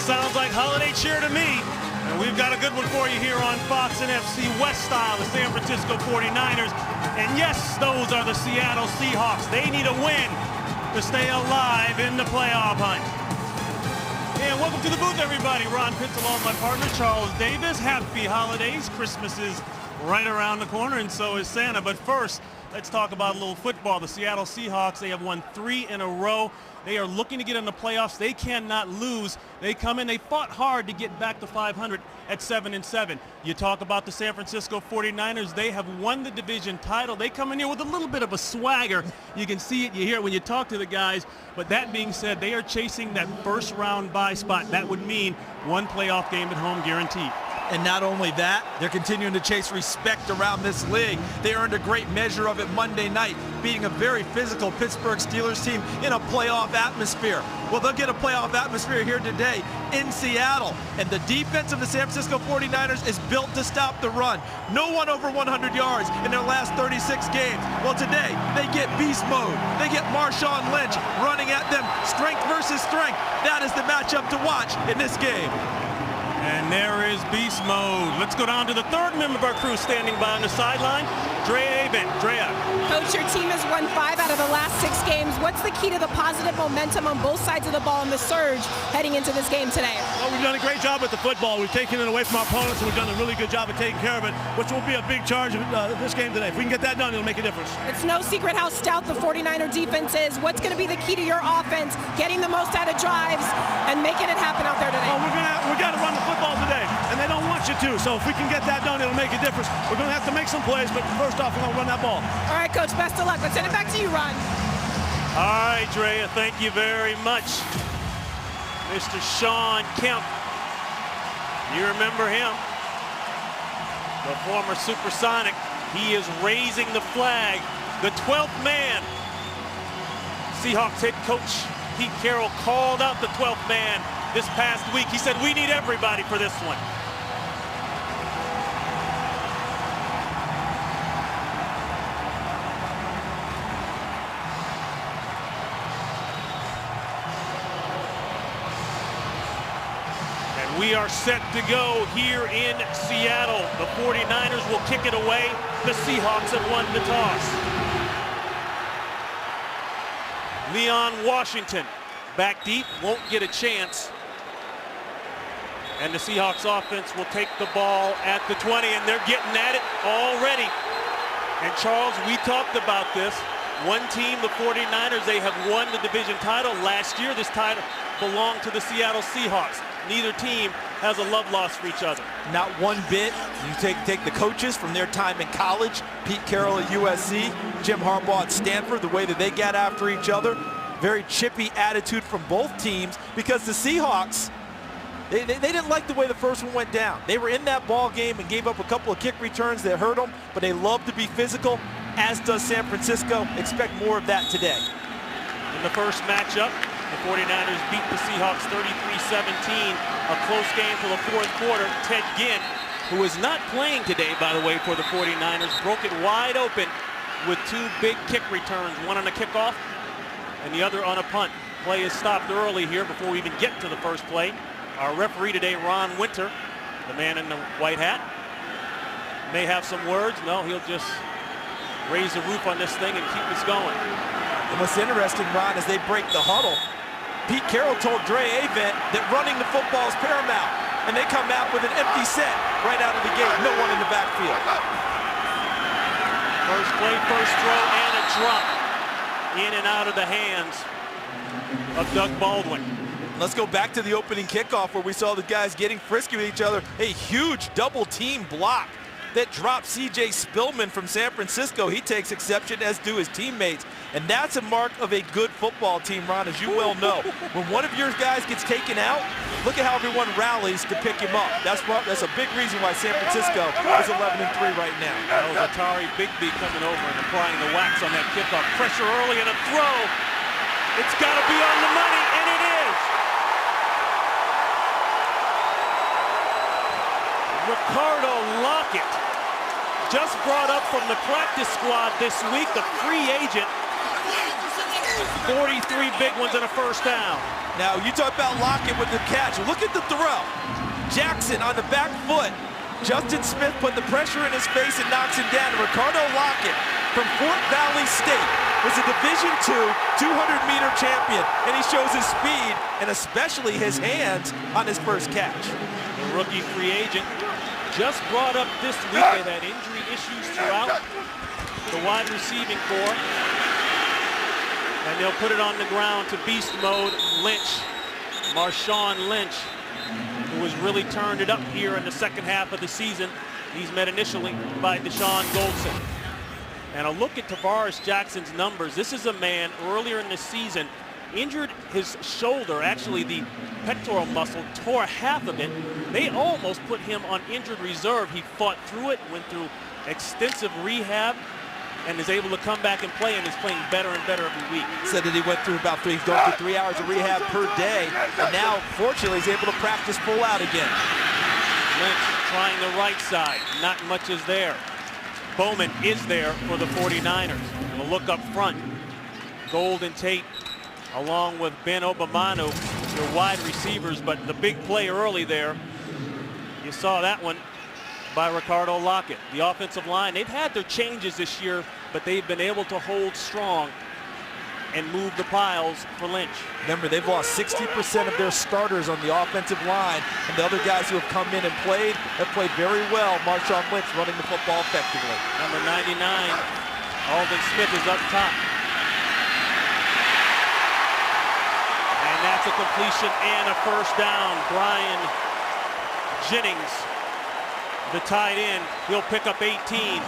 sounds like holiday cheer to me. And we've got a good one for you here on Fox and FC West style, the San Francisco 49ers. And yes, those are the Seattle Seahawks. They need a win to stay alive in the playoff hunt. And welcome to the booth, everybody. Ron Pitts along with my partner, Charles Davis. Happy holidays. Christmas is right around the corner, and so is Santa. But first, let's talk about a little football. The Seattle Seahawks, they have won 3 in a row. They are looking to get in the playoffs. They cannot lose. They come in, they fought hard to get back to 500 at 7-7. You talk about the San Francisco 49ers. They have won the division title. They come in here with a little bit of a swagger. You can see it, you hear it when you talk to the guys. But that being said, they are chasing that first round bye spot. That would mean 1 playoff game at home guaranteed. And not only that, they're continuing to chase respect around this league. They earned a great measure of it Monday night, beating a very physical Pittsburgh Steelers team in a playoff atmosphere. Well, they'll get a playoff atmosphere here today in Seattle. And the defense of the San Francisco 49ers is built to stop the run. No one over 100 yards in their last 36 games. Well, today, they get beast mode. They get Marshawn Lynch running at them, strength versus strength. That is the matchup to watch in this game. And there is beast mode. Let's go down to the third member of our crew standing by on the sideline, Drea Avent. Drea. Coach, your team has won 5 out of the last 6 games. What's the key to the positive momentum on both sides of the ball and the surge heading into this game today? Well, we've done a great job with the football. We've taken it away from our opponents, and we've done a really good job of taking care of it, which will be a big charge of this game today. If we can get that done, it'll make a difference. It's no secret how stout the 49er defense is. What's going to be the key to your offense, getting the most out of drives and making it happen out there today? Well, we're going to run the football today, and they don't want you to. So if we can get that done, it'll make a difference. We're going to have to make some plays, but first off, we're going to run that ball. All right, Coach, best of luck. Let's send it back to you, Ron. All right, Drea, thank you very much. Mr. Sean Kemp. You remember him, the former Supersonic. He is raising the flag, the 12th man. Seahawks head coach Pete Carroll called out the 12th man this past week. He said, we need everybody for this one. And we are set to go here in Seattle. The 49ers will kick it away. The Seahawks have won the toss. Leon Washington back deep, won't get a chance. And the Seahawks offense will take the ball at the 20, and they're getting at it already. And Charles, we talked about this. One team, the 49ers, they have won the division title last year. This title belonged to the Seattle Seahawks. Neither team has a love loss for each other. Not one bit. You take the coaches from their time in college, Pete Carroll at USC, Jim Harbaugh at Stanford, the way that they got after each other. Very chippy attitude from both teams, because the Seahawks, they didn't like the way the first one went down. They were in that ball game and gave up a couple of kick returns that hurt them, but they love to be physical, as does San Francisco. Expect more of that today. In the first matchup, the 49ers beat the Seahawks 33-17. A close game for the fourth quarter. Ted Ginn, who is not playing today, by the way, for the 49ers, broke it wide open with 2 big kick returns, one on a kickoff and the other on a punt. Play is stopped early here before we even get to the first play. Our referee today, Ron Winter, the man in the white hat, may have some words. No, he'll just raise the roof on this thing and keep us going. And what's interesting, Ron, as they break the huddle, Pete Carroll told Drea Avent that running the football is paramount, and they come out with an empty set right out of the gate. No one in the backfield. First play, first throw, and a drop. In and out of the hands of Doug Baldwin. Let's go back to the opening kickoff where we saw the guys getting frisky with each other. A huge double team block that dropped C.J. Spillman from San Francisco. He takes exception, as do his teammates. And that's a mark of a good football team, Ron, as you well know. When one of your guys gets taken out, look at how everyone rallies to pick him up. That's a big reason why San Francisco is 11-3 right now. That was Atari Bigby coming over and applying the wax on that kickoff. Pressure early and a throw. It's got to be on the money, and it is. Ricardo Lockett, just brought up from the practice squad this week, the free agent. 43 big ones and a first down. Now, you talk about Lockett with the catch. Look at the throw. Jackson on the back foot. Justin Smith put the pressure in his face and knocks him down. Ricardo Lockett from Fort Valley State was a Division II 200-meter champion, and he shows his speed and especially his hands on his first catch. The rookie free agent just brought up this week. They've had injury issues throughout the wide receiving corps. And they'll put it on the ground to beast mode Lynch, Marshawn Lynch, who has really turned it up here in the second half of the season. He's met initially by Deshaun Goldson. And a look at Tavares Jackson's numbers. This is a man earlier in the season injured his shoulder, actually the pectoral muscle, tore half of it. They almost put him on injured reserve. He fought through it, went through extensive rehab, and is able to come back and play, and is playing better and better every week. Said that he went through about he's going through 3 hours of rehab per day, and now, fortunately, he's able to practice full out again. Lynch trying the right side. Not much is there. Bowman is there for the 49ers. And a look up front. Golden Tate along with Ben Obamanu, your wide receivers, but the big play early there, you saw that one by Ricardo Lockett. The offensive line, they've had their changes this year, but they've been able to hold strong and move the piles for Lynch. Remember, they've lost 60% of their starters on the offensive line, and the other guys who have come in and played have played very well. Marshawn Lynch running the football effectively. Number 99, Alden Smith is up top. And that's a completion and a first down. Brian Jennings, the tight end, he'll pick up 18.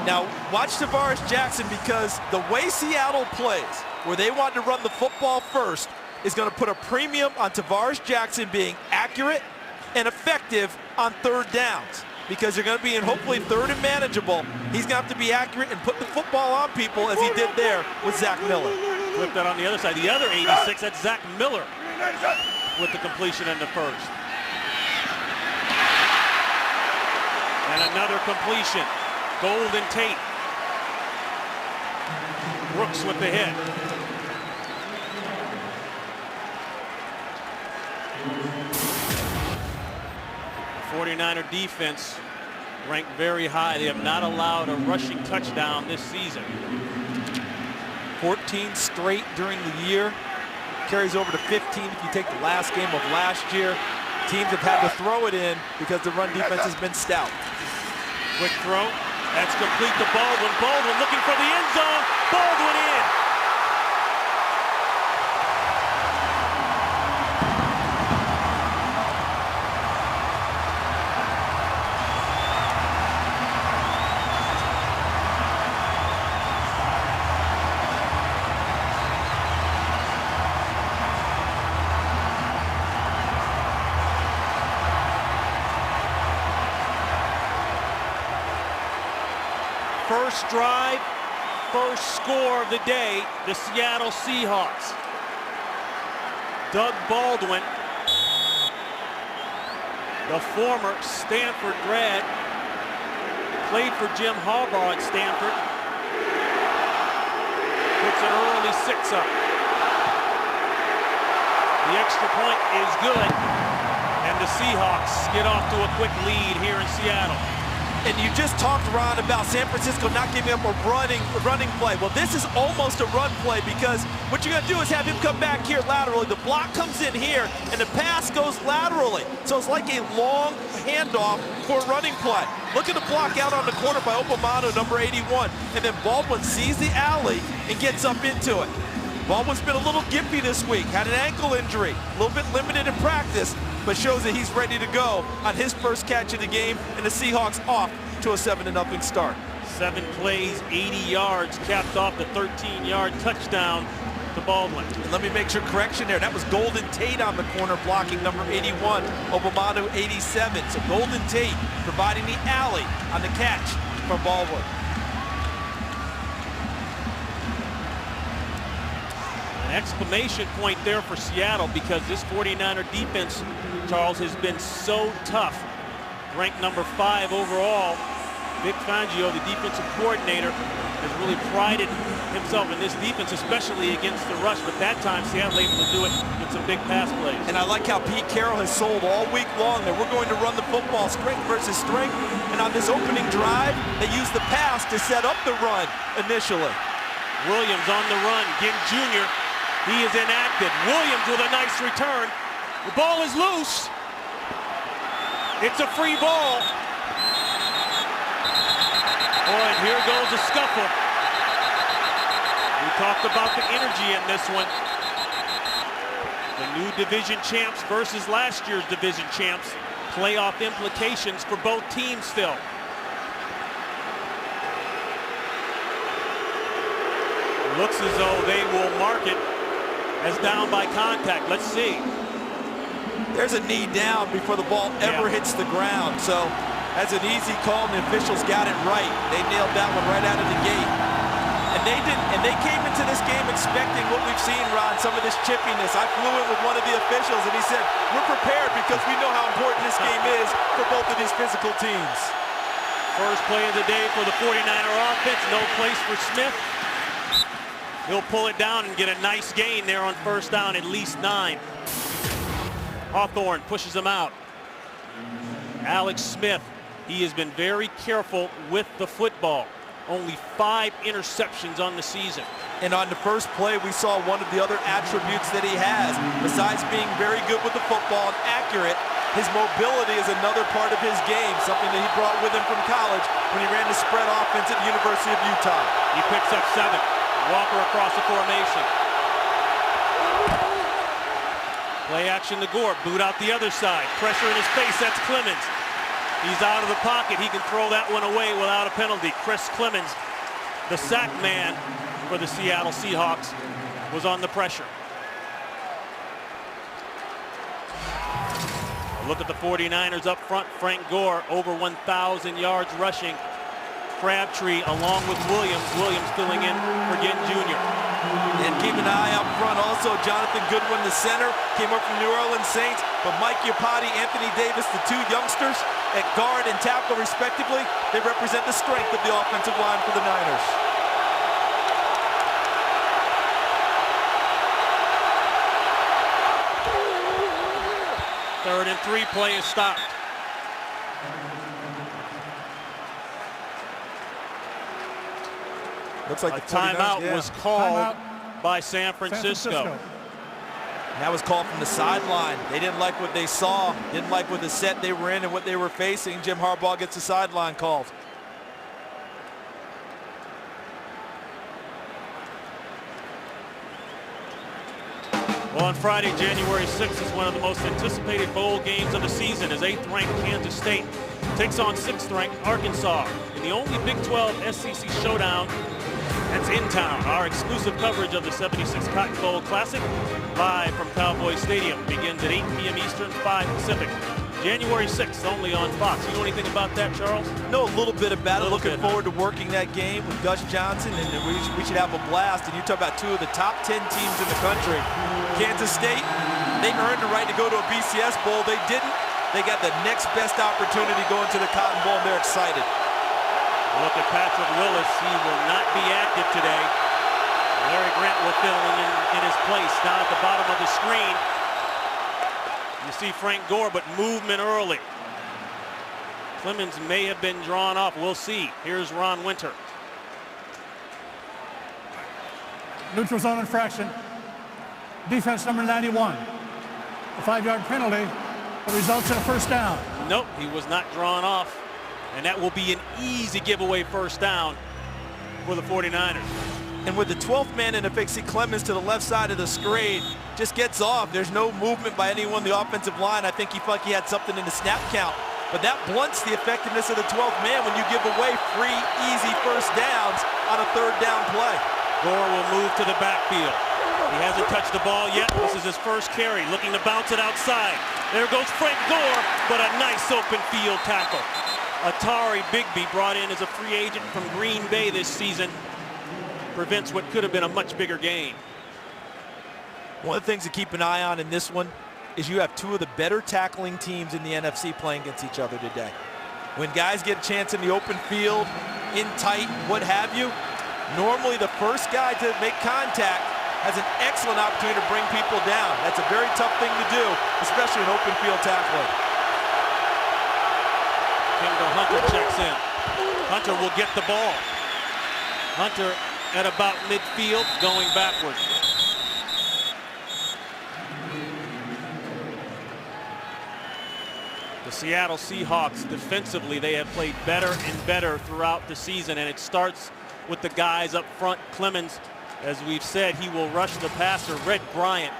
Now, watch Tavares Jackson, because the way Seattle plays, where they want to run the football first, is going to put a premium on Tavares Jackson being accurate and effective on third downs, because they're going to be in hopefully third and manageable. He's going to have to be accurate and put the football on people, as he did there with Zach Miller. Flip that on the other side. The other 86, that's Zach Miller with the completion in the first. And another completion. Golden Tate. Brooks with the hit. The 49er defense ranked very high. They have not allowed a rushing touchdown this season. 14 straight during the year. Carries over to 15 if you take the last game of last year. Teams have had to throw it in because the run defense has been stout. Quick throw. That's complete to Baldwin. Baldwin looking for the end zone. Baldwin in. First drive, first score of the day, the Seattle Seahawks. Doug Baldwin, the former Stanford grad, played for Jim Harbaugh at Stanford. Puts an early 6-up. The extra point is good, and the Seahawks get off to a quick lead here in Seattle. And you just talked, Ron, about San Francisco not giving up a running play. Well, this is almost a run play, because what you're going to do is have him come back here laterally. The block comes in here, and the pass goes laterally. So it's like a long handoff for a running play. Look at the block out on the corner by Obamano, number 81. And then Baldwin sees the alley and gets up into it. Baldwin's been a little gimpy this week, had an ankle injury, a little bit limited in practice, but shows that he's ready to go on his first catch of the game, and the Seahawks off to a 7-0 start. 7 plays, 80 yards, capped off the 13-yard touchdown to Baldwin. And let me make sure, correction there, that was Golden Tate on the corner blocking number 81, Obamanu 87. So Golden Tate providing the alley on the catch from Baldwin. An exclamation point there for Seattle, because this 49er defense, Charles, has been so tough. Ranked number 5 overall Vic Fangio, the defensive coordinator, has really prided himself in this defense, especially against the rush. But that time, Seattle able to do it with some big pass plays. And I like how Pete Carroll has sold all week long that we're going to run the football strength versus strength. And on this opening drive, they used the pass to set up the run initially. Williams on the run. Ginn Jr., he is inactive. Williams with a nice return. The ball is loose. It's a free ball. Oh, and here goes a scuffle. We talked about the energy in this one. The new division champs versus last year's division champs. Playoff implications for both teams still. Looks as though they will mark it as down by contact. Let's see. There's a knee down before the ball ever hits the ground. So that's an easy call, and the officials got it right. They nailed that one right out of the gate. And they didn't. And they came into this game expecting what we've seen, Ron, some of this chippiness. I flew in with one of the officials, and he said, we're prepared because we know how important this game is for both of these physical teams. First play of the day for the 49er offense. No place for Smith. He'll pull it down and get a nice gain there on first down, at least 9. Hawthorne pushes him out. Alex Smith, he has been very careful with the football. Only 5 interceptions on the season. And on the first play, we saw one of the other attributes that he has. Besides being very good with the football and accurate, his mobility is another part of his game, something that he brought with him from college when he ran the spread offense at the University of Utah. He picks up 7. Walker across the formation. Play action to Gore. Boot out the other side. Pressure in his face. That's Clemens. He's out of the pocket. He can throw that one away without a penalty. Chris Clemens, the sack man for the Seattle Seahawks, was on the pressure. A look at the 49ers up front. Frank Gore over 1,000 yards rushing. Crabtree along with Williams. Williams filling in for Ginn Jr. And keep an eye out front also. Jonathan Goodwin, the center, came up from New Orleans Saints. But Mike Iupati, Anthony Davis, the 2 youngsters at guard and tackle respectively, they represent the strength of the offensive line for the Niners. Third and 3 play is stopped. Looks like a the 49ers, timeout was called by San Francisco. And that was called from the sideline. They didn't like what they saw, didn't like what the set they were in and what they were facing. Jim Harbaugh gets the sideline called. Well, on Friday, January 6th is one of the most anticipated bowl games of the season as 8th-ranked Kansas State takes on 6th-ranked Arkansas in the only Big 12 SEC showdown that's in town. Our exclusive coverage of the 76 Cotton Bowl Classic live from Cowboy Stadium begins at 8 p.m. Eastern, 5 Pacific. January 6th only on Fox. You know anything about that, Charles? Know a little bit about it. Looking forward to working that game with Gus Johnson, and we should have a blast. And you talk about 2 of the top 10 teams in the country. Kansas State, they earned the right to go to a BCS Bowl. They didn't. They got the next best opportunity going to the Cotton Bowl, and they're excited. Look at Patrick Willis. He will not be active today. Larry Grant will fill in his place down at the bottom of the screen. You see Frank Gore, but movement early. Clemens may have been drawn off. We'll see. Here's Ron Winter. Neutral zone infraction. Defense number 91. A 5-yard penalty that results in a first down. Nope, he was not drawn off. And that will be an easy giveaway first down for the 49ers. And with the 12th man in the fix, see Clemens to the left side of the screen, just gets off. There's no movement by anyone on the offensive line. I think he felt like he had something in the snap count. But that blunts the effectiveness of the 12th man when you give away free, easy first downs on a 3rd down play. Gore will move to the backfield. He hasn't touched the ball yet. This is his first carry, looking to bounce it outside. There goes Frank Gore, but a nice open field tackle. Atari Bigby, brought in as a free agent from Green Bay this season, prevents what could have been a much bigger gain. One of the things to keep an eye on in this one is you have 2 of the better tackling teams in the NFC playing against each other today. When guys get a chance in the open field, in tight, what have you, normally the first guy to make contact has an excellent opportunity to bring people down. That's a very tough thing to do, especially in open field tackling. Kendall Hunter checks in. Hunter will get the ball. Hunter at about midfield, going backwards. The Seattle Seahawks, defensively, they have played better and better throughout the season, and it starts with the guys up front. Clemens, as we've said, he will rush the passer. Red Bryant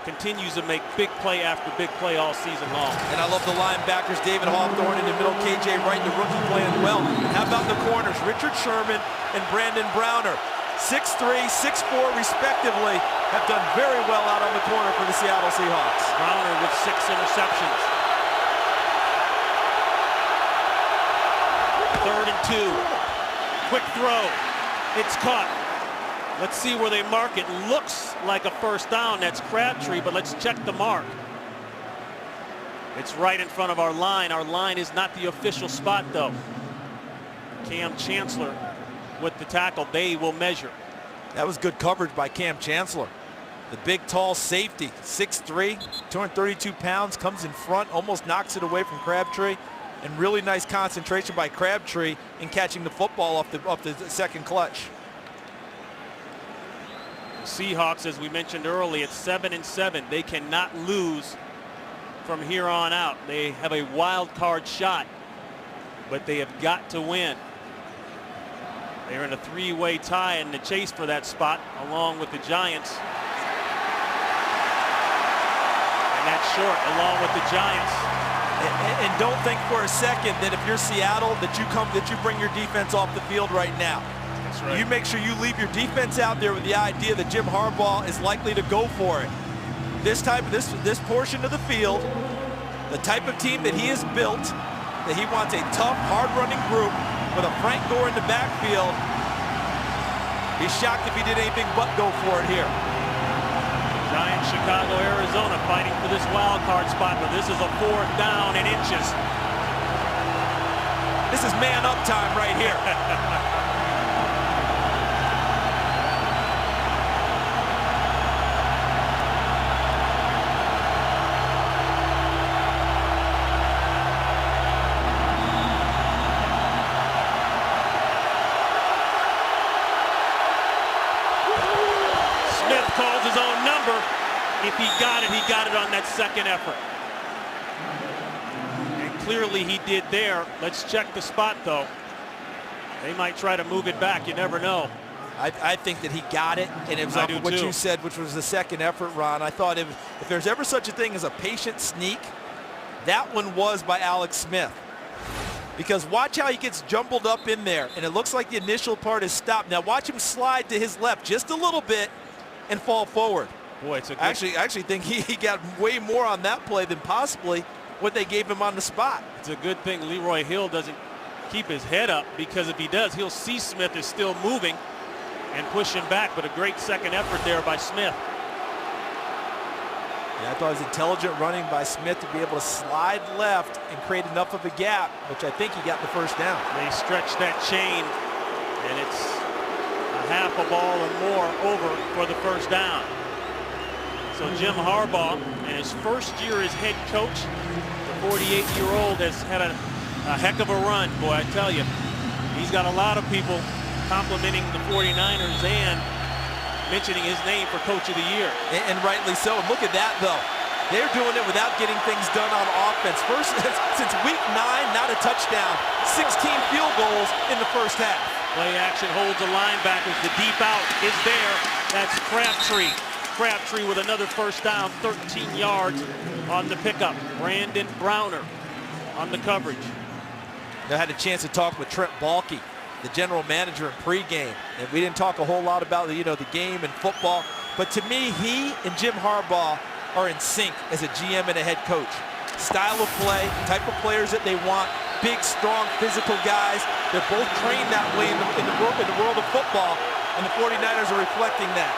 continues to make big play after big play all season long. And I love the linebackers, David Hawthorne in the middle, KJ Wright, the rookie, playing well. How about the corners, Richard Sherman and Brandon Browner? 6'3", 6'4", respectively, have done very well out on the corner for the Seattle Seahawks. Browner with 6 interceptions. 3rd and 2. Quick throw. It's caught. Let's see where they mark it. Looks like a first down. That's Crabtree, but let's check the mark. It's right in front of our line. Our line is not the official spot, though. Cam Chancellor with the tackle. They will measure. That was good coverage by Cam Chancellor. The big, tall safety, 6'3", 232 pounds, comes in front, almost knocks it away from Crabtree. And really nice concentration by Crabtree in catching the football off the second clutch. Seahawks, as we mentioned earlier, at 7-7. They cannot lose from here on out. They have a wild card shot, but they have got to win. They're in a 3-way tie in the chase for that spot, along with the Giants. And that's short, along with the Giants. And don't think for a second that if you're Seattle that you bring your defense off the field right now. That's right. You make sure you leave your defense out there with the idea that Jim Harbaugh is likely to go for it. This portion of the field, the type of team that he has built, that he wants a tough, hard-running group with a Frank Gore in the backfield. He's shocked if he did anything but go for it here. Giants, Chicago, Arizona fighting for this wild card spot, but this is a 4th down and inches. This is man up time right here. Smith calls his own number. If he got it on that second effort. And clearly he did there. Let's check the spot, though. They might try to move it back. You never know. I think that he got it, and it was off of what you said, which was the second effort, Ron. I thought if there's ever such a thing as a patient sneak, that one was by Alex Smith. Because watch how he gets jumbled up in there, and it looks like the initial part is stopped. Now watch him slide to his left just a little bit and fall forward. Boy, it's a good... I actually think he got way more on that play than possibly what they gave him on the spot. It's a good thing Leroy Hill doesn't keep his head up, because if he does, he'll see Smith is still moving and push him back. But a great second effort there by Smith. Yeah, I thought it was intelligent running by Smith to be able to slide left and create enough of a gap, which I think he got the first down. They stretch that chain, and it's a half a ball or more over for the first down. So Jim Harbaugh, in his first year as head coach, the 48-year-old has had a heck of a run. Boy, I tell you, he's got a lot of people complimenting the 49ers and mentioning his name for Coach of the Year. And rightly so. And look at that, though. They're doing it without getting things done on offense. First, since week 9, not a touchdown. 16 field goals in the first half. Play action holds the linebackers. The deep out is there. That's Crabtree. Crabtree with another first down, 13 yards on the pickup. Brandon Browner on the coverage. I had a chance to talk with Trent Baalke, the general manager in pregame, and we didn't talk a whole lot about the game and football. But to me, he and Jim Harbaugh are in sync as a GM and a head coach. Style of play, type of players that they want, big, strong, physical guys. They're both trained that way in the world of football, and the 49ers are reflecting that.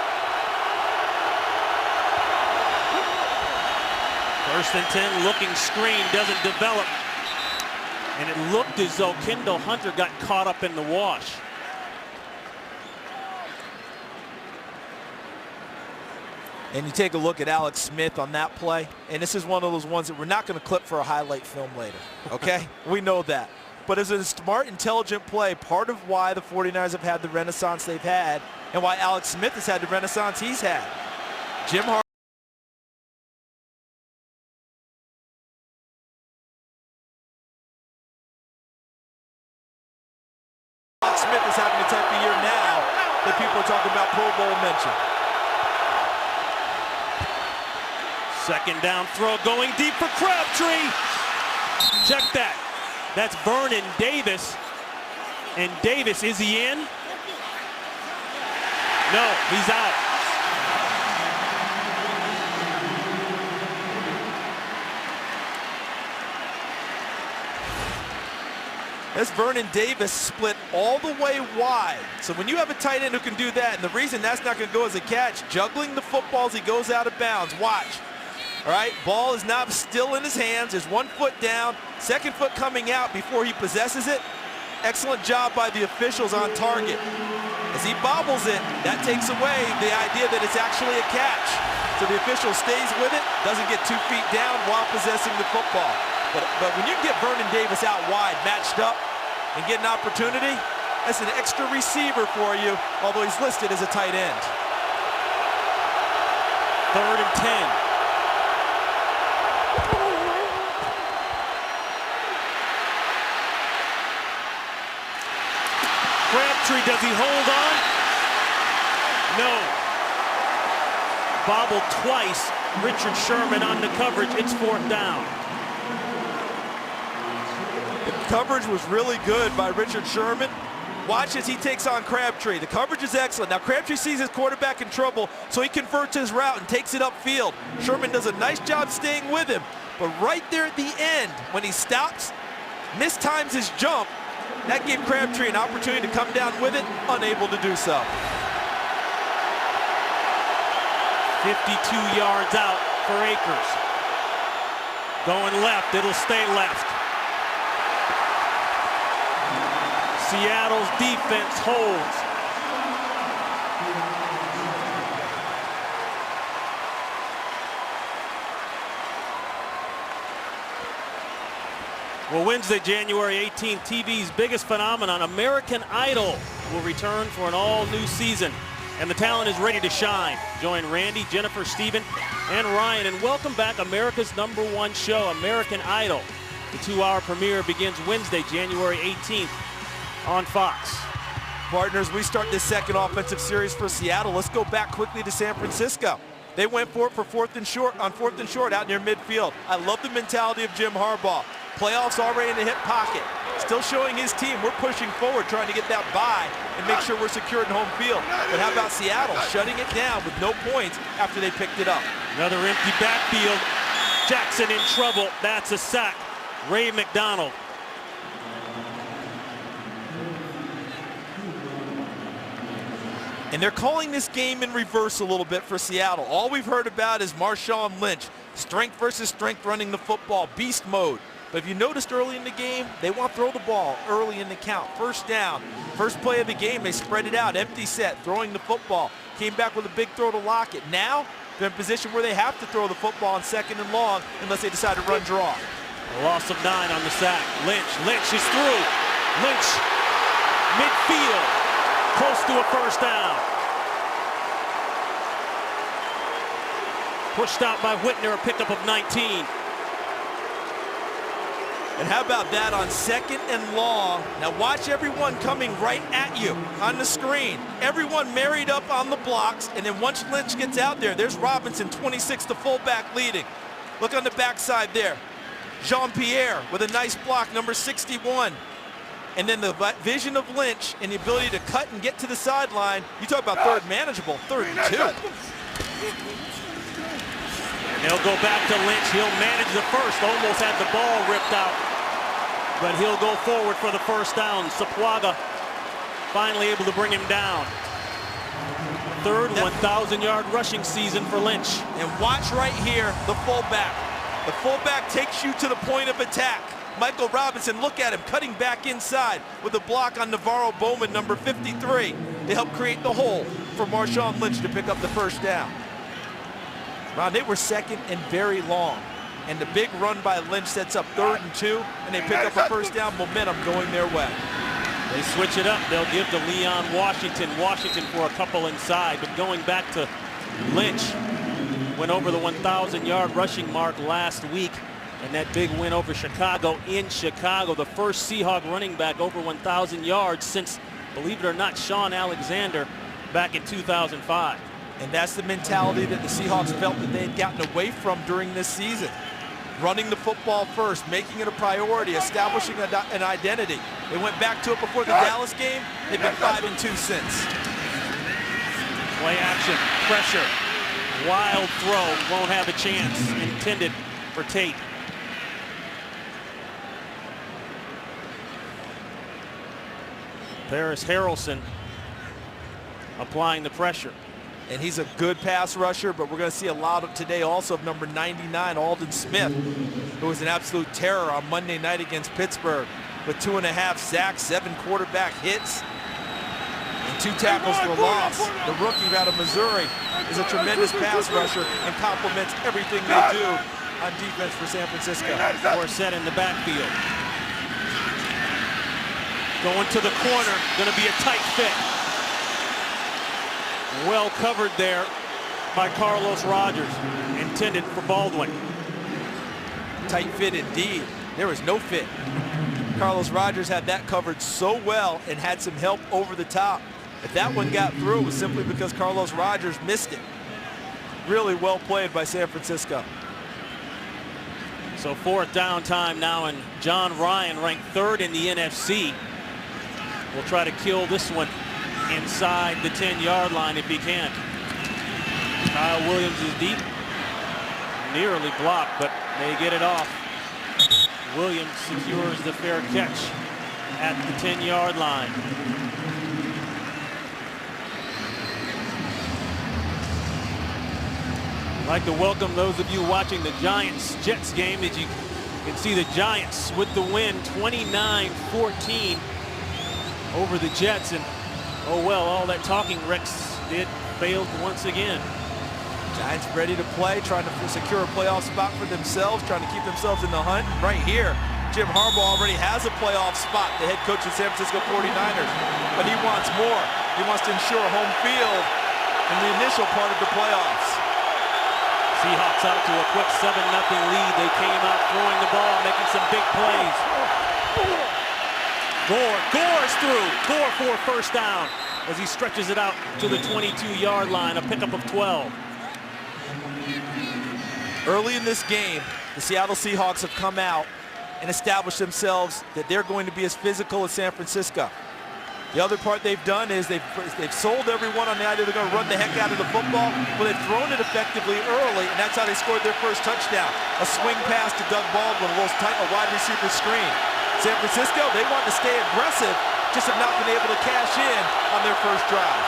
1st and 10, looking screen, doesn't develop. And it looked as though Kendall Hunter got caught up in the wash. And you take a look at Alex Smith on that play, and this is one of those ones that we're not going to clip for a highlight film later, okay? We know that. But as a smart, intelligent play, part of why the 49ers have had the renaissance they've had and why Alex Smith has had the renaissance he's had. Jim Harbaugh. Alex Smith is having the type of year now that people are talking about Pro Bowl mention. Second down throw going deep for Crabtree. Check that. That's Vernon Davis. And Davis, is he in? No, he's out. As Vernon Davis split all the way wide. So when you have a tight end who can do that, and the reason that's not going to go as a catch, juggling the football as he goes out of bounds. Watch. All right, ball is now still in his hands. There's 1 foot down, second foot coming out before he possesses it. Excellent job by the officials on target. As he bobbles it, that takes away the idea that it's actually a catch. So the official stays with it, doesn't get 2 feet down while possessing the football. But when you get Vernon Davis out wide, matched up, and get an opportunity, that's an extra receiver for you, although he's listed as a tight end. 3rd and 10. Crabtree, does he hold on? No. Bobbled twice. Richard Sherman on the coverage. It's 4th down. The coverage was really good by Richard Sherman. Watch as he takes on Crabtree. The coverage is excellent. Now Crabtree sees his quarterback in trouble, so he converts his route and takes it upfield. Sherman does a nice job staying with him, but right there at the end, when he stops, mistimes his jump, that gave Crabtree an opportunity to come down with it, unable to do so. 52 yards out for Akers. Going left, it'll stay left. Seattle's defense holds. Well, Wednesday, January 18th, TV's biggest phenomenon, American Idol, will return for an all-new season. And the talent is ready to shine. Join Randy, Jennifer, Steven, and Ryan, and welcome back America's #1 show, American Idol. The 2-hour premiere begins Wednesday, January 18th on Fox. Partners, we start this second offensive series for Seattle. Let's go back quickly to San Francisco. They went for it for 4th and short out near midfield. I love the mentality of Jim Harbaugh. Playoffs already in the hip pocket. Still showing his team we're pushing forward, trying to get that bye and make sure we're secure in home field. But how about Seattle shutting it down with no points after they picked it up? Another empty backfield. Jackson in trouble. That's a sack. Ray McDonald. And they're calling this game in reverse a little bit for Seattle. All we've heard about is Marshawn Lynch. Strength versus strength running the football. Beast mode. But if you noticed early in the game, they want to throw the ball early in the count. 1st down. First play of the game, they spread it out. Empty set, throwing the football. Came back with a big throw to Lockett. Now, they're in a position where they have to throw the football on 2nd and long unless they decide to run draw. A loss of 9 on the sack. Lynch is through. Lynch, midfield, close to a 1st down. Pushed out by Whitner, a pickup of 19. And how about that on 2nd and long? Now watch everyone coming right at you on the screen. Everyone married up on the blocks, and then once Lynch gets out there, there's Robinson, 26, the fullback leading. Look on the backside there. Jean-Pierre with a nice block, number 61. And then the vision of Lynch and the ability to cut and get to the sideline. You talk about third manageable, 3rd and 2. He'll go back to Lynch. He'll manage the first. Almost had the ball ripped out. But he'll go forward for the 1st down. Sapwaga finally able to bring him down. 3rd 1,000-yard rushing season for Lynch. And watch right here, the fullback. The fullback takes you to the point of attack. Michael Robinson, look at him, cutting back inside with a block on Navarro Bowman, number 53. They help create the hole for Marshawn Lynch to pick up the first down. Ron, they were second and very long. And the big run by Lynch sets up 3rd and 2, and they pick up a first down, momentum going their way. They switch it up. They'll give to Leon Washington. Washington for a couple inside, but going back to Lynch, went over the 1,000-yard rushing mark last week, and that big win over Chicago in Chicago. The first Seahawk running back over 1,000 yards since, believe it or not, Sean Alexander back in 2005. And that's the mentality that the Seahawks felt that they had gotten away from during this season. Running the football first, making it a priority, establishing an identity. They went back to it before the Dallas game. They've been 5-2 since. Play action, pressure, wild throw, won't have a chance. Intended for Tate. Paris Harrelson applying the pressure. And he's a good pass rusher, but we're going to see a lot of today also of number 99, Aldon Smith, who was an absolute terror on Monday night against Pittsburgh with 2.5 sacks, 7 quarterback hits, and 2 tackles for loss. The rookie out of Missouri is a tremendous pass rusher and complements everything they do on defense for San Francisco. Forsett in the backfield. Going to the corner, going to be a tight fit. Well covered there by Carlos Rogers, intended for Baldwin. Tight fit indeed. There was no fit. Carlos Rogers had that covered so well and had some help over the top. If that one got through, it was simply because Carlos Rogers missed it. Really well played by San Francisco. So 4th down time now, and John Ryan ranked 3rd in the NFC. Will try to kill this one inside the 10-yard line if he can. Kyle Williams is deep. Nearly blocked, but they get it off. Williams secures the fair catch at the 10-yard line. I'd like to welcome those of you watching the Giants-Jets game. As you can see, the Giants with the win, 29-14 over the Jets. And oh well, all that talking Rex did failed once again. Giants ready to play, trying to secure a playoff spot for themselves, trying to keep themselves in the hunt. Right here, Jim Harbaugh already has a playoff spot, the head coach of the San Francisco 49ers. But he wants more. He wants to ensure home field in the initial part of the playoffs. Seahawks out to a quick 7-0 lead. They came out throwing the ball, making some big plays. Gore's through. Gore for a first down as he stretches it out to the 22-yard line, a pickup of 12. Early in this game, the Seattle Seahawks have come out and established themselves that they're going to be as physical as San Francisco. The other part they've done is they've sold everyone on the idea they're going to run the heck out of the football, but they've thrown it effectively early, and that's how they scored their first touchdown. A swing pass to Doug Baldwin, a wide receiver screen. San Francisco, they want to stay aggressive, just have not been able to cash in on their first drive.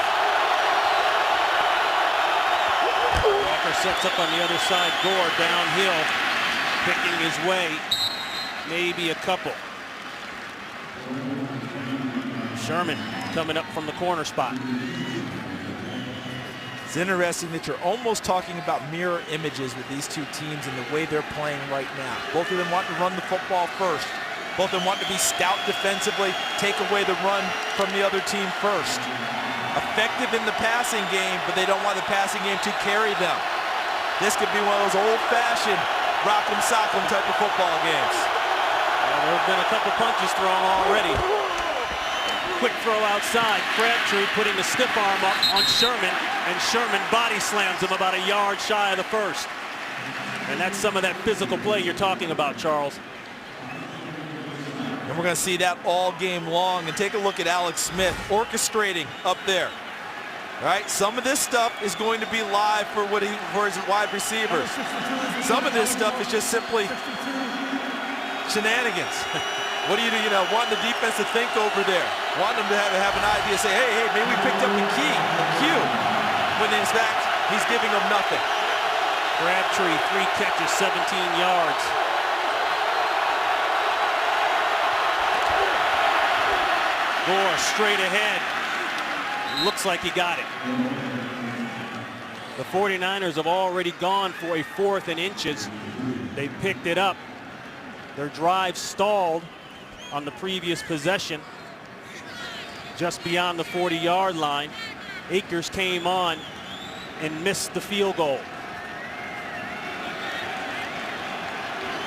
Walker sets up on the other side. Gore downhill, picking his way, maybe a couple. Sherman coming up from the corner spot. It's interesting that you're almost talking about mirror images with these two teams and the way they're playing right now. Both of them want to run the football first. Both of them want to be stout defensively, take away the run from the other team first. Effective in the passing game, but they don't want the passing game to carry them. This could be one of those old-fashioned rock'em sock'em type of football games. Well, there have been a couple punches thrown already. Quick throw outside. Crabtree putting the stiff arm up on Sherman, and Sherman body slams him about a yard shy of the first. And that's some of that physical play you're talking about, Charles. And we're going to see that all game long. And take a look at Alex Smith orchestrating up there. All right, some of this stuff is going to be live for his wide receivers. Some of this stuff is just simply shenanigans. What do you do? You know, wanting the defense to think over there, wanting them to have an idea, say, hey, maybe we picked up a cue, when in fact he's giving them nothing. Crabtree, 3 catches, 17 yards. Gore straight ahead. Looks like he got it. The 49ers have already gone for a 4th and inches. They picked it up. Their drive stalled on the previous possession just beyond the 40-yard line. Akers came on and missed the field goal.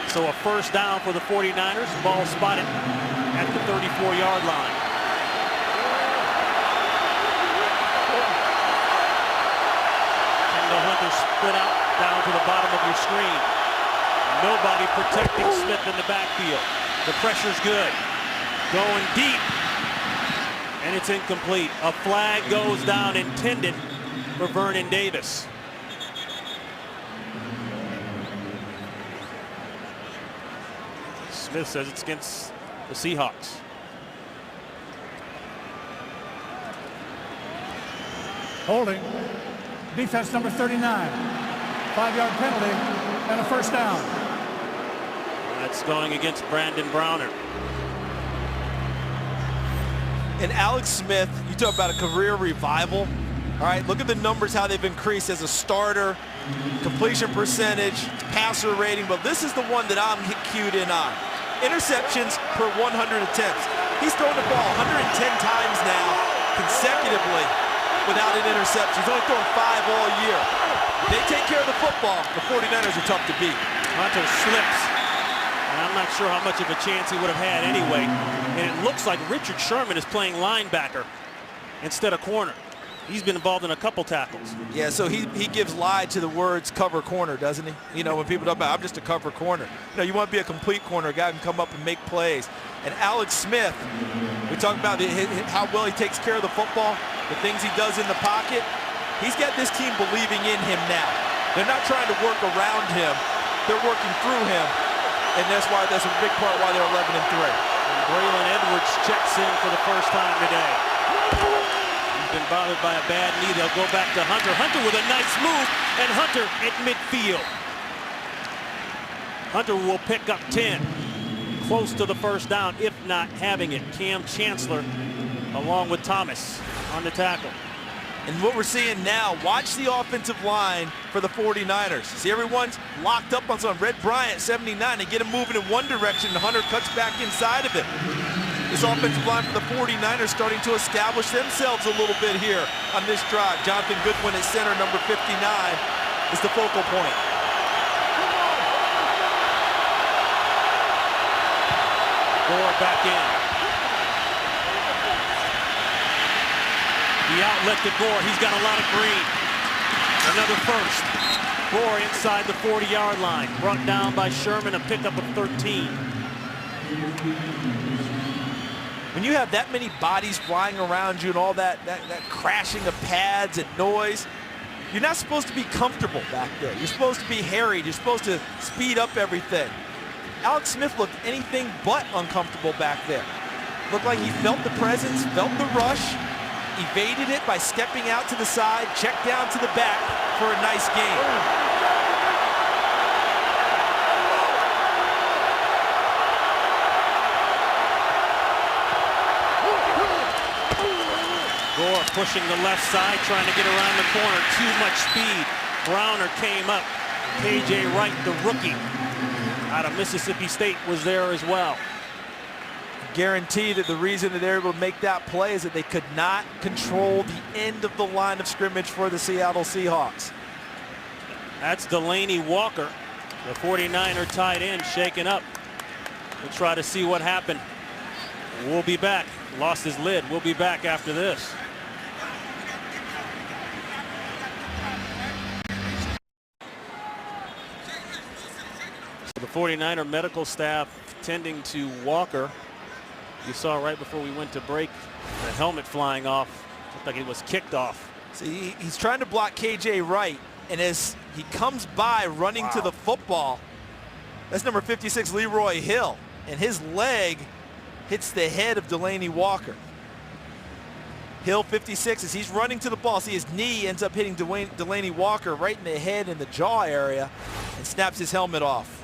So a first down for the 49ers. Ball spotted at the 34-yard line. Hunter split out down to the bottom of your screen. Nobody protecting Smith in the backfield. The pressure's good. Going deep. And it's incomplete. A flag goes down intended for Vernon Davis. Smith says it's against the Seahawks. Holding. Defense number 39. 5-yard penalty and a first down. That's going against Brandon Browner. And Alex Smith, you talk about a career revival. All right, look at the numbers, how they've increased as a starter, completion percentage, passer rating, but this is the one that I'm cued in on. Interceptions per 100 attempts. He's thrown the ball 110 times now consecutively without an interception. He's only thrown 5 all year. They take care of the football. The 49ers are tough to beat. Hunter slips. And I'm not sure how much of a chance he would have had anyway. And it looks like Richard Sherman is playing linebacker instead of corner. He's been involved in a couple tackles. Yeah, so he gives lie to the words cover corner, doesn't he? You know, when people talk about, I'm just a cover corner. You know, you want to be a complete corner, a guy who can come up and make plays. And Alex Smith, we talk about how well he takes care of the football, the things he does in the pocket. He's got this team believing in him now. They're not trying to work around him. They're working through him. And that's a big part why they're 11-3. Braylon Edwards checks in for the first time today. He's been bothered by a bad knee. They'll go back to Hunter. Hunter with a nice move, and Hunter at midfield. Hunter will pick up 10. Close to the first down, if not having it. Cam Chancellor along with Thomas on the tackle. And what we're seeing now, watch the offensive line for the 49ers. See, everyone's locked up on something. Red Bryant, 79, they get him moving in one direction, and Hunter cuts back inside of him. This offensive line for the 49ers starting to establish themselves a little bit here on this drive. Jonathan Goodwin at center, number 59, is the focal point. Gore back in. The outlet to Gore. He's got a lot of green. Another first. Gore inside the 40-yard line. Brought down by Sherman, a pickup of 13. When you have that many bodies flying around you and all that crashing of pads and noise, you're not supposed to be comfortable back there. You're supposed to be harried. You're supposed to speed up everything. Alex Smith looked anything but uncomfortable back there. Looked like he felt the presence, felt the rush, evaded it by stepping out to the side, checked down to the back for a nice gain. Gore pushing the left side, trying to get around the corner. Too much speed. Browner came up. KJ Wright, the rookie out of Mississippi State, was there as well. Guarantee that the reason that they're able to make that play is that they could not control the end of the line of scrimmage for the Seattle Seahawks. That's Delaney Walker, the 49er tight end, shaken up. We'll try to see what happened. We'll be back. Lost his lid. We'll be back after this. So the 49er medical staff tending to Walker. You saw right before we went to break the helmet flying off. Looked like it was kicked off. See, he's trying to block KJ Wright, and as he comes by running to the football, that's number 56, Leroy Hill, and his leg hits the head of Delaney Walker. Hill 56, as he's running to the ball, see his knee ends up hitting Delaney Walker right in the head and the jaw area and snaps his helmet off.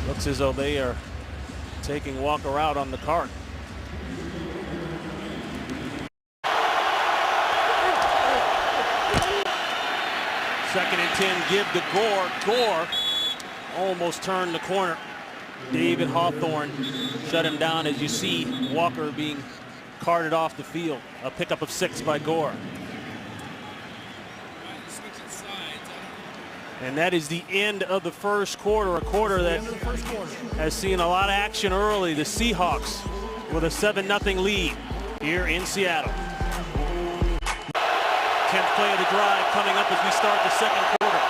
Looks as though they are taking Walker out on the cart. Second and 10, give to Gore. Gore almost turned the corner. David Hawthorne shut him down, as you see Walker being carted off the field. A pickup of 6 by Gore. And that is the end of the first quarter, a quarter that has seen a lot of action early. The Seahawks with a 7-0 lead here in Seattle. 10th play of the drive coming up as we start the second quarter.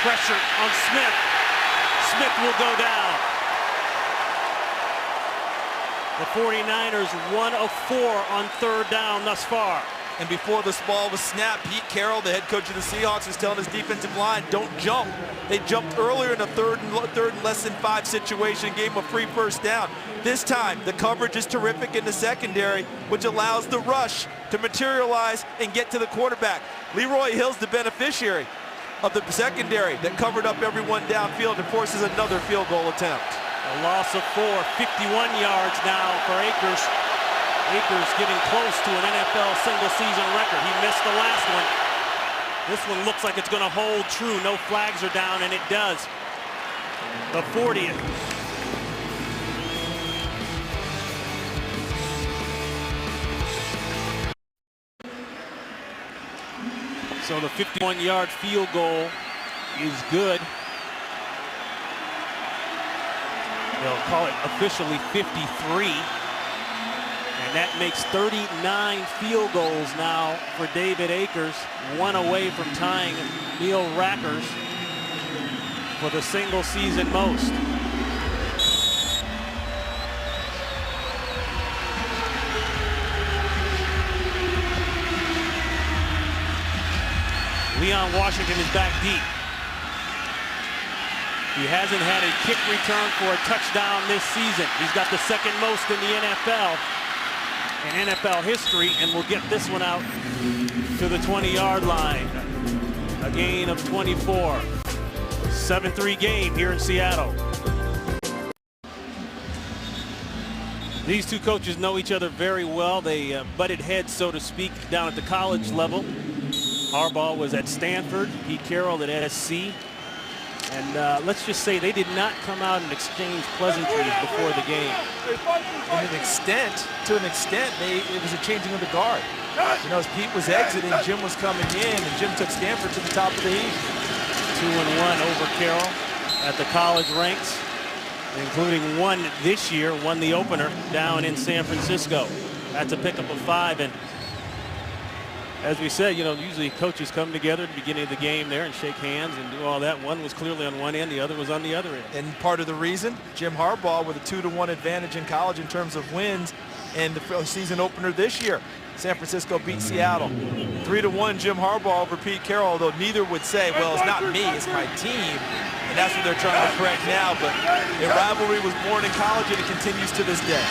Pressure on Smith. Smith will go down. The 49ers 1 of 4 on third down thus far. And before this ball was snapped, Pete Carroll, the head coach of the Seahawks, was telling his defensive line, don't jump. They jumped earlier in a third and less than 5 situation, gave him a free first down. This time, the coverage is terrific in the secondary, which allows the rush to materialize and get to the quarterback. Leroy Hill's the beneficiary of the secondary that covered up everyone downfield and forces another field goal attempt. A loss of 4, 51 yards now for Akers. Akers getting close to an NFL single-season record. He missed the last one. This one looks like it's going to hold true. No flags are down, and it does. The 40th. So the 51-yard field goal is good. They'll call it officially 53. And that makes 39 field goals now for David Akers, 1 away from tying Neil Rackers for the single season most. Leon Washington is back deep. He hasn't had a kick return for a touchdown this season. He's got the second most in the NFL. In NFL history, and we'll get this one out to the 20-yard line. A gain of 24. 7-3 game here in Seattle. These two coaches know each other very well. They butted heads, so to speak, down at the college level. Harbaugh was at Stanford, Pete Carroll at SC. And let's just say they did not come out and exchange pleasantries before the game. To an extent, it was a changing of the guard. You know, as Pete was exiting, Jim was coming in, and Jim took Stanford to the top of the heap. 2-1 over Carroll at the college ranks, including one this year, won the opener down in San Francisco. That's a pickup of 5. And as we said, you know, usually coaches come together at the beginning of the game there and shake hands and do all that. One was clearly on one end, the other was on the other end. And part of the reason, Jim Harbaugh with a 2-1 advantage in college in terms of wins, and the season opener this year, San Francisco beat Seattle. 3-1 Jim Harbaugh over Pete Carroll, although neither would say, well, it's not me, it's my team. And that's what they're trying to correct now. But a rivalry was born in college, and it continues to this day.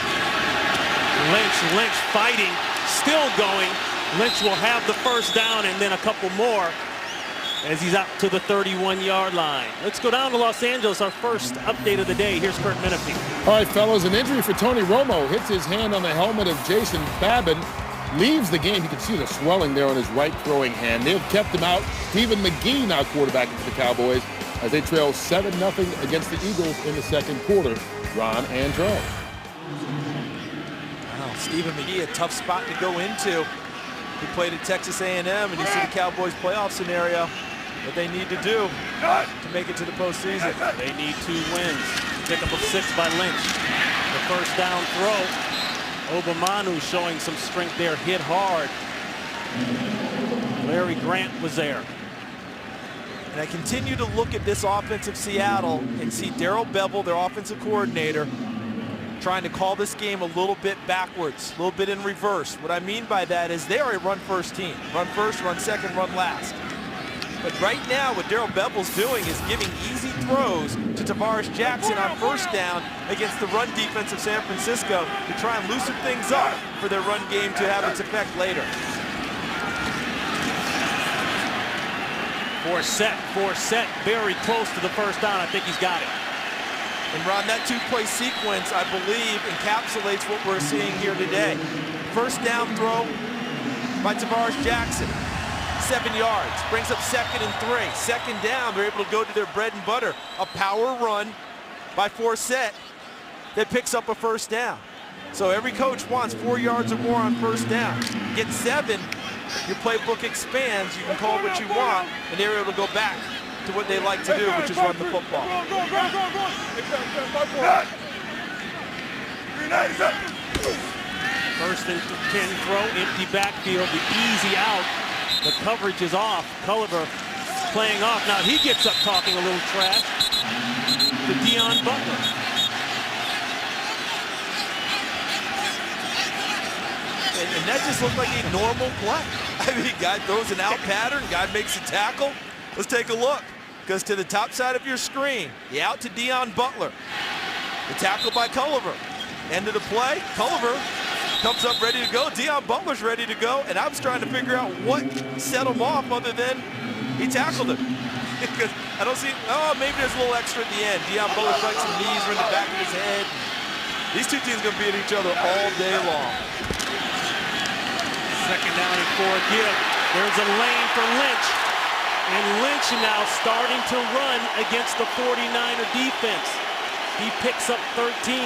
Lynch fighting, still going. Lynch will have the first down and then a couple more as he's out to the 31-yard line. Let's go down to Los Angeles, our first update of the day. Here's Kurt Menefee. All right, fellas, an injury for Tony Romo. Hits his hand on the helmet of Jason Babin. Leaves the game. You can see the swelling there on his right throwing hand. They've kept him out. Stephen McGee now quarterbacking for the Cowboys as they trail 7-0 against the Eagles in the second quarter. Ron and Joe. Wow, Stephen McGee, a tough spot to go into. He played at Texas A&M, and you see the Cowboys playoff scenario, what they need to do to make it to the postseason. They need 2 wins. Pickup of 6 by Lynch. The first down throw. Obamanu showing some strength there, hit hard. Larry Grant was there. And I continue to look at this offense of Seattle and see Darrell Bevell, their offensive coordinator, trying to call this game a little bit backwards, a little bit in reverse. What I mean by that is they are a run-first team. Run first, run second, run last. But right now, what Darrell Bevel's doing is giving easy throws to Tavares Jackson on first down against the run defense of San Francisco to try and loosen things up for their run game to have its effect later. Forsett, very close to the first down. I think he's got it. And Ron, that two-play sequence, I believe, encapsulates what we're seeing here today. First down throw by Tavares Jackson, 7 yards, brings up 2nd and 3. Second down, they're able to go to their bread and butter. A power run by Forsett that picks up a first down. So every coach wants 4 yards or more on first down. Get 7, your playbook expands, you can call it what you want, and they're able to go back to what they like to do, which is run the football. First and 10 throw, empty backfield, the easy out. The coverage is off. Culliver playing off. Now he gets up talking a little trash to Deion Butler. And that just looked like a normal play. I mean, guy throws an out pattern, guy makes a tackle. Let's take a look. Goes to the top side of your screen. The out to Deion Butler. The tackle by Culliver. End of the play. Culliver comes up ready to go. Deion Butler's ready to go. And I was trying to figure out what set him off other than he tackled him. Because I don't see, oh, maybe there's a little extra at the end. Deion Butler's like some knees are in the back of his head. These two teams are going to be at each other all day long. Second down and 4 give. There's a lane for Lynch. And Lynch now starting to run against the 49er defense. He picks up 13.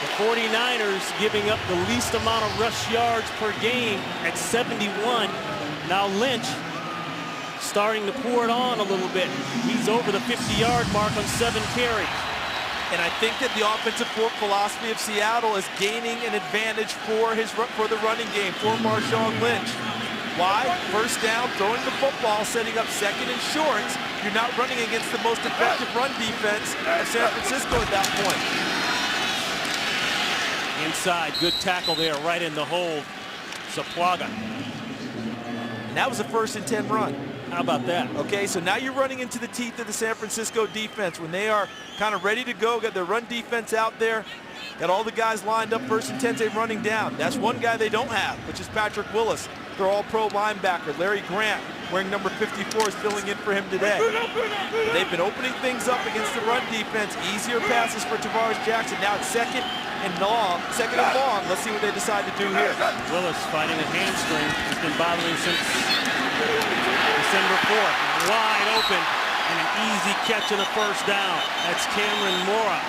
The 49ers giving up the least amount of rush yards per game at 71. Now Lynch starting to pour it on a little bit. He's over the 50-yard mark on 7 carries. And I think that the offensive philosophy of Seattle is gaining an advantage for the running game, for Marshawn Lynch. Why? First down, throwing the football, setting up 2nd and shorts. You're not running against the most effective run defense of San Francisco at that point. Inside, good tackle there, right in the hole. Sapuaga. And that was a 1st and 10 run. How about that? Okay, so now you're running into the teeth of the San Francisco defense when they are kind of ready to go, got their run defense out there, got all the guys lined up, 1st and 10s, they're running down. That's one guy they don't have, which is Patrick Willis, their all-pro linebacker. Larry Grant, wearing number 54, is filling in for him today. They've been opening things up against the run defense. Easier passes for Tavares Jackson. Now it's second and long. Let's see what they decide to do here. Willis fighting a hamstring. He's been bothering since December 4th. Wide open and an easy catch of the first down. That's Cameron Mora.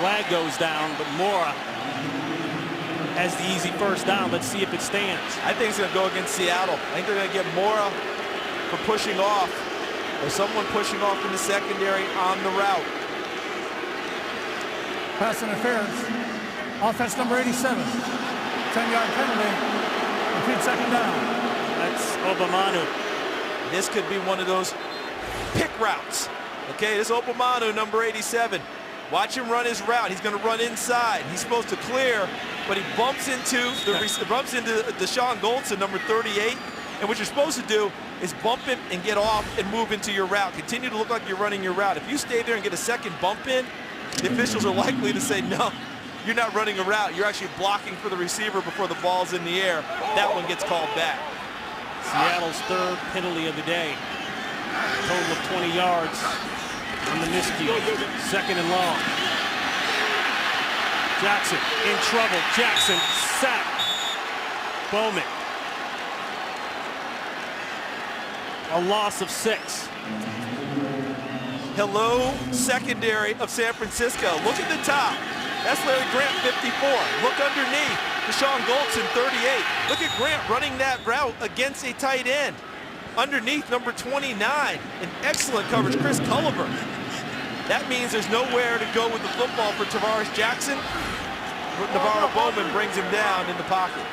Flag goes down, but Mora has the easy first down. Let's see if it stands. I think it's going to go against Seattle. I think they're going to get Mora for pushing off, or someone pushing off in the secondary on the route. Pass interference. Offense number 87. 10-yard penalty. Repeat second down. That's Obamanu. This could be one of those pick routes. Okay, this Obamanu, number 87. Watch him run his route. He's going to run inside. He's supposed to clear, but he bumps into Deshaun Goldson, number 38. And what you're supposed to do is bump him and get off and move into your route. Continue to look like you're running your route. If you stay there and get a second bump in, the officials are likely to say, no, you're not running a route. You're actually blocking for the receiver before the ball's in the air. That one gets called back. Seattle's 3rd penalty of the day. Total of 20 yards on the miscue. 2nd and long. Jackson in trouble. Jackson sacked. Bowman. A loss of 6. Hello, secondary of San Francisco. Look at the top. That's Larry Grant, 54. Look underneath. Deshaun Goldson, 38. Look at Grant running that route against a tight end. Underneath, number 29. An excellent coverage, Chris Culliver. That means there's nowhere to go with the football for Tavares Jackson. Navarro Bowman brings him down in the pocket.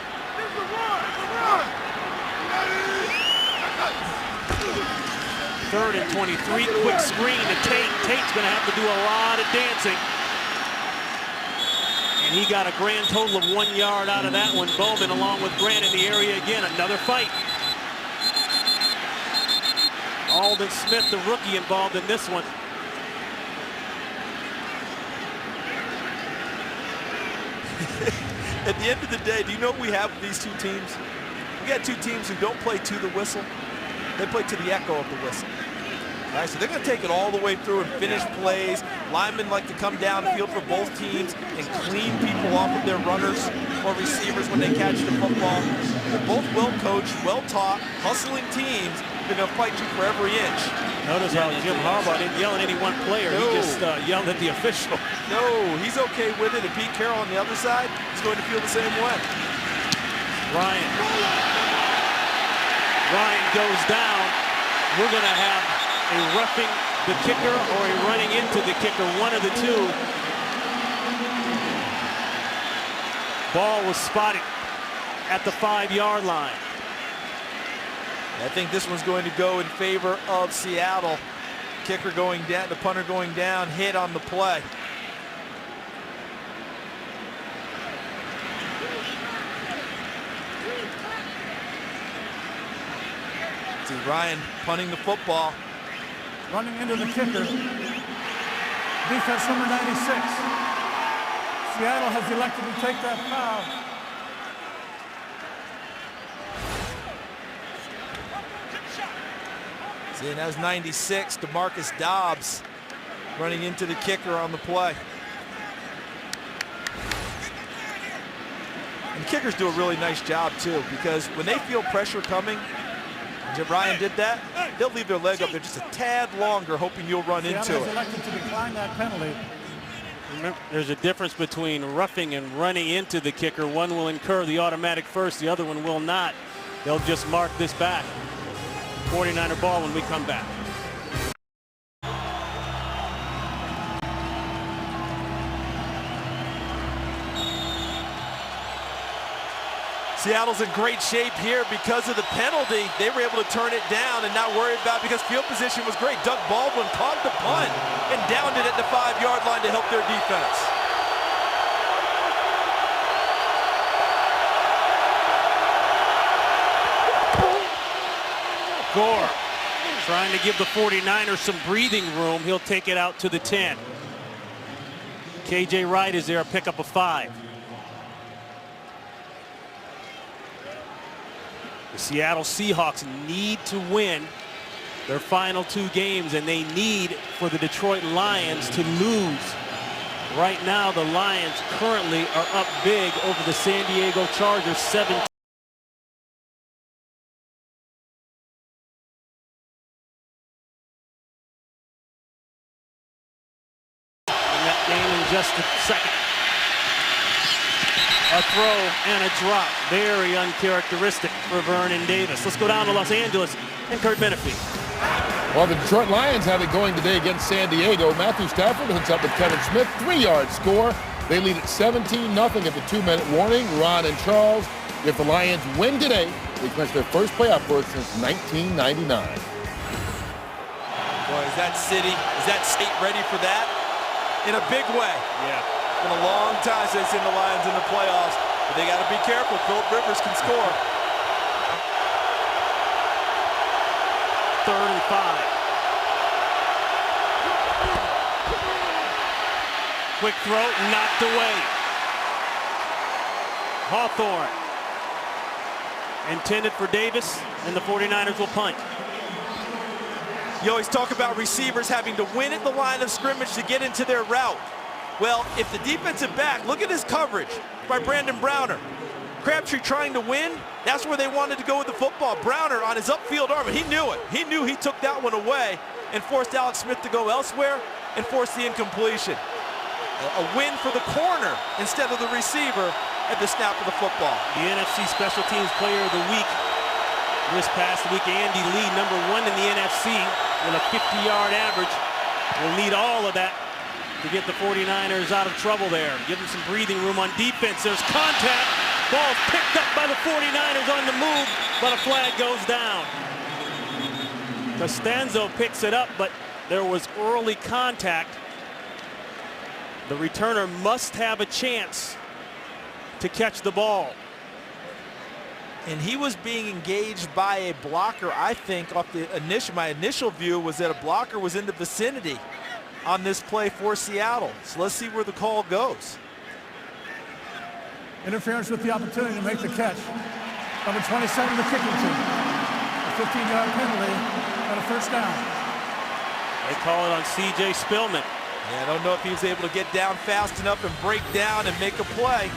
3rd and 23, quick screen to Tate. Tate's going to have to do a lot of dancing. And he got a grand total of 1 yard out of that one. Bowman along with Grant in the area again. Another fight. Aldon Smith, the rookie, involved in this one. At the end of the day, do you know what we have with these two teams? We got two teams who don't play to the whistle. They play to the echo of the whistle. All right, so they're going to take it all the way through and finish plays. Linemen like to come downfield for both teams and clean people off of their runners or receivers when they catch the football. They're both well-coached, well-taught, hustling teams. They're going to fight you for every inch. Notice how Jim Harbaugh didn't yell at any one player. No. He just yelled at the official. No, he's okay with it. And Pete Carroll on the other side is going to feel the same way. Ryan goes down. We're going to have a roughing the kicker or a running into the kicker, one of the two. Ball was spotted at the 5-yard line. I think this one's going to go in favor of Seattle. Kicker going down, the punter going down, hit on the play. See Ryan punting the football. Running into the kicker. Defense number 96. Seattle has elected to take that foul. See, and that was 96, DeMarcus Dobbs running into the kicker on the play. And kickers do a really nice job too, because when they feel pressure coming, Ryan did that, they'll leave their leg up there just a tad longer, hoping you'll run into Seattle has it. elected to decline that penalty. Remember, there's a difference between roughing and running into the kicker. One will incur the automatic first, the other one will not. They'll just mark this back. 49er ball when we come back. Seattle's in great shape here because of the penalty. They were able to turn it down and not worry about it because field position was great. Doug Baldwin caught the punt and downed it at the 5-yard line to help their defense. Gore trying to give the 49ers some breathing room. He'll take it out to the 10. KJ Wright is there, a pickup of 5. The Seattle Seahawks need to win their final 2 games, and they need for the Detroit Lions to lose. Right now, the Lions currently are up big over the San Diego Chargers, 7. Just a second. A throw and a drop. Very uncharacteristic for Vernon Davis. Let's go down to Los Angeles and Kurt Menefee. Well, the Detroit Lions have it going today against San Diego. Matthew Stafford hooks up with Kevin Smith. 3-yard score. They lead at 17-0 at the 2-minute warning. Ron and Charles, if the Lions win today, they clinch their first playoff berth since 1999. Boy, is that state ready for that? In a big way. Yeah. It's been a long time since they've seen the Lions in the playoffs, but they got to be careful. Philip Rivers can score. 3rd and 5. Quick throw, knocked away. Hawthorne. Intended for Davis, and the 49ers will punt. You always talk about receivers having to win at the line of scrimmage to get into their route. Well, if the defensive back, look at his coverage by Brandon Browner. Crabtree trying to win, that's where they wanted to go with the football. Browner on his upfield arm, and he knew it. He knew he took that one away and forced Alex Smith to go elsewhere and force the incompletion. A win for the corner instead of the receiver at the snap of the football. The NFC Special Teams Player of the Week this past week, Andy Lee, number 1 in the NFC with a 50-yard average. Will need all of that to get the 49ers out of trouble there. Give them some breathing room on defense. There's contact. Ball picked up by the 49ers on the move, but a flag goes down. Costanzo picks it up, but there was early contact. The returner must have a chance to catch the ball. And he was being engaged by a blocker. I think off the my initial view was that a blocker was in the vicinity on this play for Seattle. So let's see where the call goes. Interference with the opportunity to make the catch. Number 27, the kicking team. A 15-yard penalty and a first down. They call it on C.J. Spillman. Yeah, I don't know if he was able to get down fast enough and break down and make a play.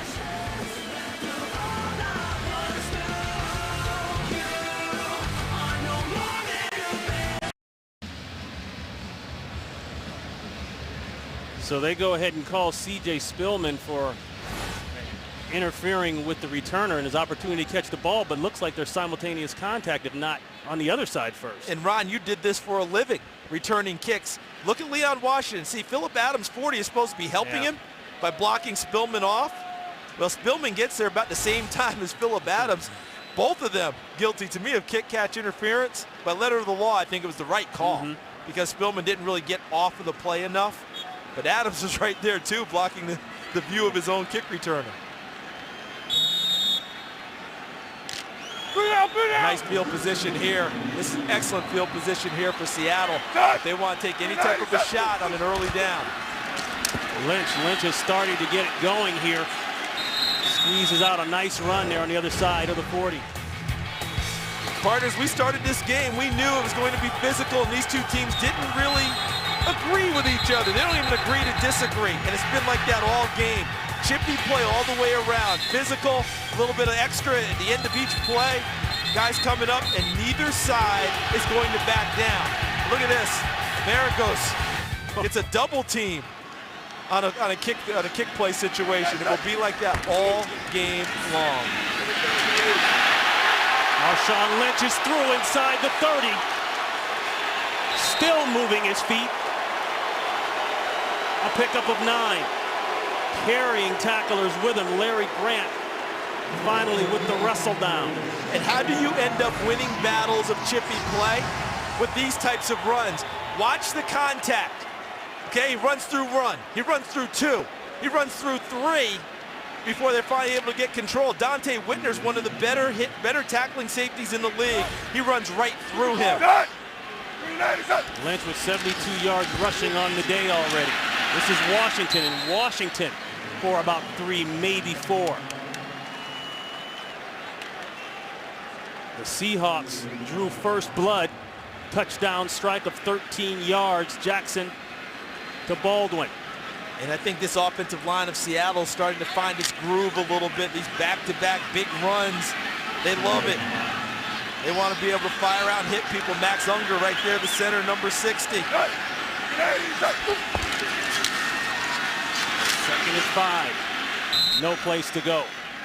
So they go ahead and call C.J. Spillman for interfering with the returner and his opportunity to catch the ball, but looks like there's simultaneous contact, if not on the other side first. And Ron, you did this for a living, returning kicks. Look at Leon Washington. See, Phillip Adams, 40, is supposed to be helping him by blocking Spillman off. Well, Spillman gets there about the same time as Phillip Adams. Both of them guilty to me of kick-catch interference. By letter of the law, I think it was the right call because Spillman didn't really get off of the play enough. But Adams was right there, too, blocking the view of his own kick returner. Nice field position here. This is excellent field position here for Seattle. If they want to take any type of a shot on an early down. Lynch is starting to get it going here. Squeezes out a nice run there on the other side of the 40. Partners, we started this game. We knew it was going to be physical, and these two teams didn't really agree with each other. They don't even agree to disagree, and it's been like that all game. Chippy play all the way around. Physical, a little bit of extra at the end of each play. Guys coming up, and neither side is going to back down. Look at this. There it goes. It's a double team on a kick play situation. It will be like that all game long. Marshawn Lynch is through inside the 30. Still moving his feet. A pickup of 9. Carrying tacklers with him, Larry Grant, finally with the wrestle down. And how do you end up winning battles of chippy play? With these types of runs. Watch the contact. Okay, he runs through 1. He runs through 2. He runs through 3 before they're finally able to get control. Dante Whitner's one of the better tackling safeties in the league. He runs right through him. Lynch with 72 yards rushing on the day already. This is Washington, and Washington for about 3, maybe 4. The Seahawks drew first blood. Touchdown strike of 13 yards. Jackson to Baldwin. And I think this offensive line of Seattle is starting to find its groove a little bit. These back-to-back big runs, they love it. They want to be able to fire out and hit people. Max Unger right there, the center, number 60. Second and 5. No place to go.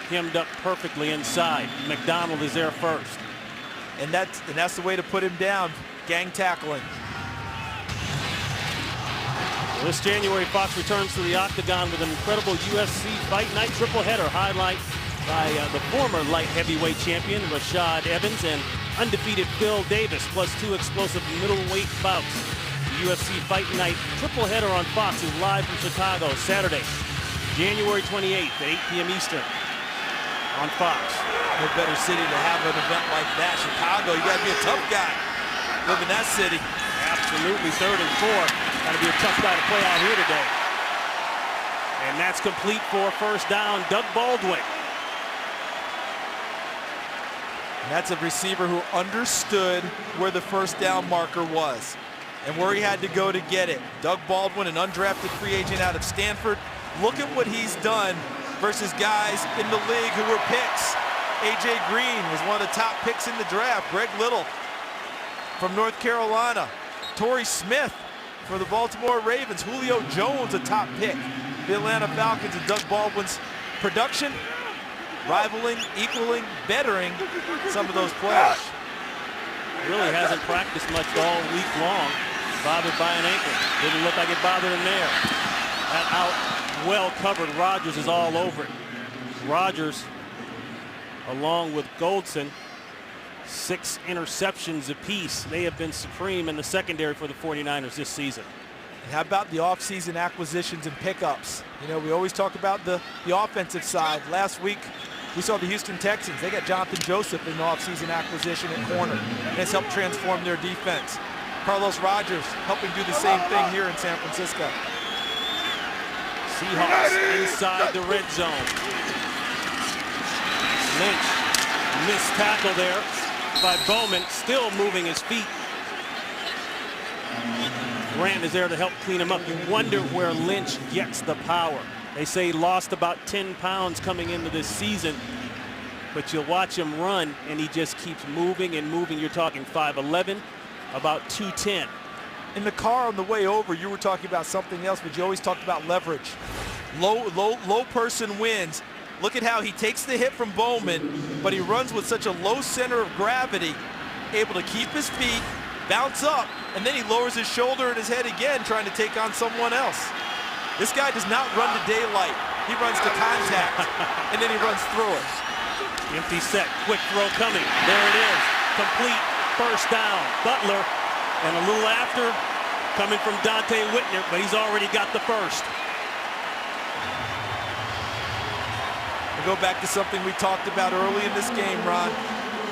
Hemmed up perfectly inside. McDonald is there first. And that's the way to put him down. Gang tackling. Well, this January, Fox returns to the Octagon with an incredible UFC Fight Night triple header highlight by the former light heavyweight champion Rashad Evans and undefeated Phil Davis, plus 2 explosive middleweight bouts. The UFC Fight Night triple header on Fox is live from Chicago Saturday, January 28th at 8 p.m. Eastern on Fox. No better city to have an event like that. Chicago, you got to be a tough guy. Live in that city. Absolutely, 3rd and 4. Got to be a tough guy to play out here today. And that's complete for first down. Doug Baldwin. And that's a receiver who understood where the first down marker was and where he had to go to get it. Doug Baldwin, an undrafted free agent out of Stanford. Look at what he's done versus guys in the league who were picks. A.J. Green was one of the top picks in the draft. Greg Little from North Carolina. Torrey Smith for the Baltimore Ravens. Julio Jones, a top pick. The Atlanta Falcons, and Doug Baldwin's production rivaling, equaling, bettering some of those players. Really hasn't practiced much all week long. Bothered by an ankle. Didn't look like it bothered him there. That out well covered. Rodgers is all over it. Rodgers, along with Goldson, 6 interceptions apiece. They have been supreme in the secondary for the 49ers this season. And how about the offseason acquisitions and pickups? You know, we always talk about the offensive side. Last week, We saw the Houston Texans. They got Jonathan Joseph in the offseason acquisition at corner, and it's helped transform their defense. Carlos Rogers helping do the same thing here in San Francisco. Seahawks inside the red zone. Lynch, missed tackle there by Bowman, still moving his feet. Grant is there to help clean him up. You wonder where Lynch gets the power. They say he lost about 10 pounds coming into this season, but you'll watch him run and he just keeps moving and moving. You're talking 5'11", about 210. In the car on the way over, you were talking about something else, but you always talked about leverage. Low person wins. Look at how he takes the hit from Bowman, but he runs with such a low center of gravity, able to keep his feet, bounce up, and then he lowers his shoulder and his head again, trying to take on someone else. This guy does not run to daylight. He runs to contact, and then he runs through it. Empty set, quick throw coming. There it is, complete, first down. Butler, and a little after, coming from Dante Whitner, but he's already got the first. We'll go back to something we talked about early in this game, Ron.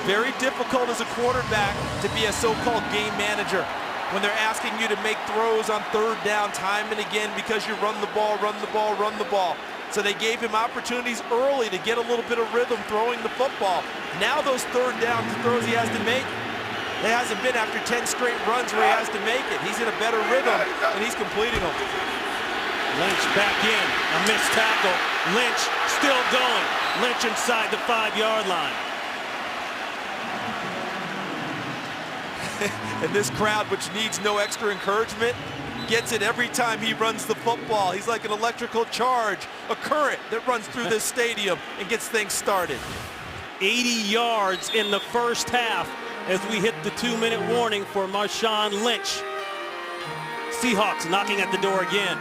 Very difficult as a quarterback to be a so-called game manager when they're asking you to make throws on third down time and again because you run the ball, run the ball, run the ball. So they gave him opportunities early to get a little bit of rhythm throwing the football. Now those third down throws he has to make, it hasn't been after 10 straight runs where he has to make it. He's in a better rhythm, and he's completing them. Lynch back in, a missed tackle. Lynch still going. Lynch inside the 5-yard line. And this crowd, which needs no extra encouragement, gets it every time he runs the football. He's like an electrical charge, a current that runs through this stadium and gets things started. 80 yards in the first half as we hit the 2-minute warning for Marshawn Lynch. Seahawks knocking at the door again.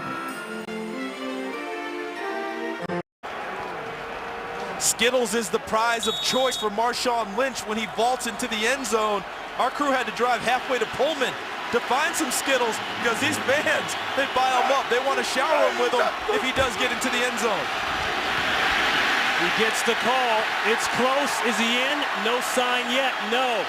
Skittles is the prize of choice for Marshawn Lynch when he vaults into the end zone. Our crew had to drive halfway to Pullman to find some Skittles because these fans, they buy him up. They want to shower him with them if he does get into the end zone. He gets the call. It's close. Is he in? No sign yet. No.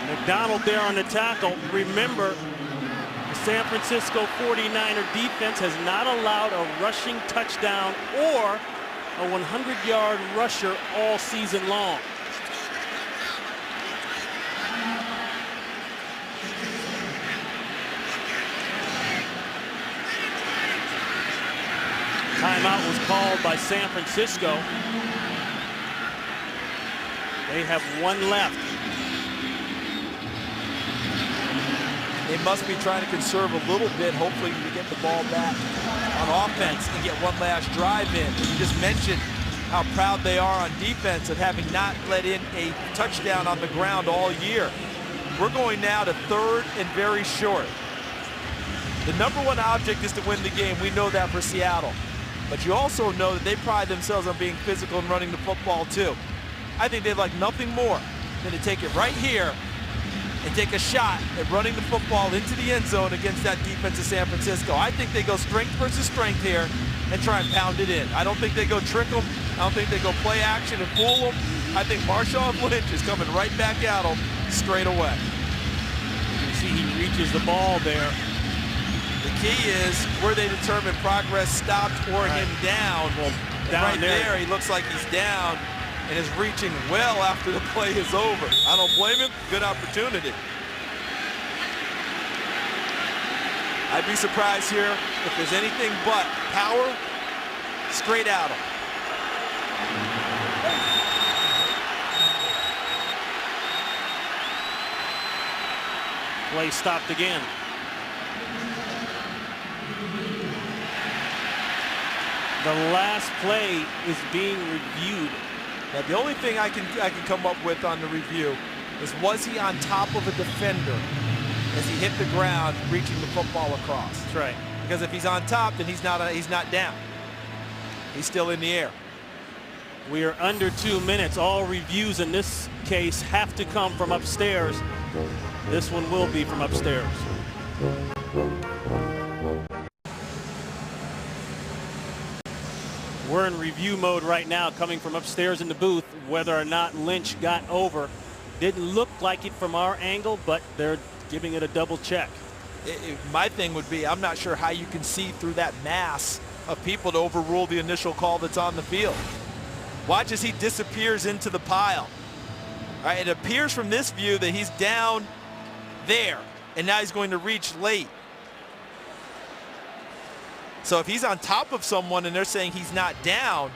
McDonald there on the tackle. Remember, the San Francisco 49er defense has not allowed a rushing touchdown or a 100-yard rusher all season long. Timeout was called by San Francisco. They have one left. They must be trying to conserve a little bit, hopefully to get the ball back on offense and get one last drive in. You just mentioned how proud they are on defense of having not let in a touchdown on the ground all year. We're going now to third and very short. The #1 object is to win the game. We know that for Seattle. But you also know that they pride themselves on being physical and running the football too. I think they'd like nothing more than to take it right here and take a shot at running the football into the end zone against that defense of San Francisco. I think they go strength versus strength here and try and pound it in. I don't think they go trick them. I don't think they go play action and fool them. I think Marshawn Lynch is coming right back at them straight away. You can see he reaches the ball there. The key is where they determine progress stopped or him down. Well, down right there, he looks like he's down and is reaching well after the play is over. I don't blame him. Good opportunity. I'd be surprised here if there's anything but power straight at him. Play stopped again. The last play is being reviewed. Now, the only thing I can come up with on the review is, was he on top of a defender as he hit the ground, reaching the football across? That's right. Because if he's on top, then he's not down. He's still in the air. We are under 2 minutes. All reviews in this case have to come from upstairs. This one will be from upstairs. We're in review mode right now, coming from upstairs in the booth, whether or not Lynch got over. Didn't look like it from our angle, but they're giving it a double check. My thing would be, I'm not sure how you can see through that mass of people to overrule the initial call that's on the field. Watch as he disappears into the pile. All right, it appears from this view that he's down there, and now he's going to reach late. So if he's on top of someone and they're saying he's not down,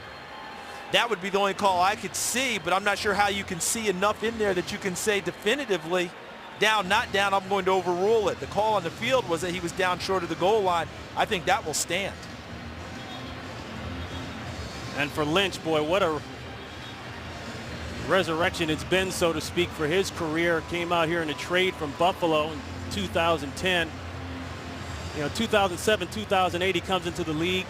that would be the only call I could see, but I'm not sure how you can see enough in there that you can say definitively, down, not down, I'm going to overrule it. The call on the field was that he was down short of the goal line. I think that will stand. And for Lynch, boy, what a resurrection it's been, so to speak, for his career. Came out here in a trade from Buffalo in 2010. 2007, 2008, he comes into the league.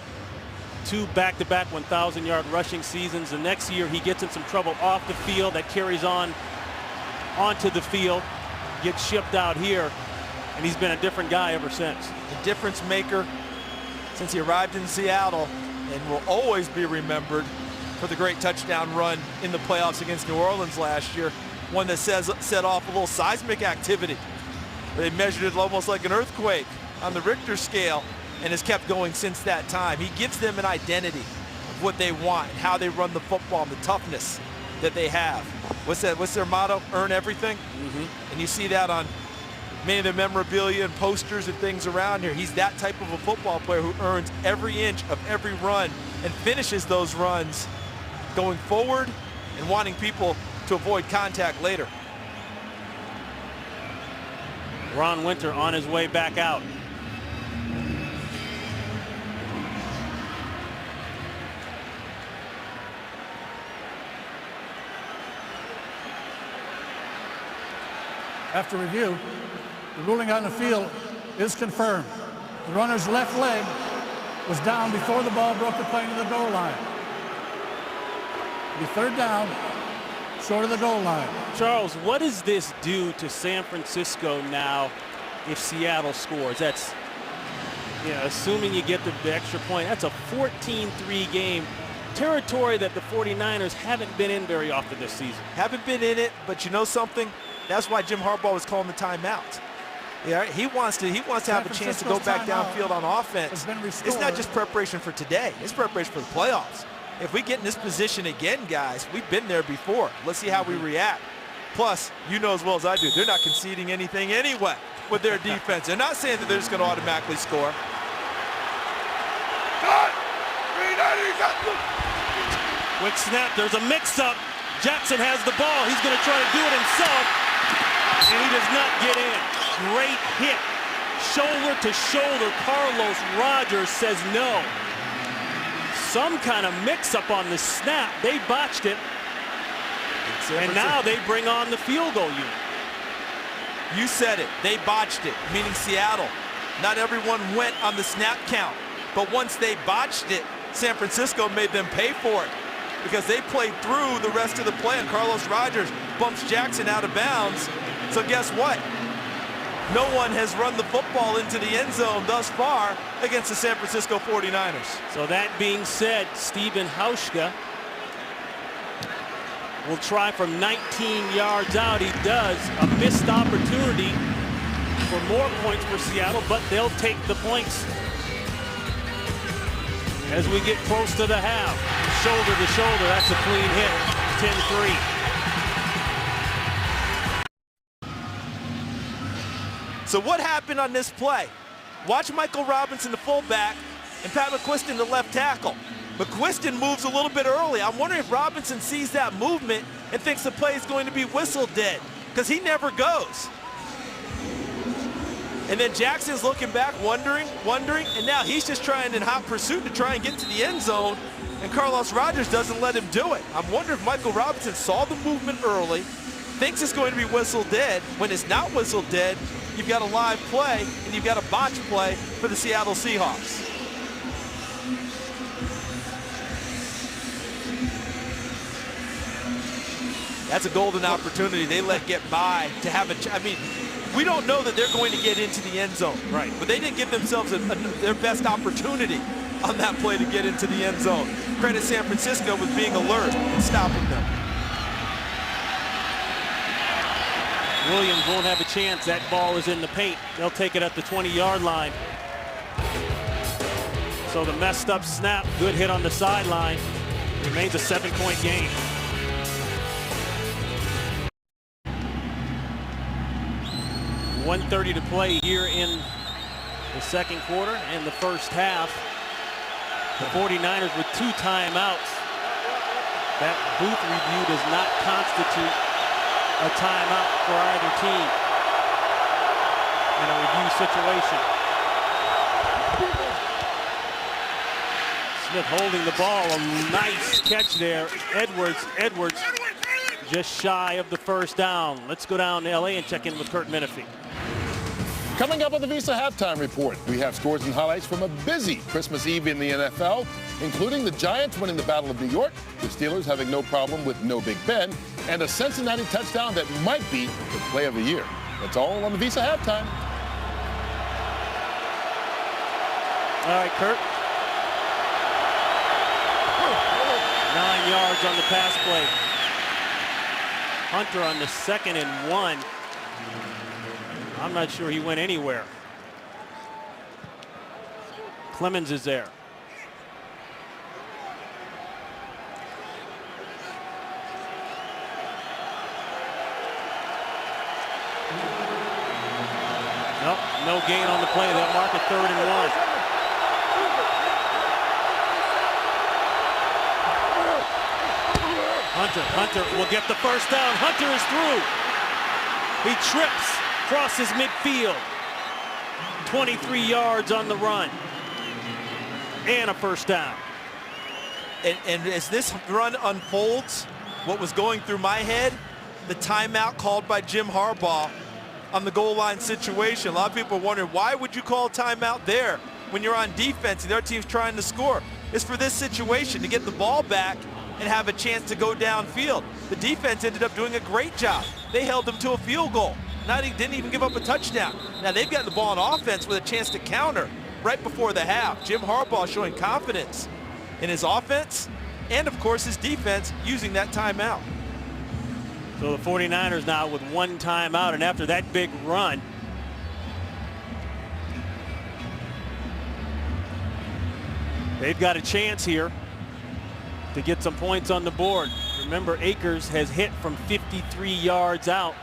2 back-to-back 1,000-yard rushing seasons. The next year, he gets in some trouble off the field that carries on onto the field, gets shipped out here, and he's been a different guy ever since. The difference maker since he arrived in Seattle, and will always be remembered for the great touchdown run in the playoffs against New Orleans last year. One that set off a little seismic activity. They measured it almost like an earthquake on the Richter scale, and has kept going since that time. He gives them an identity of what they want and how they run the football and the toughness that they have. What's their motto? Earn everything. And you see that on many of the memorabilia and posters and things around here. He's that type of a football player who earns every inch of every run and finishes those runs going forward and wanting people to avoid contact later. Ron Winter on his way back out. After review, the ruling on the field is confirmed. The runner's left leg was down before the ball broke the plane of the goal line. It'll be third down, short of the goal line. Charles, what does this do to San Francisco now if Seattle scores? That's, assuming you get the extra point, that's a 14-3 game. Territory that the 49ers haven't been in very often this season. Haven't been in it, but you know something? That's why Jim Harbaugh was calling the timeout. Yeah, he wants to have a chance to go back downfield on offense. It's not just preparation for today. It's preparation for the playoffs. If we get in this position again, guys, we've been there before. Let's see how we react. Plus, you know as well as I do, they're not conceding anything anyway with their defense. They're not saying that they're just going to automatically score. Quick snap. There's a mix-up. Jackson has the ball. He's going to try to do it himself, and he does not get in. Great hit. Shoulder to shoulder. Carlos Rogers says no. Some kind of mix-up on the snap. They botched it, and now they bring on the field goal unit. You said it. They botched it, meaning Seattle. Not everyone went on the snap count, but once they botched it, San Francisco made them pay for it, because they played through the rest of the play, and Carlos Rogers bumps Jackson out of bounds. So guess what? No one has run the football into the end zone thus far against the San Francisco 49ers. So that being said, Steven Hauschka will try from 19 yards out. He does. A missed opportunity for more points for Seattle, but they'll take the points as we get close to the half. Shoulder to shoulder, that's a clean hit. 10-3. So what happened on this play? Watch Michael Robinson, the fullback, and Pat McQuiston, the left tackle. McQuiston moves a little bit early. I'm wondering if Robinson sees that movement and thinks the play is going to be whistle dead, because he never goes. And then Jackson's looking back, wondering, and now he's just trying in hot pursuit to try and get to the end zone, and Carlos Rogers doesn't let him do it. I'm wondering if Michael Robinson saw the movement early, thinks it's going to be whistle dead. When it's not whistle dead, you've got a live play, and you've got a botch play for the Seattle Seahawks. That's a golden opportunity they let get by to have a, we don't know that they're going to get into the end zone. Right. But they didn't give themselves their best opportunity on that play to get into the end zone. credit San Francisco with being alert and stopping them. Williams won't have a chance. That ball is in the paint. They'll take it at the 20-yard line. So the messed up snap, good hit on the sideline. Remains a 7-point game. .130 to play here in the second quarter and the first half. The 49ers with 2 timeouts. That booth review does not constitute a timeout for either team in a review situation. Smith holding the ball, a nice catch there. Edwards just shy of the first down. Let's go down to LA and check in with Kurt Menefee. Coming up on the Visa Halftime Report, we have scores and highlights from a busy Christmas Eve in the NFL, including the Giants winning the Battle of New York, the Steelers having no problem with no Big Ben, and a Cincinnati touchdown that might be the play of the year. That's all on the Visa Halftime. All right, Kurt. 9 yards on the pass play. Hunter on the 2nd and 1. I'm not sure he went anywhere. Clemens is there. Nope, no gain on the play. They'll mark a 3rd and 1. Hunter will get the first down. Hunter is through. He trips, crosses midfield. 23 yards on the run. And a first down. And as this run unfolds, what was going through my head, the timeout called by Jim Harbaugh on the goal line situation. A lot of people are wondering, why would you call a timeout there when you're on defense and their team's trying to score? It's for this situation, to get the ball back and have a chance to go downfield. The defense ended up doing a great job. They held them to a field goal. Didn't even give up a touchdown. Now they've got the ball on offense with a chance to counter right before the half. Jim Harbaugh showing confidence in his offense and, of course, his defense using that timeout. So the 49ers now with 1 timeout, and after that big run, they've got a chance here to get some points on the board. Remember, Akers has hit from 53 yards out.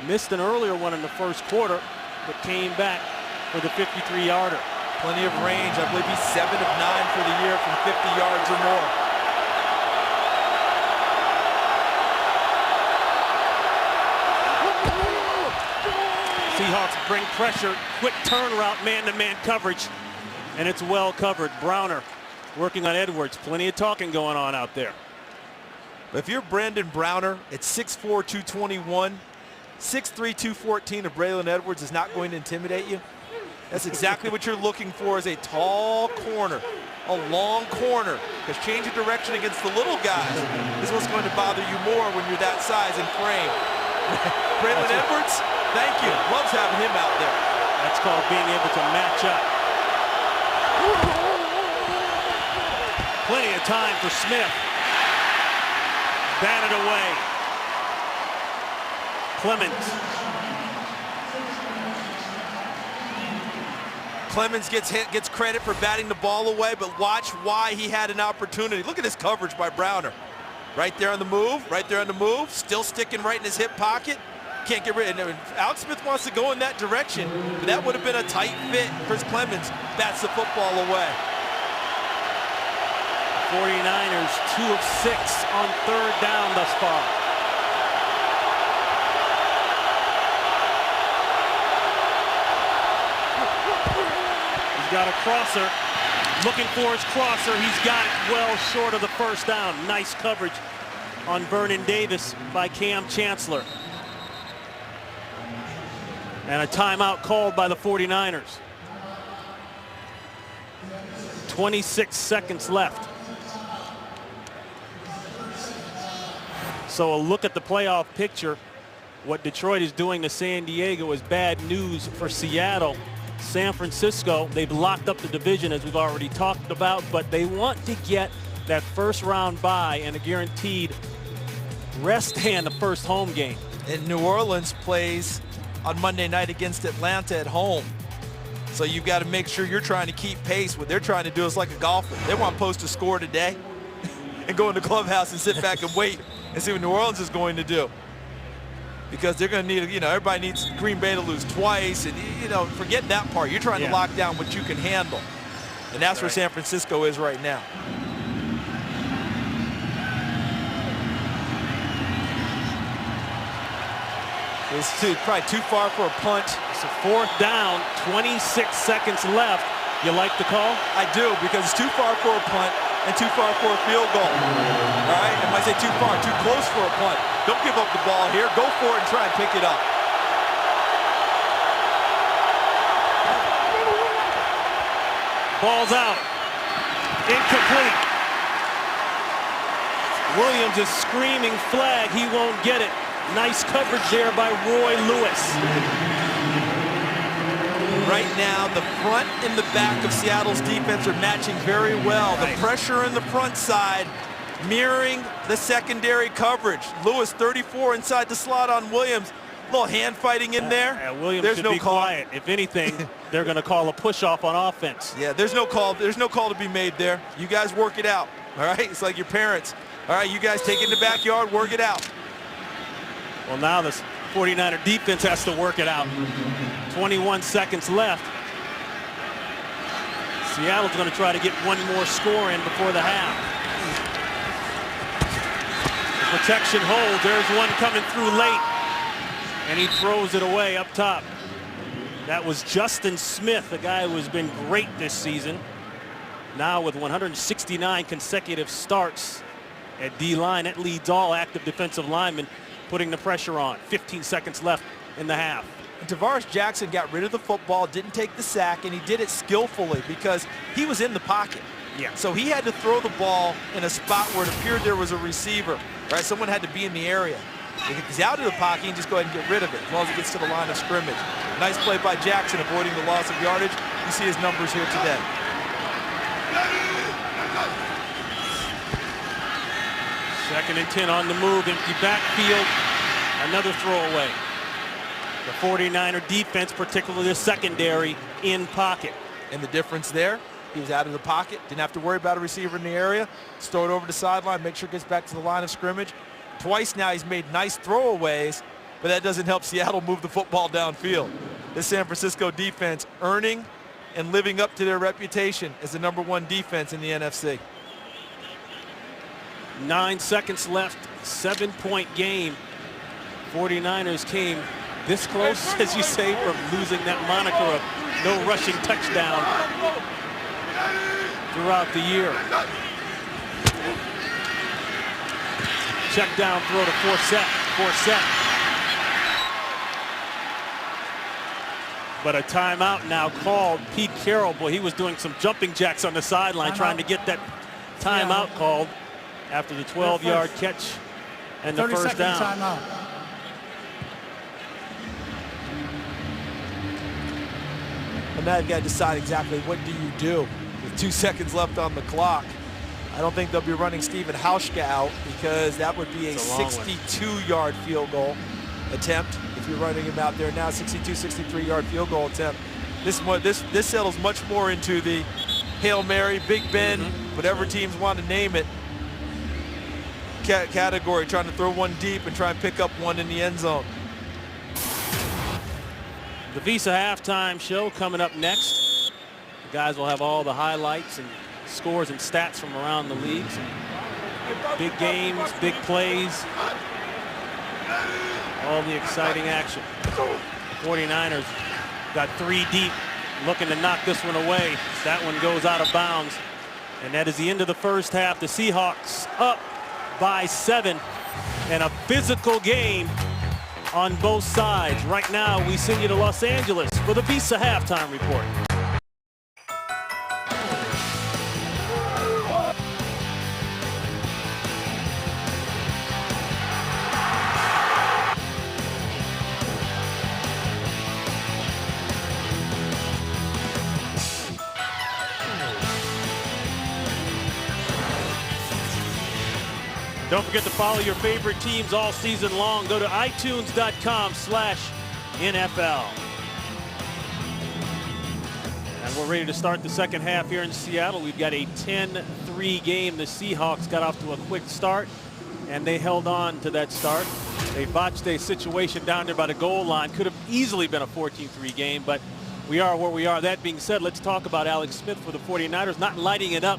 Missed an earlier one in the first quarter, but came back for the 53-yarder. Plenty of range. I believe he's 7 of 9 for the year from 50 yards or more. Seahawks bring pressure, quick turn route, man-to-man coverage, and it's well covered. Browner working on Edwards. Plenty of talking going on out there. But if you're Brandon Browner at 6'4", 221, 6'3", 214 of Braylon Edwards is not going to intimidate you. That's exactly what you're looking for, is a tall corner, a long corner, because change of direction against the little guys is what's going to bother you more when you're that size and frame. Braylon Edwards, thank you. Loves having him out there. That's called being able to match up. Plenty of time for Smith. Batted away. Clemens gets credit for batting the ball away, but watch why he had an opportunity. Look at his coverage by Browner. Right there on the move, still sticking right in his hip pocket. Can't get rid of it. Alex Smith wants to go in that direction, but that would have been a tight fit. Chris Clemens bats the football away. 49ers 2 of 6 on 3rd down thus far. He's got a crosser. Looking for his crosser. He's got it well short of the first down. Nice coverage on Vernon Davis by Cam Chancellor. And a timeout called by the 49ers. 26 seconds left. So a look at the playoff picture. What Detroit is doing to San Diego is bad news for Seattle. San Francisco, they've locked up the division, as we've already talked about, but they want to get that first round bye and a guaranteed rest and the first home game. And New Orleans plays on Monday night against Atlanta at home. So you've got to make sure you're trying to keep pace. What they're trying to do is like a golfer. They want Post to score today and go in the clubhouse and sit back and wait and see what New Orleans is going to do. Because they're going to need, everybody needs Green Bay to lose twice. And, forget that part. You're trying to lock down what you can handle. And that's where San Francisco is right now. It's probably too far for a punt. It's a 4th down, 26 seconds left. You like the call? I do, because it's too far for a punt and too far for a field goal. All right, and when I say too far, too close for a punt. Don't give up the ball here. Go for it and try and pick it up. Ball's out. Incomplete. Williams is screaming flag. He won't get it. Nice coverage there by Roy Lewis. Right now, the front and the back of Seattle's defense are matching very well. The pressure in the front side mirroring the secondary coverage. Lewis, 34 inside the slot on Williams. A little hand fighting in there. Williams should be quiet. If anything, they're going to call a push-off on offense. Yeah, there's no call. There's no call to be made there. You guys work it out. All right, it's like your parents. All right, you guys take it in the backyard, work it out. Well, now the 49er defense has to work it out. 21 seconds left. Seattle's going to try to get one more score in before the half. The protection holds. There's one coming through late. And he throws it away up top. That was Justin Smith, a guy who has been great this season. Now with 169 consecutive starts at D-line, that leads all active defensive linemen, putting the pressure on. 15 seconds left in the half. Tavares Jackson got rid of the football, didn't take the sack, and he did it skillfully because he was in the pocket. Yeah. So he had to throw the ball in a spot where it appeared there was a receiver. Right? Someone had to be in the area. If he's out of the pocket, he can just go ahead and get rid of it as long as he gets to the line of scrimmage. Nice play by Jackson, avoiding the loss of yardage. You see his numbers here today. Second and 10 on the move, empty backfield, another throwaway. The 49er defense, particularly the secondary, in pocket. And the difference there, he was out of the pocket, didn't have to worry about a receiver in the area, just throw it over the sideline, make sure it gets back to the line of scrimmage. Twice now he's made nice throwaways, but that doesn't help Seattle move the football downfield. The San Francisco defense earning and living up to their reputation as the #1 defense in the NFC. 9 seconds left, 7-point game. 49ers came this close, as you say, from losing that moniker of no rushing touchdown throughout the year. Check down throw to Forsett. But a timeout now called. Pete Carroll, boy, he was doing some jumping jacks on the sideline trying to get that timeout called after the 12-yard catch and the first down. Timeout. And now you've got to decide exactly what do you do with 2 seconds left on the clock. I don't think they'll be running Steven Hauschka out because that would be a 62-yard field goal attempt if you're running him out there now. 62, 63-yard field goal attempt. This settles much more into the Hail Mary, Big Ben, whatever teams want to name it, category, trying to throw one deep and try and pick up one in the end zone. The Visa halftime show coming up next. The guys will have all the highlights and scores and stats from around the league. Some big games, big plays, all the exciting action. The 49ers got 3 deep, looking to knock this one away. That one goes out of bounds. And that is the end of the first half. The Seahawks up by 7 and a physical game on both sides. Right now, we send you to Los Angeles for the Visa halftime report. Don't forget to follow your favorite teams all season long. Go to itunes.com/NFL. And we're ready to start the second half here in Seattle. We've got a 10-3 game. The Seahawks got off to a quick start, and they held on to that start. They botched a situation down there by the goal line. Could have easily been a 14-3 game, but we are where we are. That being said, let's talk about Alex Smith for the 49ers. Not lighting it up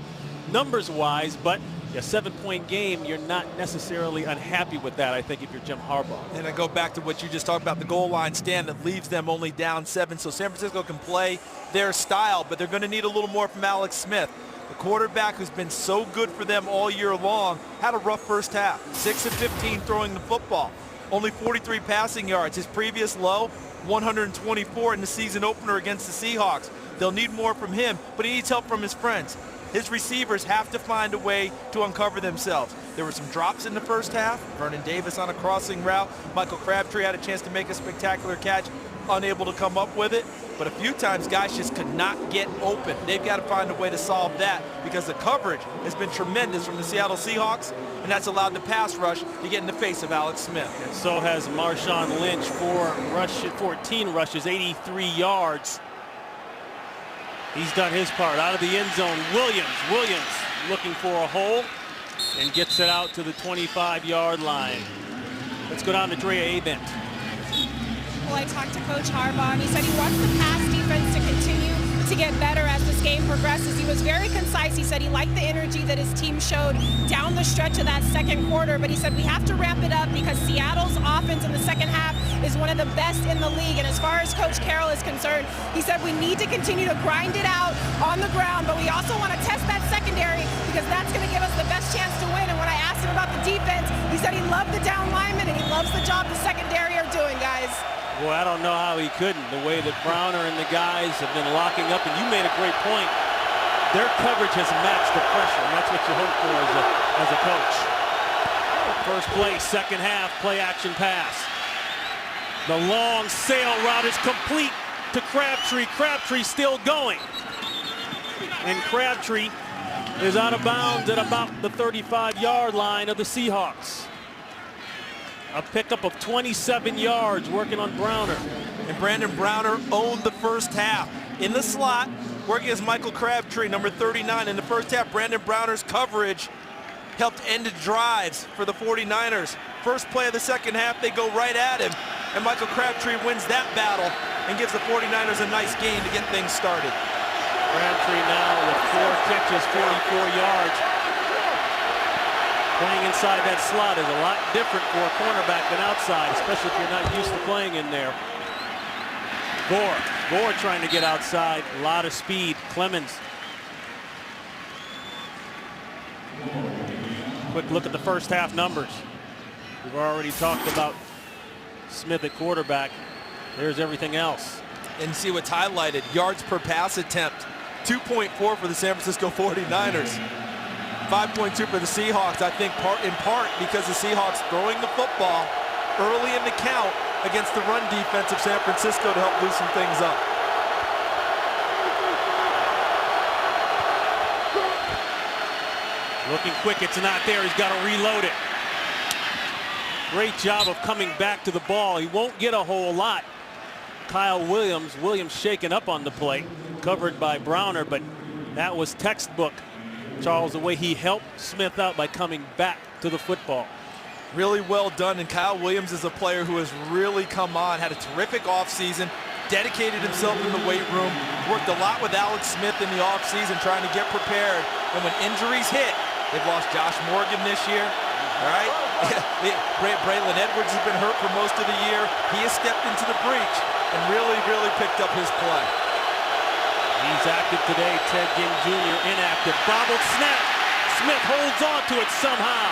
numbers-wise, but a 7-point game, you're not necessarily unhappy with that, I think, if you're Jim Harbaugh. And I go back to what you just talked about, the goal line stand that leaves them only down 7. So San Francisco can play their style, but they're going to need a little more from Alex Smith. The quarterback who's been so good for them all year long had a rough first half. 6 of 15 throwing the football. Only 43 passing yards. His previous low, 124 in the season opener against the Seahawks. They'll need more from him, but he needs help from his friends. His receivers have to find a way to uncover themselves. There were some drops in the first half. Vernon Davis on a crossing route. Michael Crabtree had a chance to make a spectacular catch, unable to come up with it. But a few times guys just could not get open. They've got to find a way to solve that because the coverage has been tremendous from the Seattle Seahawks, and that's allowed the pass rush to get in the face of Alex Smith. And so has Marshawn Lynch, 14 rushes, 83 yards. He's done his part. Out of the end zone, Williams looking for a hole and gets it out to the 25-yard line. Let's go down to Drea Abent. Well, I talked to Coach Harbaugh, and he said he wants the pass defense to continue to get better as this game progresses. He was very concise. He said he liked the energy that his team showed down the stretch of that second quarter, but he said we have to ramp it up because Seattle's offense in the second half is one of the best in the league. And as far as Coach Carroll is concerned, he said we need to continue to grind it out on the ground, but we also want to test that secondary because that's going to give us the best chance to win. And when I asked him about the defense, he said he loved the down linemen and he loves the job the secondary are doing, guys. Boy, I don't know how he couldn't. The way that Browner and the guys have been locking up, and you made a great point. Their coverage has matched the pressure, and that's what you hope for as a coach. First play, second half, play action pass. The long sail route is complete to Crabtree. Crabtree still going. And Crabtree is out of bounds at about the 35-yard line of the Seahawks. A pickup of 27 yards working on Browner. And Brandon Browner owned the first half. In the slot, working as Michael Crabtree, number 39. In the first half, Brandon Browner's coverage helped end drives for the 49ers. First play of the second half, they go right at him. And Michael Crabtree wins that battle and gives the 49ers a nice gain to get things started. Crabtree now with 4 catches, 44 yards. Playing inside that slot is a lot different for a cornerback than outside, especially if you're not used to playing in there. Gore trying to get outside. A lot of speed. Clemens. Quick look at the first half numbers. We've already talked about Smith at quarterback. There's everything else. And see what's highlighted. Yards per pass attempt. 2.4 for the San Francisco 49ers. 5.2 for the Seahawks, I think in part because the Seahawks throwing the football early in the count against the run defense of San Francisco to help loosen things up. Looking quick, it's not there. He's got to reload it. Great job of coming back to the ball. He won't get a whole lot. Kyle Williams shaken up on the play, covered by Browner, but that was textbook. Charles, the way he helped Smith out by coming back to the football. Really well done, and Kyle Williams is a player who has really come on, had a terrific offseason, dedicated himself in the weight room, worked a lot with Alex Smith in the offseason trying to get prepared, and when injuries hit, they've lost Josh Morgan this year, all right? Braylon Edwards has been hurt for most of the year. He has stepped into the breach and really picked up his play. He's active today. Ted Ginn Jr. inactive. Bobbled snap. Smith holds on to it somehow.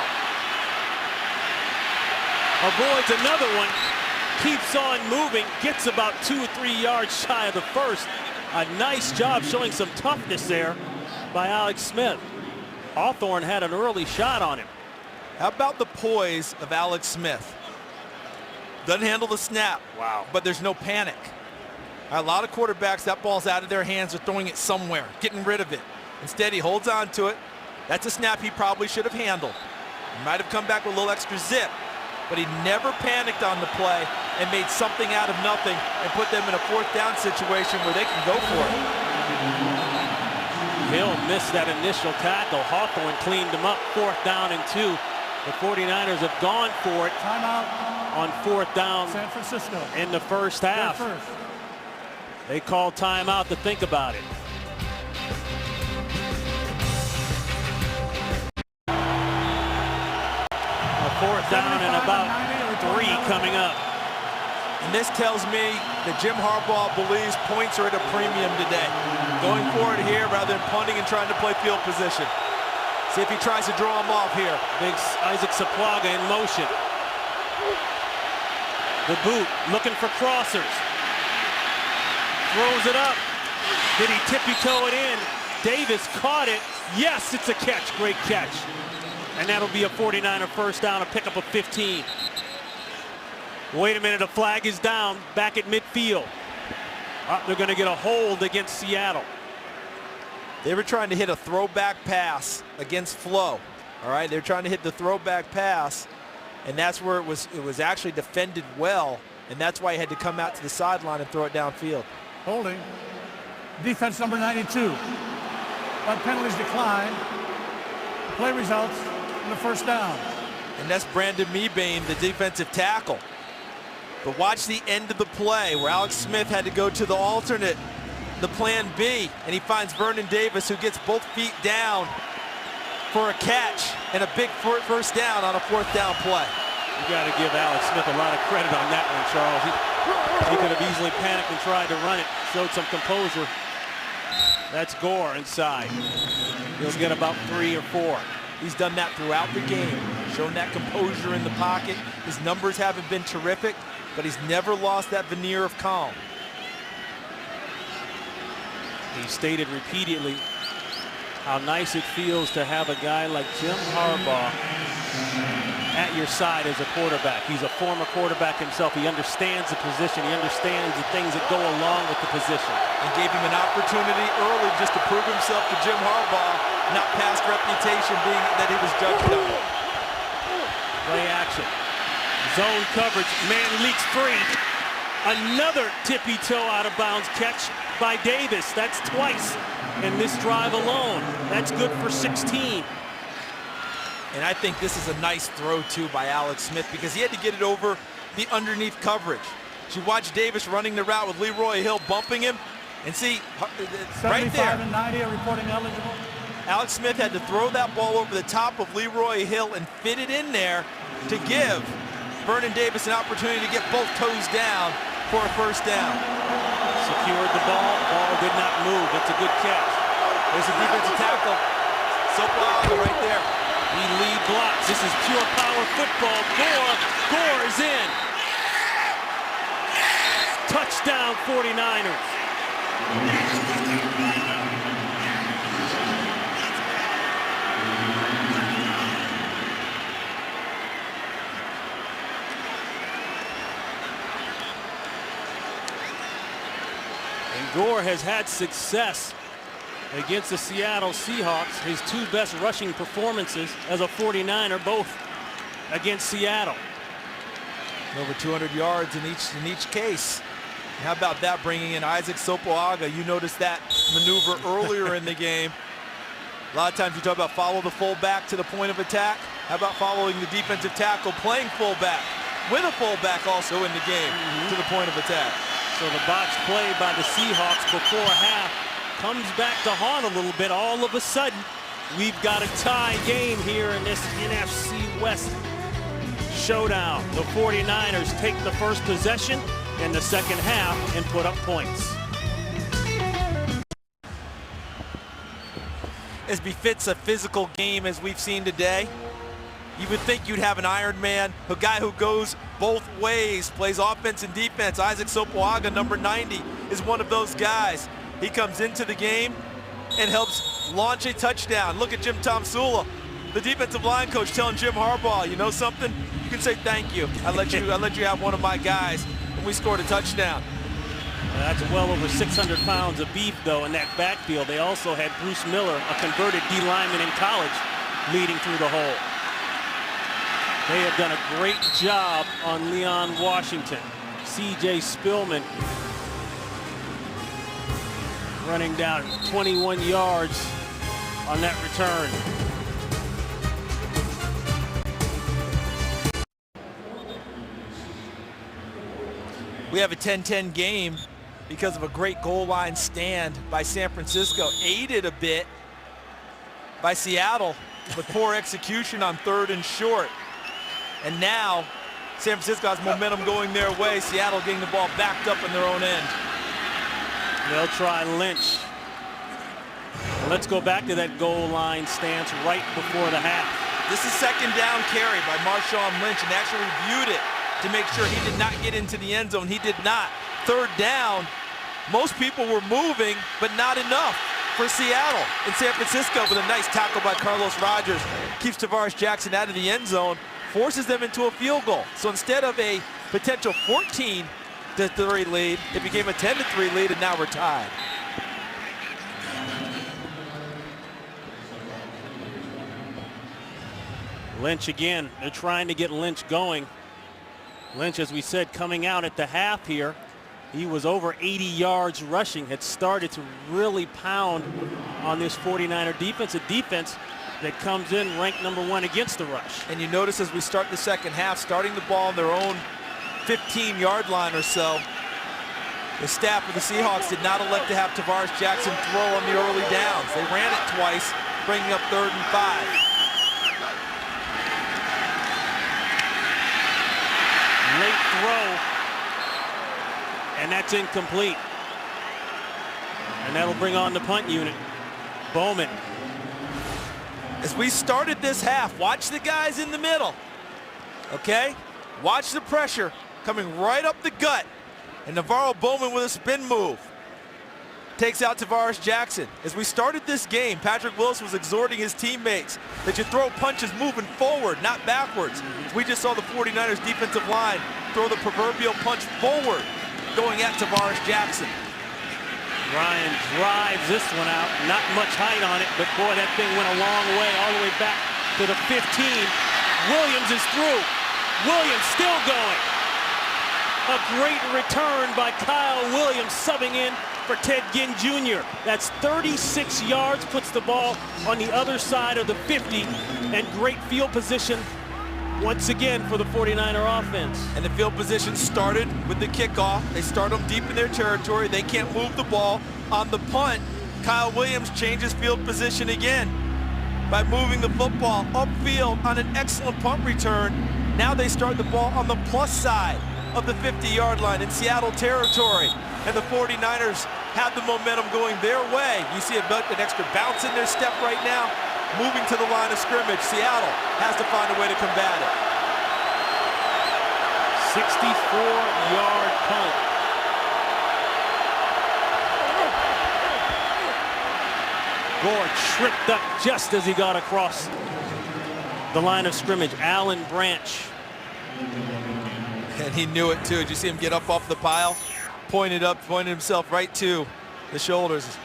Avoids another one. Keeps on moving. Gets about 2 or 3 yards shy of the first. A nice job showing some toughness there by Alex Smith. Hawthorne had an early shot on him. How about the poise of Alex Smith? Doesn't handle the snap. Wow. But there's no panic. A lot of quarterbacks, that ball's out of their hands, they're throwing it somewhere, getting rid of it. Instead, he holds on to it. That's a snap he probably should have handled. He might have come back with a little extra zip, but he never panicked on the play and made something out of nothing and put them in a fourth down situation where they can go for it. Hill missed that initial tackle. Hawthorne cleaned him up. 4th down and 2. The 49ers have gone for it. Timeout. On 4th down San Francisco. in the first half. They called timeout to think about it. A 4th down and about 3 coming up. And this tells me that Jim Harbaugh believes points are at a premium today. Going for it here rather than punting and trying to play field position. See if he tries to draw him off here. Big Isaac Saplaga in motion. The boot looking for crossers. Throws it up. Did he tippy-toe it in? Davis caught it. Yes, it's a catch. Great catch. And that'll be a 49er first down, a pickup of 15. Wait a minute, a flag is down back at midfield. They're going to get a hold against Seattle. They were trying to hit a throwback pass against Flo. All right, they're trying to hit the throwback pass, and that's where it was actually defended well, and that's why he had to come out to the sideline and throw it downfield. Holding. Defense number 92. But penalties decline. Play results in the first down. And that's Brandon Mebane, the defensive tackle. But watch the end of the play where Alex Smith had to go to the alternate, the plan B, and he finds Vernon Davis, who gets both feet down for a catch and a big first down on a 4th down play. You got to give Alex Smith a lot of credit on that one, Charles. He could have easily panicked and tried to run it, showed some composure. That's Gore inside. He'll get about 3 or 4. He's done that throughout the game, shown that composure in the pocket. His numbers haven't been terrific, but he's never lost that veneer of calm. He stated repeatedly how nice it feels to have a guy like Jim Harbaugh at your side as a quarterback. He's a former quarterback himself. He understands the position. He understands the things that go along with the position. And gave him an opportunity early just to prove himself to Jim Harbaugh, not past reputation being that he was judged on. Play action. Zone coverage. Man leaks free. Another tippy-toe out of bounds catch by Davis. That's twice in this drive alone. That's good for 16. And I think this is a nice throw, too, by Alex Smith because he had to get it over the underneath coverage. You watch Davis running the route with Leroy Hill bumping him. And see, right there. 75 and 90 are reporting eligible. Alex Smith had to throw that ball over the top of Leroy Hill and fit it in there to give Vernon Davis an opportunity to get both toes down for a first down. Secured the ball. Ball did not move. It's a good catch. There's a defensive tackle. Soplaga right there. He lead blocks. This is pure power football. Gore is in. Touchdown 49ers. And Gore has had success against the Seattle Seahawks. His 2 best rushing performances as a 49er, both against Seattle. Over 200 yards in each case. How about that, bringing in Isaac Sopoaga? You noticed that maneuver earlier in the game. A lot of times you talk about follow the fullback to the point of attack. How about following the defensive tackle, playing fullback, with a fullback also in the game to the point of attack. So the botched play by the Seahawks before half comes back to haunt a little bit. All of a sudden, we've got a tie game here in this NFC West showdown. The 49ers take the first possession in the second half and put up points. As befits a physical game as we've seen today, you would think you'd have an Iron Man, a guy who goes both ways, plays offense and defense. Isaac Sopoaga, number 90, is one of those guys. He comes into the game and helps launch a touchdown. Look at Jim Tomsula, the defensive line coach, telling Jim Harbaugh, you know something? You can say thank you. I let you have one of my guys, and we scored a touchdown. That's well over 600 pounds of beef, though, in that backfield. They also had Bruce Miller, a converted D lineman in college, leading through the hole. They have done a great job on Leon Washington. C.J. Spillman running down 21 yards on that return. We have a 10-10 game because of a great goal line stand by San Francisco, aided a bit by Seattle with poor execution on 3rd and short. And now San Francisco has momentum going their way. Seattle getting the ball backed up in their own end. They'll try Lynch. Let's go back to that goal line stance right before the half. This is 2nd down carry by Marshawn Lynch, and actually reviewed it to make sure he did not get into the end zone. He did not. 3rd down. Most people were moving, but not enough for Seattle. In San Francisco with a nice tackle by Carlos Rogers. Keeps Tavares Jackson out of the end zone, forces them into a field goal. So instead of a potential 14-3 lead, it became a 10-3 lead, and now we're tied. Lynch again. They're trying to get Lynch going. Lynch, as we said, coming out at the half here. He was over 80 yards rushing, had started to really pound on this 49er defense, a defense that comes in ranked #1 against the rush. And you notice as we start the second half, starting the ball on their own 15-yard line or so, the staff of the Seahawks did not elect to have Tavares Jackson throw on the early downs. They ran it twice, bringing up 3rd and 5. Late throw, and that's incomplete. And that'll bring on the punt unit. Bowman. As we started this half, watch the guys in the middle, okay? Watch the pressure coming right up the gut. And Navarro Bowman with a spin move takes out Tavares Jackson. As we started this game, Patrick Willis was exhorting his teammates that you throw punches moving forward, not backwards. We just saw the 49ers defensive line throw the proverbial punch forward, going at Tavares Jackson. Ryan drives this one out. Not much height on it, but boy, that thing went a long way, all the way back to the 15. Williams is through. Williams still going. A great return by Kyle Williams, subbing in for Ted Ginn Jr. That's 36 yards, puts the ball on the other side of the 50, and great field position once again for the 49er offense. And the field position started with the kickoff. They start them deep in their territory. They can't move the ball. On the punt, Kyle Williams changes field position again by moving the football upfield on an excellent punt return. Now they start the ball on the plus side of the 50-yard line in Seattle territory. And the 49ers have the momentum going their way. You see an extra bounce in their step right now. Moving to the line of scrimmage, Seattle has to find a way to combat it. 64-yard punt. Gore tripped up just as he got across the line of scrimmage. Alan Branch. And he knew it too. Did you see him get up off the pile? Pointed himself right to the shoulders.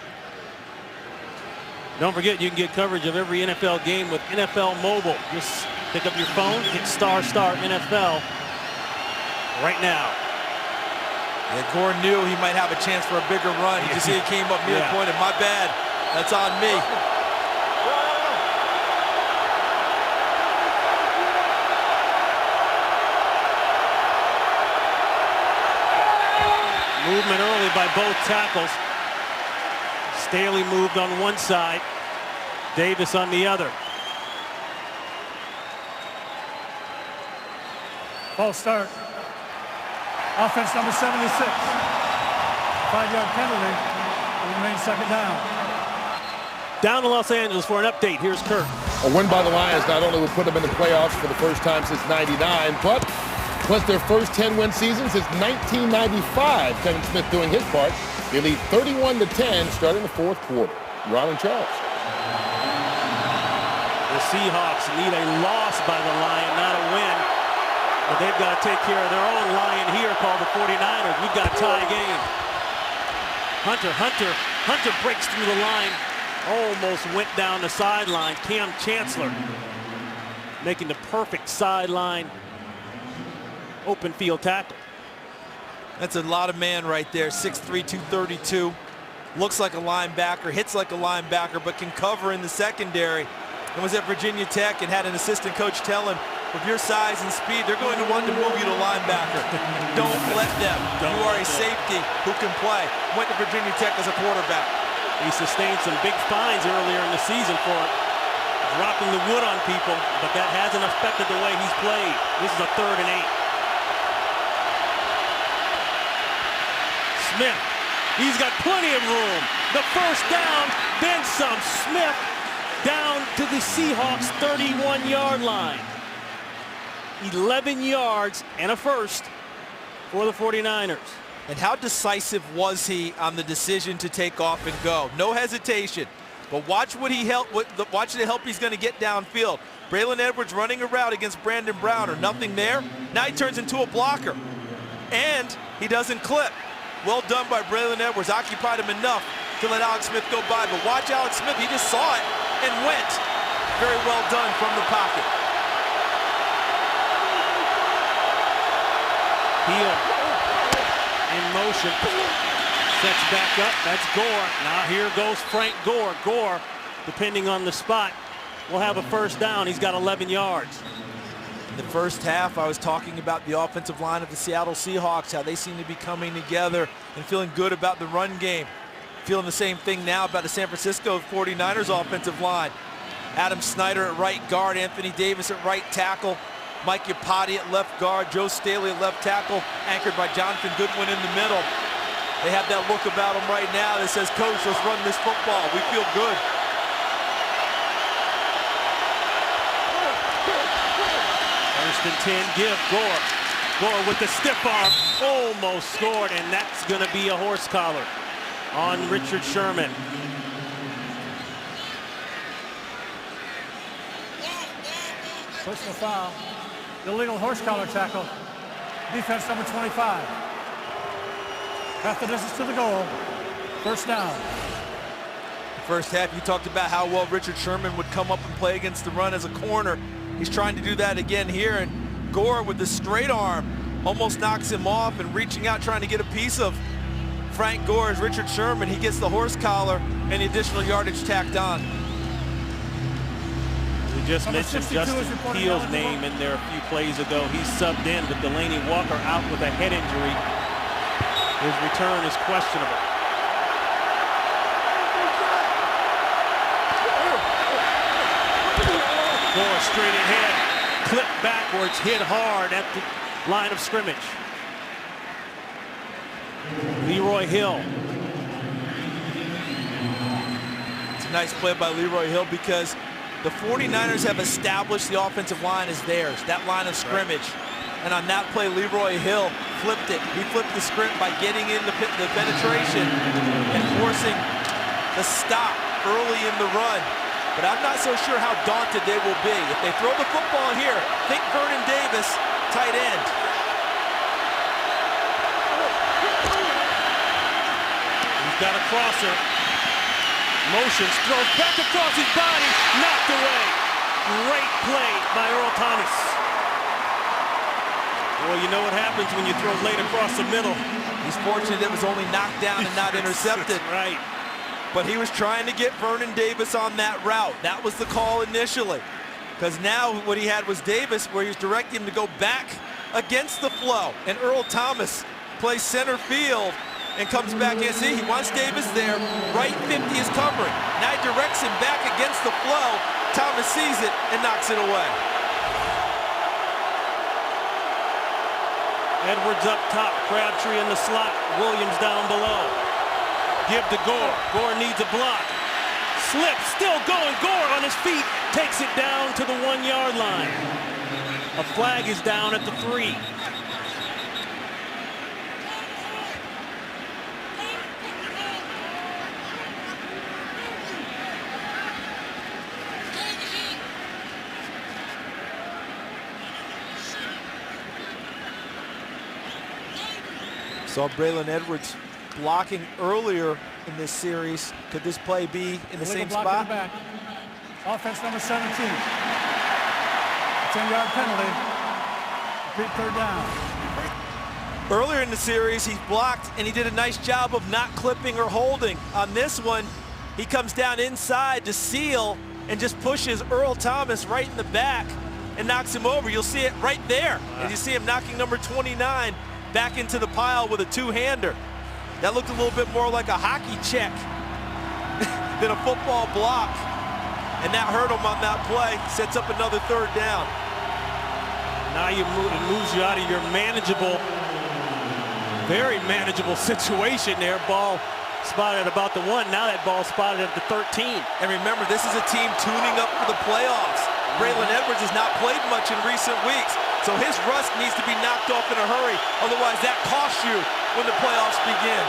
Don't forget, you can get coverage of every NFL game with NFL Mobile. Just pick up your phone, hit ** NFL right now. Yeah, Gore knew he might have a chance for a bigger run. You just see it came up near the point, and my bad, that's on me. Movement early by both tackles. Staley moved on one side, Davis on the other. False start. Offense number 76. 5-yard penalty. It remains 2nd down. Down to Los Angeles for an update. Here's Kurt. A win by the Lions not only will put them in the playoffs for the first time since '99, but plus their first 10-win season since 1995. Kevin Smith doing his part. They lead 31-10 starting the 4th quarter. Ron and Charles. The Seahawks need a loss by the Lion, not a win. But they've got to take care of their own Lion here called the 49ers. We've got a tie game. Hunter breaks through the line. Almost went down the sideline. Cam Chancellor making the perfect sideline open field tackle. That's a lot of man right there, 6'3", 232. Looks like a linebacker, hits like a linebacker, but can cover in the secondary. And was at Virginia Tech and had an assistant coach tell him, with your size and speed, they're going to want to move you to linebacker. Don't let them. You are a safety who can play. Went to Virginia Tech as a quarterback. He sustained some big fines earlier in the season for dropping the wood on people, but that hasn't affected the way he's played. This is a 3rd and 8. Smith, he's got plenty of room. The first down, then some. Smith down to the Seahawks 31-yard line. 11 yards and a first for the 49ers. And how decisive was he on the decision to take off and go? No hesitation. But watch what he helped. Watch the help he's going to get downfield. Braylon Edwards running a route against Brandon Browner. Nothing there. Now he turns into a blocker. And he doesn't clip. Well done by Braylon Edwards. Occupied him enough to let Alex Smith go by. But watch Alex Smith. He just saw it and went. Very well done from the pocket. Heel in motion. Sets back up. That's Gore. Now here goes Frank Gore. Gore, depending on the spot, will have a first down. He's got 11 yards. In the first half, I was talking about the offensive line of the Seattle Seahawks, how they seem to be coming together and feeling good about the run game. Feeling the same thing now about the San Francisco 49ers offensive line. Adam Snyder at right guard, Anthony Davis at right tackle, Mike Iupati at left guard, Joe Staley at left tackle, anchored by Jonathan Goodwin in the middle. They have that look about them right now that says, Coach, let's run this football. We feel good. First and 10, give Gore. Gore with the stiff arm, almost scored, and that's going to be a horse collar on Richard Sherman. Personal foul. Illegal horse collar tackle. Defense number 25. Half the distance to the goal. First down. First half, you talked about how well Richard Sherman would come up and play against the run as a corner. He's trying to do that again here, and Gore with the straight arm almost knocks him off, and reaching out trying to get a piece of Frank Gore as Richard Sherman. He gets the horse collar and the additional yardage tacked on. We just mentioned Justin Peel's name in there a few plays ago. He's subbed in, but Delaney Walker out with a head injury. His return is questionable. Gore straight ahead, clipped backwards, hit hard at the line of scrimmage. Leroy Hill. It's a nice play by Leroy Hill because the 49ers have established the offensive line as theirs, that line of scrimmage. And on that play, Leroy Hill flipped it. He flipped the script by getting in the penetration and forcing the stop early in the run. But I'm not so sure how daunted they will be. If they throw the football here, think Vernon Davis, tight end. He's got a crosser. Motions, throws back across his body, knocked away. Great play by Earl Thomas. Well, you know what happens when you throw late across the middle. He's fortunate it was only knocked down and not intercepted. Right. But he was trying to get Vernon Davis on that route. That was the call initially. Because now what he had was Davis, where he was directing him to go back against the flow. And Earl Thomas plays center field and comes back in. See, he wants Davis there. Right 50 is covering. Now he directs him back against the flow. Thomas sees it and knocks it away. Edwards up top, Crabtree in the slot, Williams down below. Give to Gore. Gore needs a block. Slip, still going. Gore on his feet, takes it down to the 1-yard line. A flag is down at the 3. Saw Braylon Edwards blocking earlier in this series. Could this play be in the same spot? Offense number 17. 10-yard penalty. Repeat third down. Earlier in the series, he blocked, and he did a nice job of not clipping or holding. On this one, he comes down inside to seal and just pushes Earl Thomas right in the back and knocks him over. You'll see it right there. And you see him knocking number 29 back into the pile with a two-hander. That looked a little bit more like a hockey check than a football block. And that hurt him on that play. Sets up another third down. Now it moves you out of your manageable, very manageable situation there. Ball spotted at about the 1. Now that ball spotted at the 13. And remember, this is a team tuning up for the playoffs. Braylon Edwards has not played much in recent weeks, so his rust needs to be knocked off in a hurry. Otherwise, that costs you when the playoffs begin.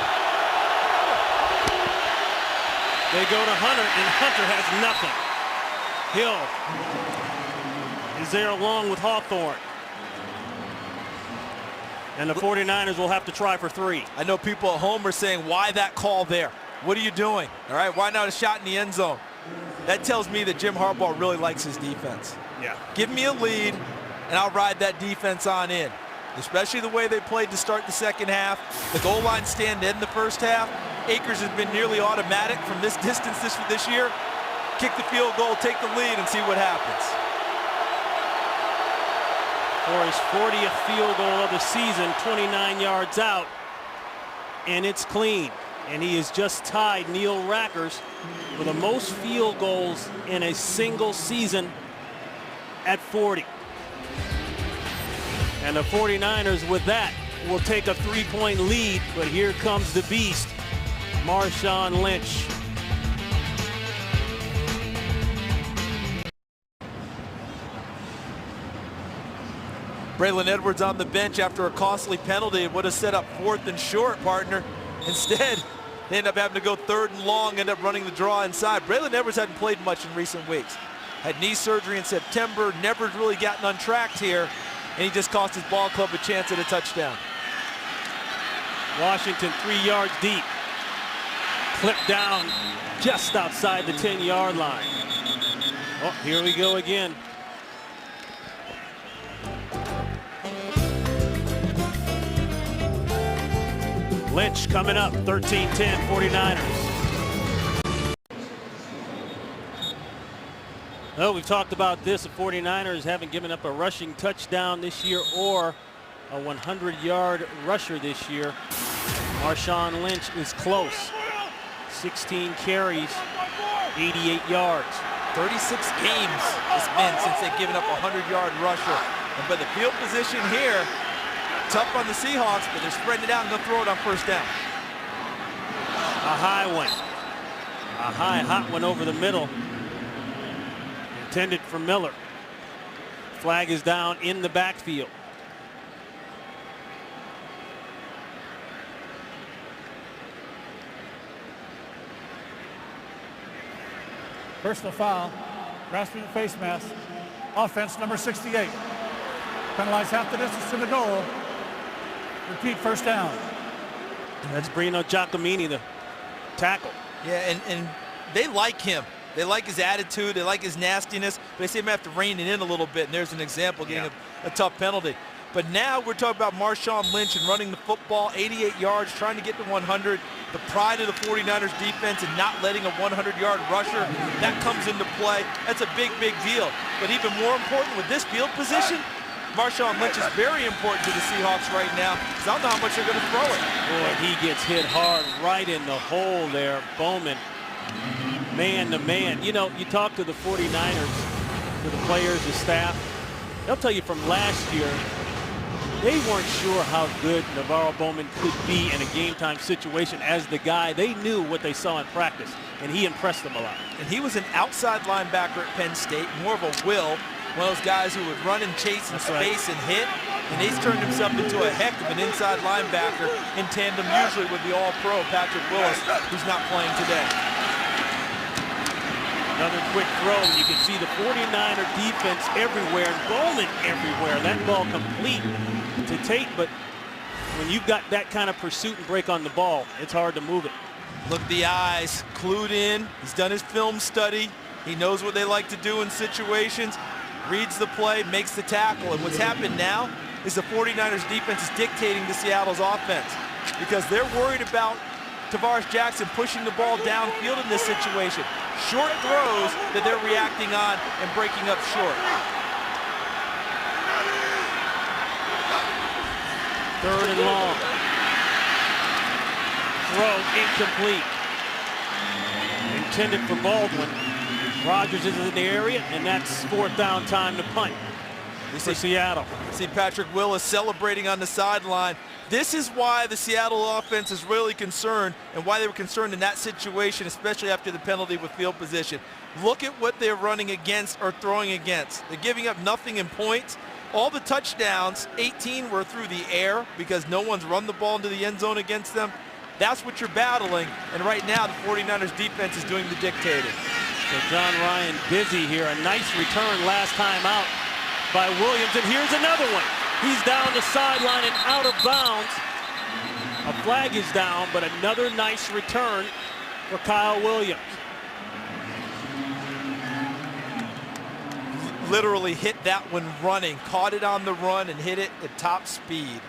They go to Hunter, and Hunter has nothing. Hill is there along with Hawthorne. And the 49ers will have to try for 3. I know people at home are saying, why that call there? What are you doing? All right, why not a shot in the end zone? That tells me that Jim Harbaugh really likes his defense. Yeah. Give me a lead, and I'll ride that defense on in, especially the way they played to start the second half. The goal line stand in the first half. Akers has been nearly automatic from this distance this year. Kick the field goal, take the lead, and see what happens. For his 40th field goal of the season, 29 yards out, and it's clean. And he has just tied Neil Rackers for the most field goals in a single season at 40. And the 49ers with that will take a 3-point lead, but here comes the beast, Marshawn Lynch. Braylon Edwards on the bench after a costly penalty. It would have set up 4th and short, partner. Instead, they end up having to go 3rd and long, end up running the draw inside. Braylon Edwards hadn't played much in recent weeks. Had knee surgery in September, never really gotten untracked here, and he just cost his ball club a chance at a touchdown. Washington 3 yards deep. Clipped down just outside the 10-yard line. Oh, here we go again. Lynch coming up, 13-10, 49ers. Oh, we've talked about this. The 49ers haven't given up a rushing touchdown this year or a 100-yard rusher this year. Marshawn Lynch is close. 16 carries, 88 yards. 36 games it's been since they've given up a 100-yard rusher. And by the field position here, tough on the Seahawks, but they're spreading it out and they'll throw it on first down. A high one. A high, hot one over the middle. Intended for Miller. Flag is down in the backfield. Personal foul, grasping the face mask. Offense number 68. Penalized half the distance to the goal. Repeat first down. And that's Bruno Giacomini, the tackle. Yeah, and they like him. They like his attitude. They like his nastiness. But they say they have to rein it in a little bit. And there's an example, getting a tough penalty. But now we're talking about Marshawn Lynch and running the football, 88 yards, trying to get to 100. The pride of the 49ers defense and not letting a 100-yard rusher, that comes into play. That's a big, big deal. But even more important with this field position, Marshawn Lynch is very important to the Seahawks right now because I don't know how much they're going to throw it. Boy, he gets hit hard right in the hole there. Bowman, man to man. You know, you talk to the 49ers, to the players, the staff, they'll tell you from last year, they weren't sure how good Navarro Bowman could be in a game-time situation as the guy. They knew what they saw in practice, and he impressed them a lot. And he was an outside linebacker at Penn State, more of a will, one of those guys who would run and chase in space and hit, and he's turned himself into a heck of an inside linebacker in tandem usually with the all-pro Patrick Willis, who's not playing today. Another quick throw, and you can see the 49er defense everywhere, and Bowman everywhere. That ball complete to Tate, but when you've got that kind of pursuit and break on the ball, it's hard to move it. Look at the eyes, clued in. He's done his film study. He knows what they like to do in situations. reads the play, makes the tackle. And what's happened now is the 49ers defense is dictating to Seattle's offense because they're worried about Tavares Jackson pushing the ball downfield in this situation. Short throws that they're reacting on and breaking up short. Third and long. Throw incomplete. Intended for Baldwin. Rodgers is in the area, and that's fourth down time to punt for Seattle. See Patrick Willis celebrating on the sideline. This is why the Seattle offense is really concerned and why they were concerned in that situation, especially after the penalty with field position. Look at what they're running against or throwing against. They're giving up nothing in points. All the touchdowns, 18 were through the air because no one's run the ball into the end zone against them. That's what you're battling, and right now the 49ers defense is doing the dictating. So John Ryan busy here. A nice return last time out by Williams, and here's another one. He's down the sideline and out of bounds. A flag is down, but another nice return for Kyle Williams. Literally hit that one running, caught it on the run and hit it at top speed.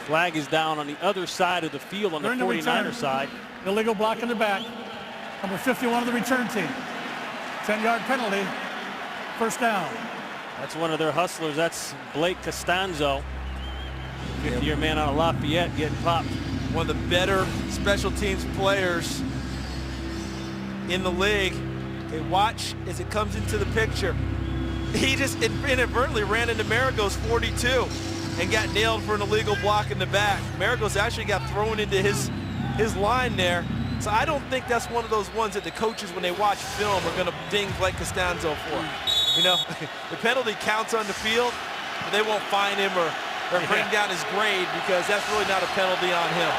Flag is down on the other side of the field on the 49er side. Illegal block in the back. Number 51 of the return team. 10-yard penalty. First down. That's one of their hustlers. That's Blake Costanzo. 50-year man out of Lafayette getting popped. One of the better special teams players in the league. Okay, watch as it comes into the picture. He just inadvertently ran into Marigo's 42 and got nailed for an illegal block in the back. Marigo's actually got thrown into his line there. So I don't think that's one of those ones that the coaches, when they watch film, are going to ding Blake Costanzo for. You know, the penalty counts on the field, but they won't fine him or bring down his grade because that's really not a penalty on him.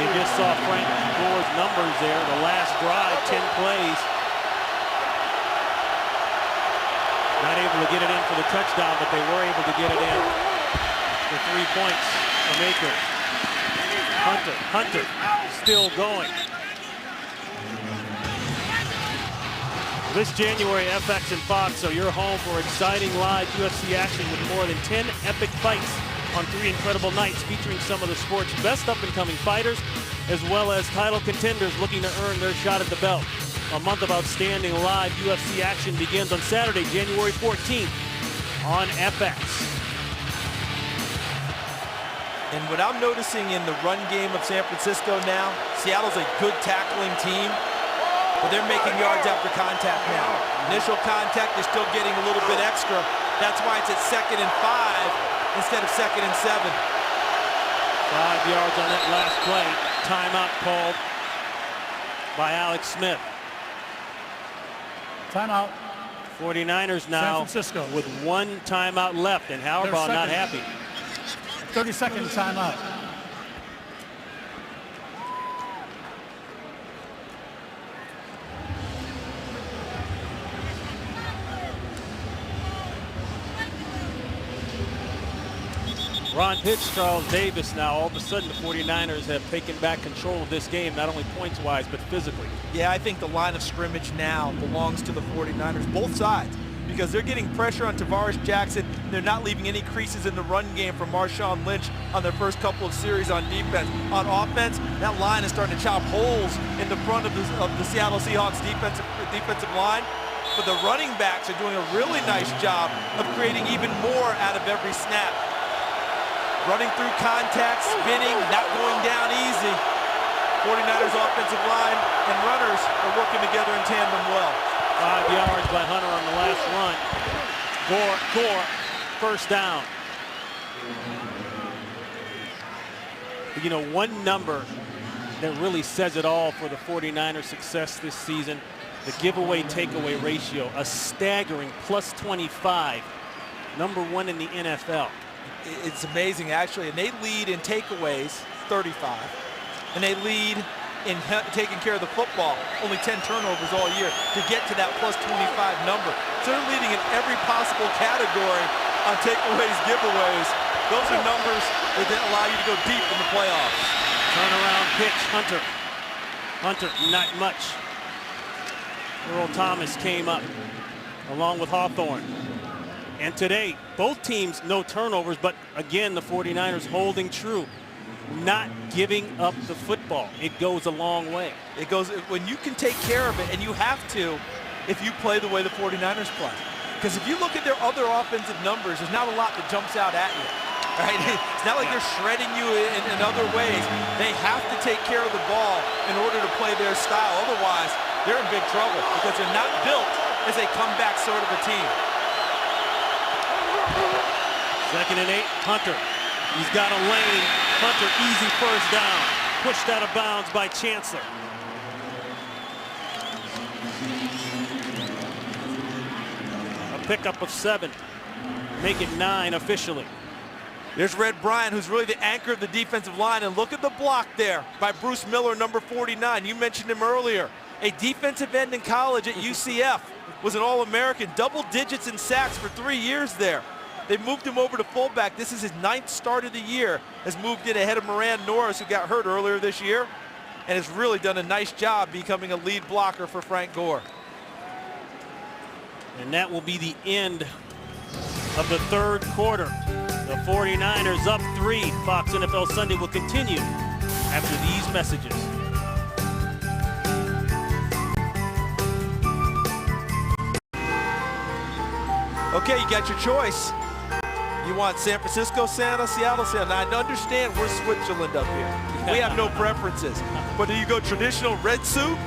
You just saw Frank Gore's numbers there. The last drive, 10 plays. Not able to get it in for the touchdown, but they were able to get it in for 3 points from Akers. Hunter still going. This January, FX and Fox are your home for exciting live UFC action with more than 10 epic fights on 3 incredible nights featuring some of the sport's best up-and-coming fighters as well as title contenders looking to earn their shot at the belt. A month of outstanding live UFC action begins on Saturday, January 14th on FX. And what I'm noticing in the run game of San Francisco now, Seattle's a good tackling team, but they're making yards after contact now. Initial contact, they're still getting a little bit extra. That's why it's at 2nd and 5 instead of 2nd and 7. 5 yards on that last play. Timeout called by Alex Smith. Timeout. 49ers now San Francisco with 1 timeout left, and Hauerbaugh not happy. 30-second timeout. Ron Pitts, Charles Davis now. All of a sudden, the 49ers have taken back control of this game, not only points-wise, but physically. Yeah, I think the line of scrimmage now belongs to the 49ers, both sides, because they're getting pressure on Tavares Jackson. They're not leaving any creases in the run game for Marshawn Lynch on their first couple of series on defense. On offense, that line is starting to chop holes in the front of the Seattle Seahawks defensive line. But the running backs are doing a really nice job of creating even more out of every snap. Running through contact, spinning, not going down easy. 49ers offensive line and runners are working together in tandem well. 5 yards by Hunter on the last run. Gore, first down. You know, one number that really says it all for the 49ers' success this season, the giveaway-takeaway ratio, a staggering plus 25, number 1 in the NFL. It's amazing, actually, and they lead in takeaways, 35, and they lead in taking care of the football, only 10 turnovers all year to get to that plus 25 number. So they're leading in every possible category on takeaways, giveaways. Those are numbers that allow you to go deep in the playoffs. Turnaround pitch, Hunter, not much. Earl Thomas came up. along with Hawthorne. And today, both teams no turnovers, but again, the 49ers holding true, not giving up the football. It goes a long way. It goes when you can take care of it, and you have to if you play the way the 49ers play. Because if you look at their other offensive numbers, there's not a lot that jumps out at you. Right? It's not like they're shredding you in other ways. They have to take care of the ball in order to play their style. Otherwise, they're in big trouble because they're not built as a comeback sort of a team. 2nd and 8, Hunter. He's got a lane. Hunter, easy first down. Pushed out of bounds by Chancellor. A pickup of 7. Make it 9 officially. There's Red Bryant, who's really the anchor of the defensive line. And look at the block there by Bruce Miller, number 49. You mentioned him earlier. A defensive end in college at UCF. Was an All-American. Double digits in sacks for 3 years there. They moved him over to fullback. This is his 9th start of the year. Has moved in ahead of Moran Norris, who got hurt earlier this year, and has really done a nice job becoming a lead blocker for Frank Gore. And that will be the end of the 3rd quarter. The 49ers up 3. Fox NFL Sunday will continue after these messages. Okay, you got your choice. You want San Francisco Santa, Seattle Santa. Now, I understand we're Switzerland up here. We have no preferences. But do you go traditional red suit,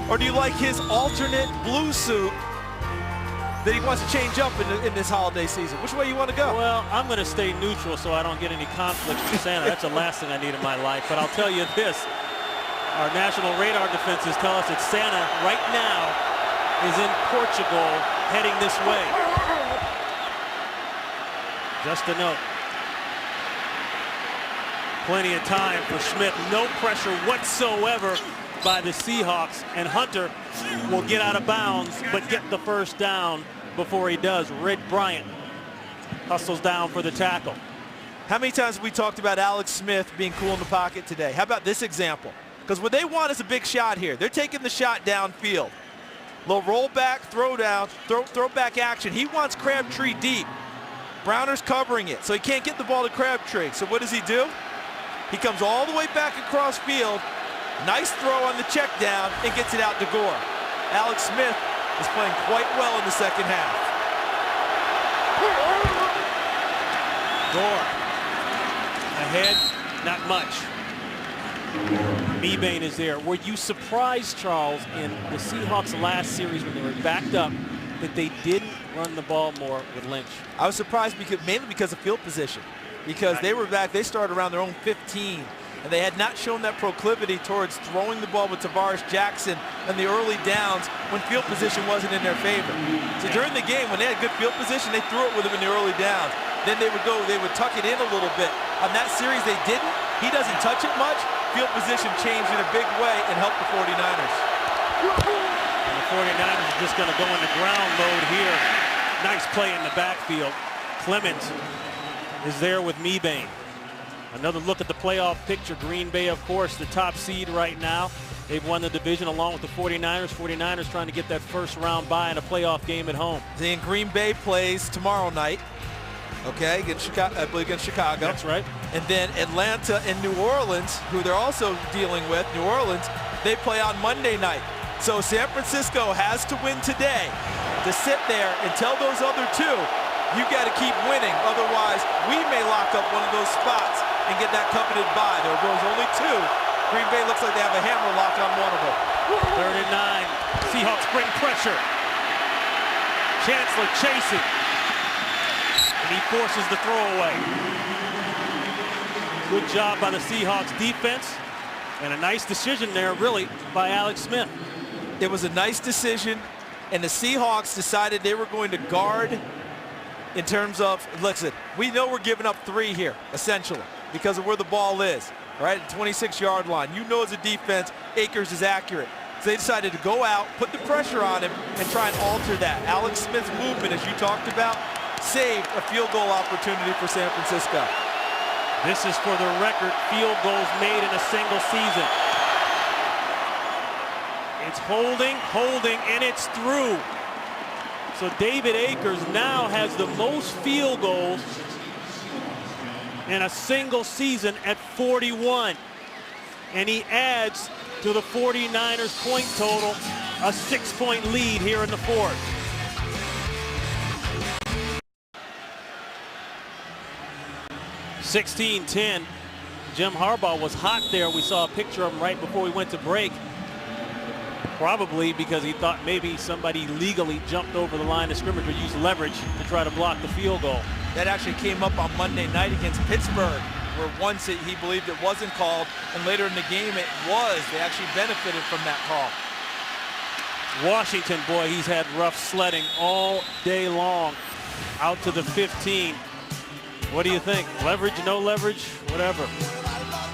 or do you like his alternate blue suit that he wants to change up in this holiday season? Which way you want to go? Well, I'm going to stay neutral so I don't get any conflict with Santa. That's the last thing I need in my life. But I'll tell you this. Our national radar defenses tell us that Santa right now is in Portugal heading this way. Just a note. Plenty of time for Smith. No pressure whatsoever by the Seahawks. And Hunter will get out of bounds, but get the first down before he does. Red Bryant hustles down for the tackle. How many times have we talked about Alex Smith being cool in the pocket today? How about this example? Because what they want is a big shot here. They're taking the shot downfield. Little roll back, throw down, throw back action. He wants Crabtree deep. Browner's covering it, so he can't get the ball to Crabtree. So what does he do? He comes all the way back across field. Nice throw on the check down and gets it out to Gore. Alex Smith is playing quite well in the second half. Gore ahead, not much. Mebane is there. Were you surprised, Charles, in the Seahawks last series when they were backed up that they didn't run the ball more with Lynch? I was surprised mainly because of field position. Because they were back, they started around their own 15. And they had not shown that proclivity towards throwing the ball with Tavares Jackson in the early downs when field position wasn't in their favor. So during the game, when they had good field position, they threw it with him in the early downs. Then they would tuck it in a little bit. On that series, they didn't. He doesn't touch it much. Field position changed in a big way and helped the 49ers. And the 49ers are just going to go into ground mode here. Nice play in the backfield. Clemens is there with Mebane. Another look at the playoff picture. Green Bay, of course, the top seed right now. They've won the division along with the 49ers. 49ers trying to get that first round bye in a playoff game at home. Then Green Bay plays tomorrow night, okay, against Chicago, I believe against Chicago. That's right. And then Atlanta and New Orleans, who they're also dealing with, New Orleans, they play on Monday night. So San Francisco has to win today to sit there and tell those other two, you got to keep winning. Otherwise, we may lock up one of those spots and get that coveted bye. There goes only 2. Green Bay looks like they have a hammer lock on one of them. 3rd and 9. Seahawks bring pressure. Chancellor chasing. And he forces the throwaway. Good job by the Seahawks defense. And a nice decision there, really, by Alex Smith. It was a nice decision, and the Seahawks decided they were going to guard in terms of, listen, we know we're giving up 3 here, essentially, because of where the ball is, right at the 26-yard line. You know as a defense, Akers is accurate. So they decided to go out, put the pressure on him, and try and alter that. Alex Smith's movement, as you talked about, saved a field goal opportunity for San Francisco. This is for the record field goals made in a single season. It's holding, and it's through. So David Akers now has the most field goals in a single season at 41. And he adds to the 49ers point total a 6-point lead here in the fourth. (16-10). Jim Harbaugh was hot there. We saw a picture of him right before we went to break. Probably because he thought maybe somebody legally jumped over the line of scrimmage or used leverage to try to block the field goal. That actually came up on Monday night against Pittsburgh, where once he believed it wasn't called, and later in the game it was. They actually benefited from that call. Washington, boy, he's had rough sledding all day long. Out to the 15. What do you think? Leverage, no leverage, whatever.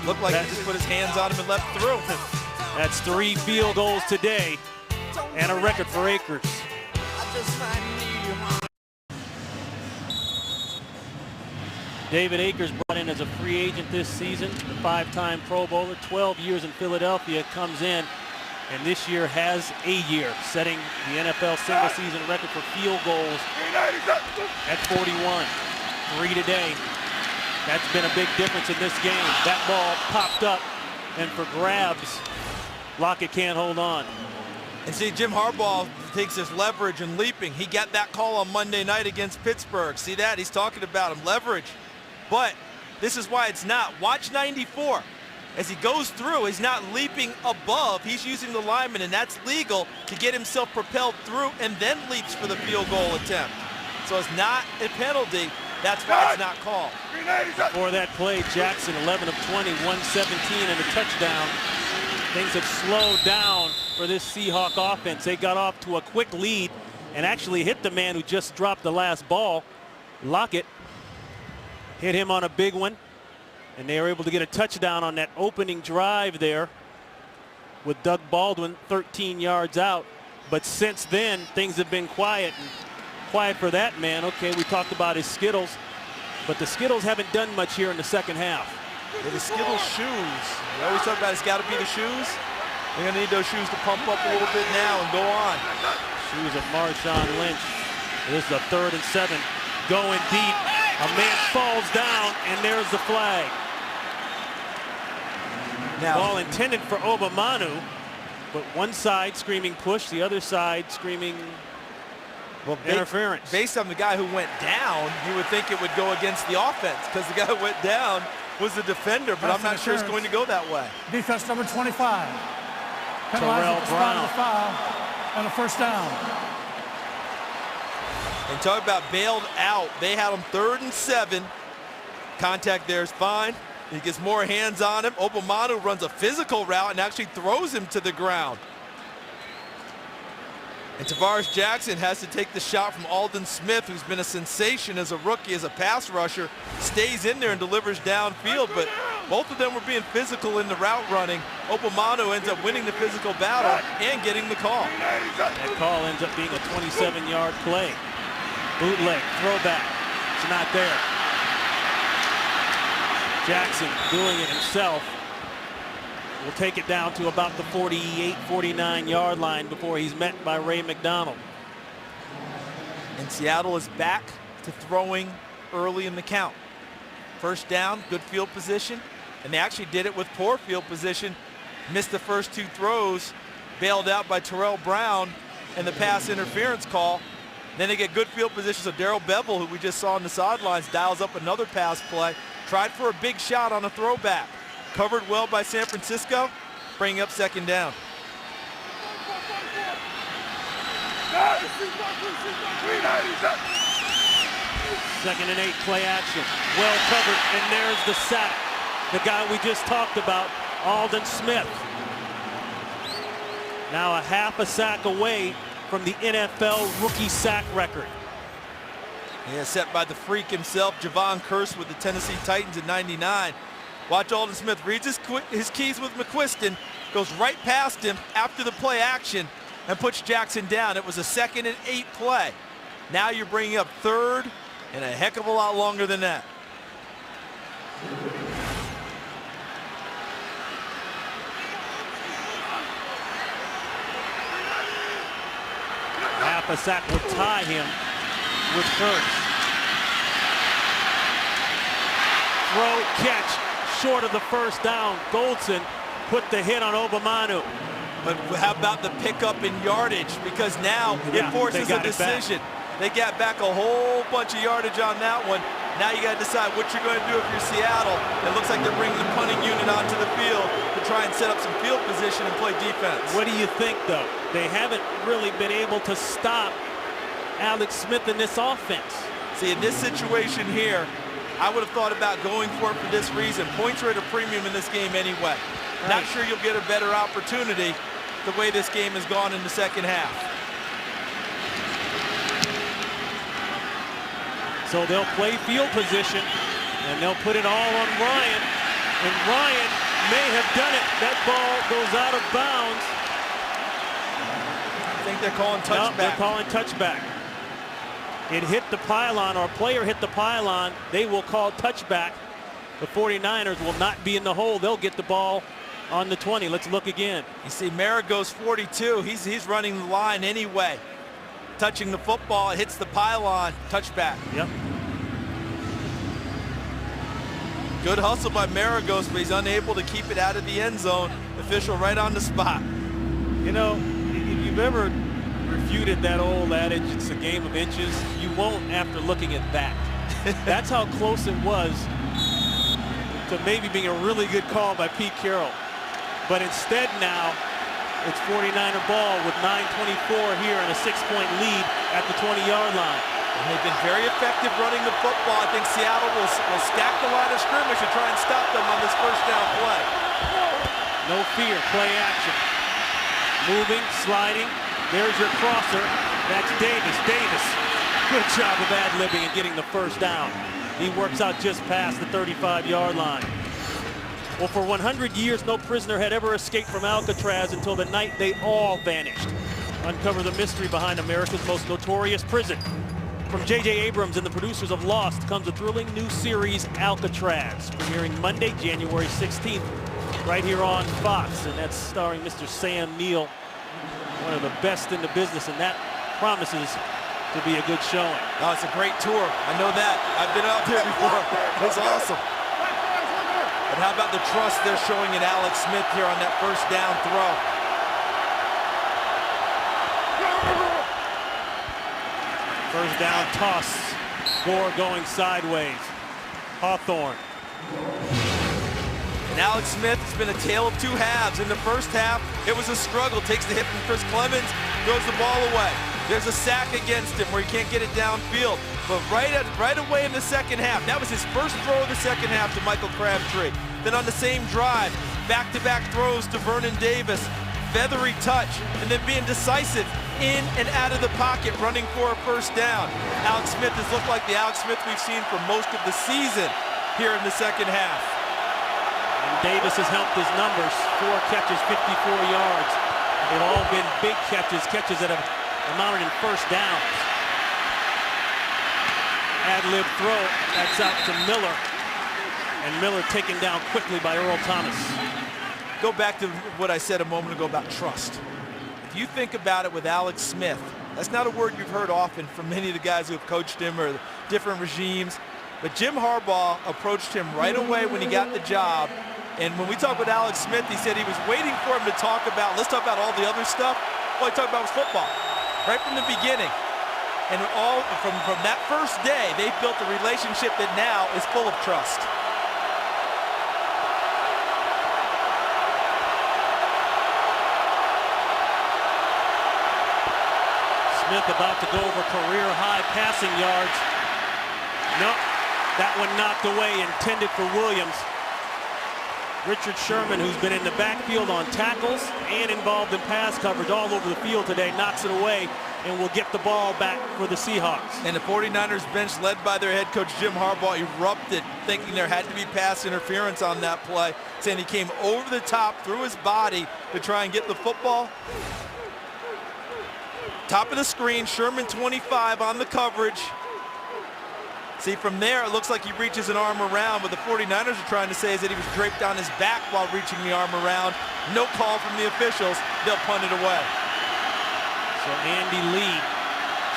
Looked like he just put his hands on him and left through. That's 3 field goals today and a record for Akers. David Akers brought in as a free agent this season, the 5-time Pro Bowler, 12 years in Philadelphia, comes in and this year has a year, setting the NFL single season record for field goals at 41. 3 today. That's been a big difference in this game. That ball popped up and for grabs, Lockett can't hold on. And see, Jim Harbaugh takes his leverage and leaping. He got that call on Monday night against Pittsburgh. See that? He's talking about him, leverage. But this is why it's not. Watch 94. As he goes through, he's not leaping above. He's using the lineman, and that's legal to get himself propelled through and then leaps for the field goal attempt. So it's not a penalty. That's why it's not called. For that play, Jackson 11 of 20, 117 and a touchdown. Things have slowed down for this Seahawk offense. They got off to a quick lead and actually hit the man who just dropped the last ball. Lockett hit him on a big one, and they were able to get a touchdown on that opening drive there with Doug Baldwin 13 yards out. But since then, things have been quiet. And quiet for that man. Okay, we talked about his Skittles, but the Skittles haven't done much here in the second half. Yeah, the Skittles shoes. We always talk about it's got to be the shoes. They're going to need those shoes to pump up a little bit now and go on. Shoes of Marshawn Lynch. This is a 3rd and 7. Going deep. A man falls down, and there's the flag. Now, ball intended for Obamanu, but one side screaming push, the other side screaming interference. Based on the guy who went down, you would think it would go against the offense because the guy who went down was the defender, but I'm not sure it's going to go that way. Defense number 25. Terrell Brown. The foul and a first down. And talk about bailed out. They had him 3rd and 7. Contact there is fine. He gets more hands on him. Obamanu runs a physical route and actually throws him to the ground. And Tavares Jackson has to take the shot from Aldon Smith, who's been a sensation as a rookie, as a pass rusher, stays in there and delivers downfield, but both of them were being physical in the route running. Obamanu ends up winning the physical battle and getting the call. That call ends up being a 27-yard play. Bootleg, throwback, it's not there. Jackson doing it himself. Will take it down to about the 48, 49-yard line before he's met by Ray McDonald. And Seattle is back to throwing early in the count. First down, good field position, and they actually did it with poor field position. Missed the first 2 throws, bailed out by Terrell Brown and the pass interference call. Then they get good field position, so Darrell Bevel, who we just saw on the sidelines, dials up another pass play. Tried for a big shot on a throwback. Covered well by San Francisco, bringing up 2nd down. Second and 8, play action. Well covered, and there's the sack. The guy we just talked about, Aldon Smith. Now a half a sack away from the NFL rookie sack record. Yeah, set by the freak himself, Javon Curse with the Tennessee Titans in '99. Watch Aldon Smith, reads his keys with McQuiston, goes right past him after the play action and puts Jackson down. It was a 2nd and 8 play. Now you're bringing up 3rd and a heck of a lot longer than that. a sack would tie him with Kurtz. Throw, catch, short of the first down. Goldson put the hit on Obamanu. But how about the pickup in yardage? Because now it forces a decision. They got back a whole bunch of yardage on that one. Now you got to decide what you're going to do if you're Seattle. It looks like they're bringing the punting unit onto the field to try and set up some field position and play defense. What do you think, though? They haven't really been able to stop Alex Smith in this offense. See, in this situation here, I would have thought about going for it for this reason. Points are at a premium in this game anyway. Right. Not sure you'll get a better opportunity the way this game has gone in the second half. So they'll play field position, and they'll put it all on Ryan. And Ryan may have done it. That ball goes out of bounds. I think they're calling touchback. No, they're calling touchback. It hit the pylon, or a player hit the pylon. They will call touchback. The 49ers will not be in the hole. They'll get the ball on the 20. Let's look again. You see Marigo's 42. He's running the line anyway. Touching the football, it hits the pylon, touchback. Yep. Good hustle by Maragos, but he's unable to keep it out of the end zone. Official right on the spot. You know, if you've ever refuted that old adage, it's a game of inches, you won't after looking at that. That's how close it was to maybe being a really good call by Pete Carroll. But instead now, it's 49er ball with 9:24 here and a 6-point lead at the 20-yard line. And they've been very effective running the football. I think Seattle will stack the line of scrimmage and try and stop them on this first down play. No fear, play action. Moving, sliding. There's your crosser. That's Davis. Davis, good job of ad-libbing and getting the first down. He works out just past the 35-yard line. Well, for 100 years, no prisoner had ever escaped from Alcatraz until the night they all vanished. Uncover the mystery behind America's most notorious prison. From J.J. Abrams and the producers of Lost comes a thrilling new series, Alcatraz, premiering Monday, January 16th, right here on Fox. And that's starring Mr. Sam Neill, one of the best in the business, and that promises to be a good showing. Oh, it's a great tour. I know that. I've been out there before. It's awesome. But how about the trust they're showing in Alex Smith here on that first down throw? First down toss. Gore going sideways. Hawthorne. And Alex Smith has been a tale of two halves. In the first half, it was a struggle. Takes the hit from Chris Clemens, throws the ball away. There's a sack against him where he can't get it downfield. But right away in the second half, that was his first throw of the second half to Michael Crabtree. Then on the same drive, back-to-back throws to Vernon Davis. Feathery touch, and then being decisive in and out of the pocket, running for a first down. Alex Smith has looked like the Alex Smith we've seen for most of the season here in the second half. And Davis has helped his numbers. 4 catches, 54 yards. They've all been big catches that have amounted in first downs. Ad-lib throw, that's out to Miller. And Miller taken down quickly by Earl Thomas. Go back to what I said a moment ago about trust. If you think about it with Alex Smith, that's not a word you've heard often from many of the guys who have coached him or different regimes. But Jim Harbaugh approached him right away when he got the job. And when we talk about Alex Smith, he said he was waiting for him to talk about, let's talk about all the other stuff. All he talked about was football, right from the beginning. And all from that first day, they built a relationship that now is full of trust. Smith about to go over career-high passing yards. Nope, that one knocked away, intended for Williams. Richard Sherman, who's been in the backfield on tackles and involved in pass coverage all over the field today, knocks it away and will get the ball back for the Seahawks. And the 49ers bench, led by their head coach Jim Harbaugh, erupted, thinking there had to be pass interference on that play, saying he came over the top through his body to try and get the football. Top of the screen, Sherman 25 on the coverage. See, from there, it looks like he reaches an arm around. What the 49ers are trying to say is that he was draped on his back while reaching the arm around. No call from the officials. They'll punt it away. So Andy Lee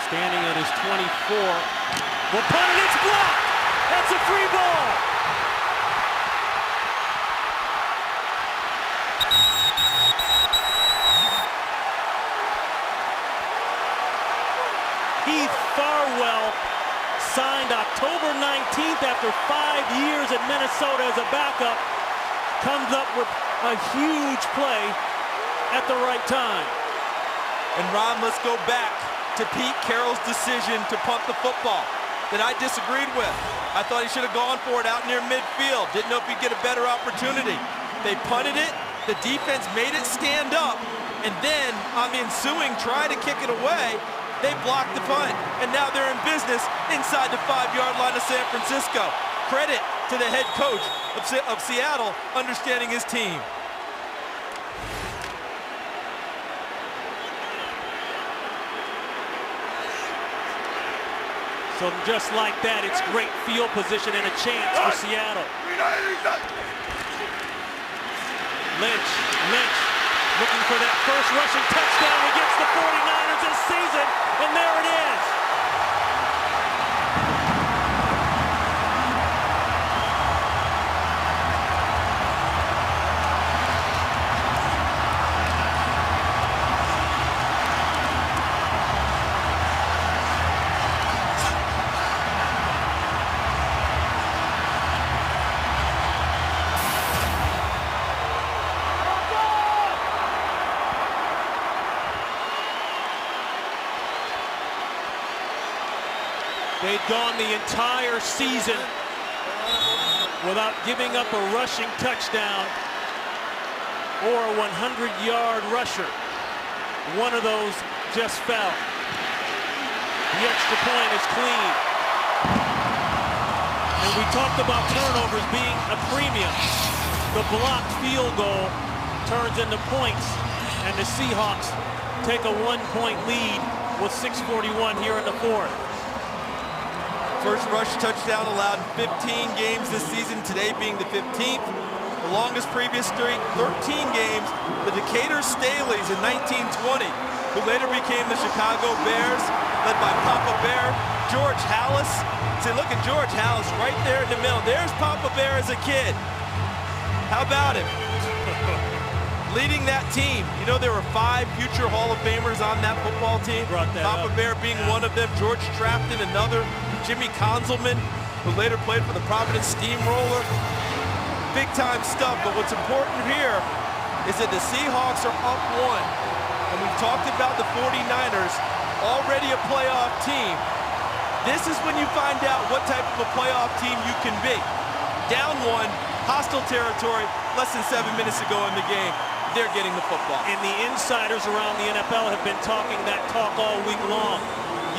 Standing at his 24. Well, punted, it's blocked. That's a free ball. Heath Farwell signed October 19th after 5 years at Minnesota as a backup. Comes up with a huge play at the right time. And Ron, let's go back to Pete Carroll's decision to punt the football that I disagreed with. I thought he should have gone for it out near midfield. Didn't know if he'd get a better opportunity. They punted it, the defense made it stand up, and then on the ensuing try to kick it away, they blocked the punt. And now they're in business inside the 5-yard line of San Francisco. Credit to the head coach of Seattle understanding his team. So just like that, it's great field position and a chance for Seattle. Lynch looking for that first rushing touchdown against the 49ers this season, and there it is. They'd gone the entire season without giving up a rushing touchdown or a 100-yard rusher. One of those just fell. The extra point is clean. And we talked about turnovers being a premium. The blocked field goal turns into points, and the Seahawks take a 1-point lead with 6:41 here in the fourth. First rush touchdown allowed in 15 games this season, today being the 15th. The longest previous streak, 13 games, the Decatur Staleys in 1920, who later became the Chicago Bears, led by Papa Bear, George Halas. See, look at George Halas right there in the middle. There's Papa Bear as a kid. How about him? Leading that team. You know, there were 5 future Hall of Famers on that football team. Papa Bear being one of them, George Trafton another, Jimmy Conzelman, who later played for the Providence Steamroller. Big time stuff, but what's important here is that the Seahawks are up 1. And we've talked about the 49ers, already a playoff team. This is when you find out what type of a playoff team you can be. Down 1, hostile territory, less than 7 minutes to go in the game. They're getting the football. And the insiders around the NFL have been talking that talk all week long.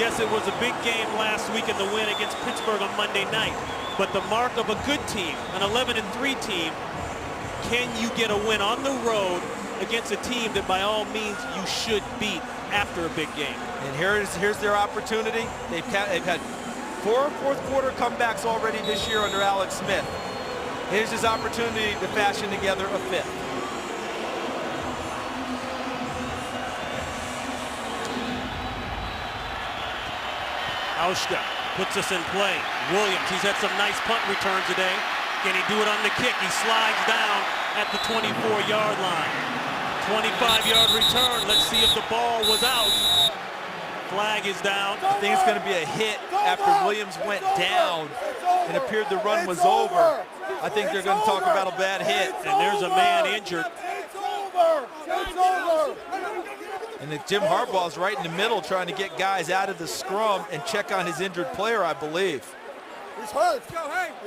Yes, it was a big game last week in the win against Pittsburgh on Monday night. But the mark of a good team, an 11-3 team, can you get a win on the road against a team that by all means you should beat after a big game? And here's their opportunity. They've had 4 fourth-quarter comebacks already this year under Alex Smith. Here's his opportunity to fashion together a 5th. Auschka puts us in play. Williams, he's had some nice punt returns today. Can he do it on the kick? He slides down at the 24-yard line. 25-yard return. Let's see if the ball was out. Flag is down. I think it's going to be a hit after Williams went down and appeared the run was over. I think they're going to talk about a bad hit. And there's a man injured. And Jim Harbaugh's right in the middle trying to get guys out of the scrum and check on his injured player, I believe. He's hurt.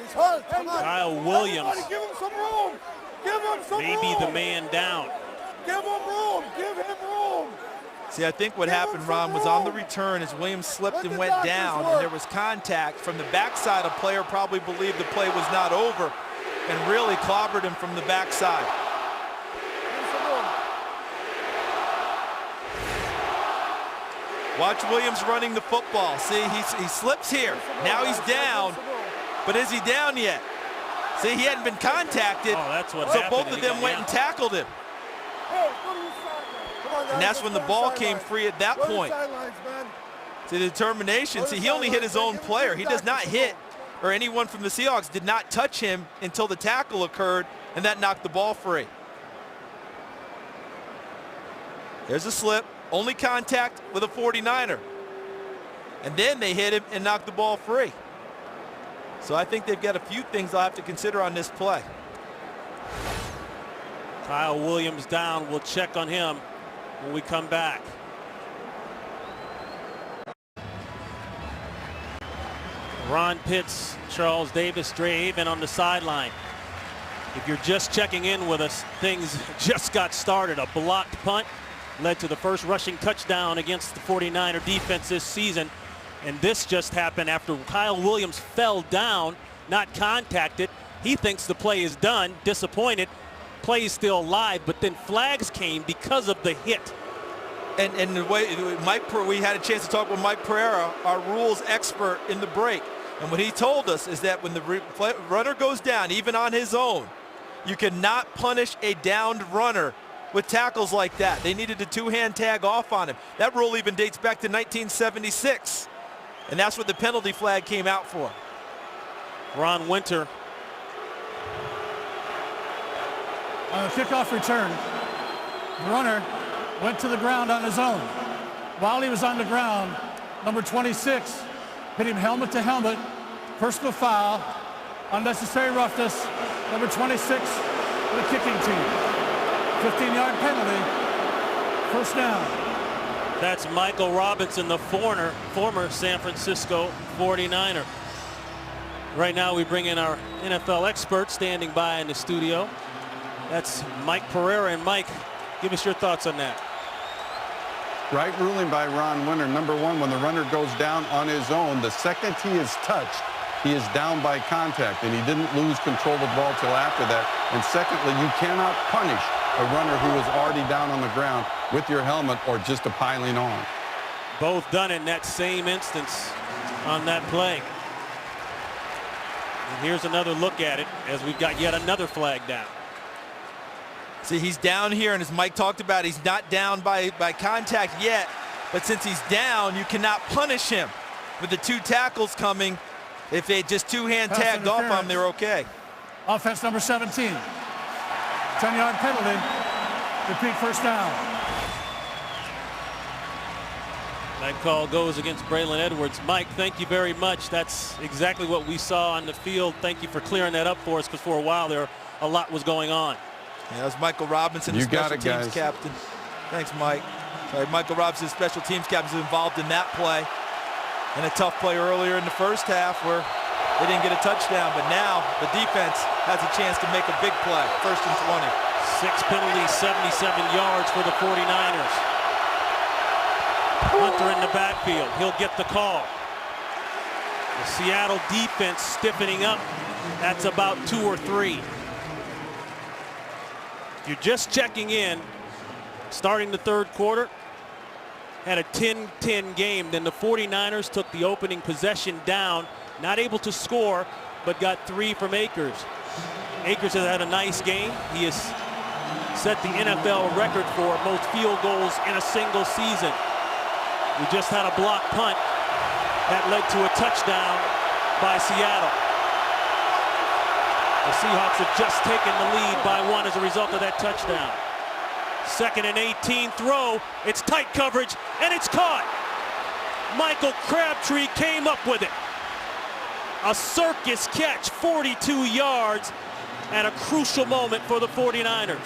He's hurt. Come on. Kyle Williams. Give him some room. Give him some room. Maybe the man down. Give him room. Give him room. See, I think what happened, Ron, was on the return as Williams slipped and went down, and there was contact from the backside. A player probably believed the play was not over and really clobbered him from the backside. Watch Williams running the football. See, he slips here. Now he's down, but is he down yet? See, he hadn't been contacted, oh, that's what so happened. both of them went and tackled him. And that's when the ball came free at that point. to determination. See, he only hit his own player. He does not hit, or anyone from the Seahawks did not touch him until the tackle occurred, and that knocked the ball free. There's a slip, only contact with a 49er. And then they hit him and knocked the ball free. So I think they've got a few things they'll have to consider on this play. Kyle Williams down. We'll check on him when we come back. Ron Pitts, Charles Davis, Dre Avon on the sideline. If you're just checking in with us, things just got started. A blocked punt led to the first rushing touchdown against the 49er defense this season. And this just happened after Kyle Williams fell down, not contacted. He thinks the play is done, disappointed. Play is still live, but then flags came because of the hit. And the way we had a chance to talk with Mike Pereira, our rules expert, in the break. And what he told us is that when the runner goes down, even on his own, you cannot punish a downed runner with tackles like that. They needed a two-hand tag off on him. That rule even dates back to 1976. And that's what the penalty flag came out for. Ron Winter. On the kickoff return, the runner went to the ground on his own. While he was on the ground, number 26 hit him helmet to helmet, personal foul, unnecessary roughness, number 26 for the kicking team. 15-yard penalty, first down. That's Michael Robinson, the former San Francisco 49er. Right now we bring in our NFL expert standing by in the studio. That's Mike Pereira. And Mike, give us your thoughts on that. Right ruling by Ron Winter. Number one, when the runner goes down on his own, the second he is touched, he is down by contact, and he didn't lose control of the ball till after that. And secondly, you cannot punish a runner who is already down on the ground with your helmet or just a piling on. Both done in that same instance on that play. And here's another look at it as we've got yet another flag down. See, he's down here, and as Mike talked about, he's not down by contact yet. But since he's down, you cannot punish him. With the two tackles coming, if they just two-hand tagged off on him, they're okay. Offense number 17. 10-yard penalty. Repeat first down. That call goes against Braylon Edwards. Mike, thank you very much. That's exactly what we saw on the field. Thank you for clearing that up for us, because for a while there, a lot was going on. Yeah, that was Michael Robinson, the special teams captain. Thanks, Mike. Sorry, Michael Robinson, special teams captain, is involved in that play. And a tough play earlier in the first half where they didn't get a touchdown, but now the defense has a chance to make a big play. 1st and 20. 6 penalties, 77 yards for the 49ers. Hunter in the backfield. He'll get the call. The Seattle defense stiffening up. That's about 2 or 3. If you're just checking in, starting the third quarter, had a 10-10 game. Then the 49ers took the opening possession down, not able to score, but got 3 from Akers. Akers has had a nice game. He has set the NFL record for most field goals in a single season. We just had a blocked punt that led to a touchdown by Seattle. The Seahawks have just taken the lead by 1 as a result of that touchdown. 2nd and 18 throw. It's tight coverage, and it's caught. Michael Crabtree came up with it. A circus catch, 42 yards at a crucial moment for the 49ers.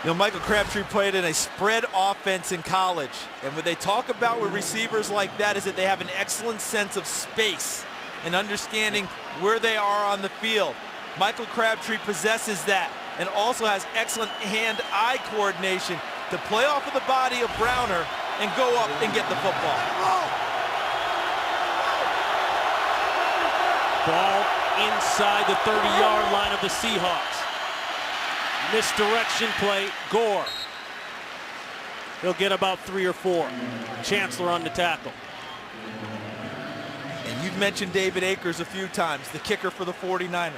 You know, Michael Crabtree played in a spread offense in college. And what they talk about with receivers like that is that they have an excellent sense of space and understanding where they are on the field. Michael Crabtree possesses that and also has excellent hand-eye coordination to play off of the body of Browner and go up and get the football. Ball inside the 30-yard line of the Seahawks. Misdirection play, Gore. He'll get about 3 or 4. Chancellor on the tackle. And you've mentioned David Akers a few times, the kicker for the 49ers.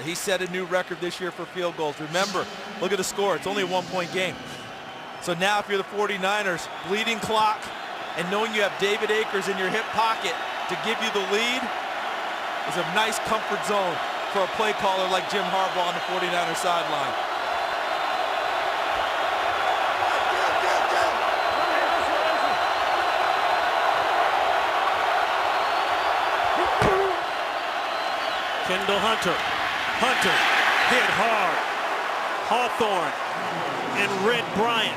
He set a new record this year for field goals. Remember, look at the score. It's only a 1-point game. So now if you're the 49ers, bleeding clock, And knowing you have David Akers in your hip pocket to give you the lead is a nice comfort zone for a play caller like Jim Harbaugh on the 49ers sideline. Kendall Hunter. Hunter hit hard. Hawthorne and Red Bryant.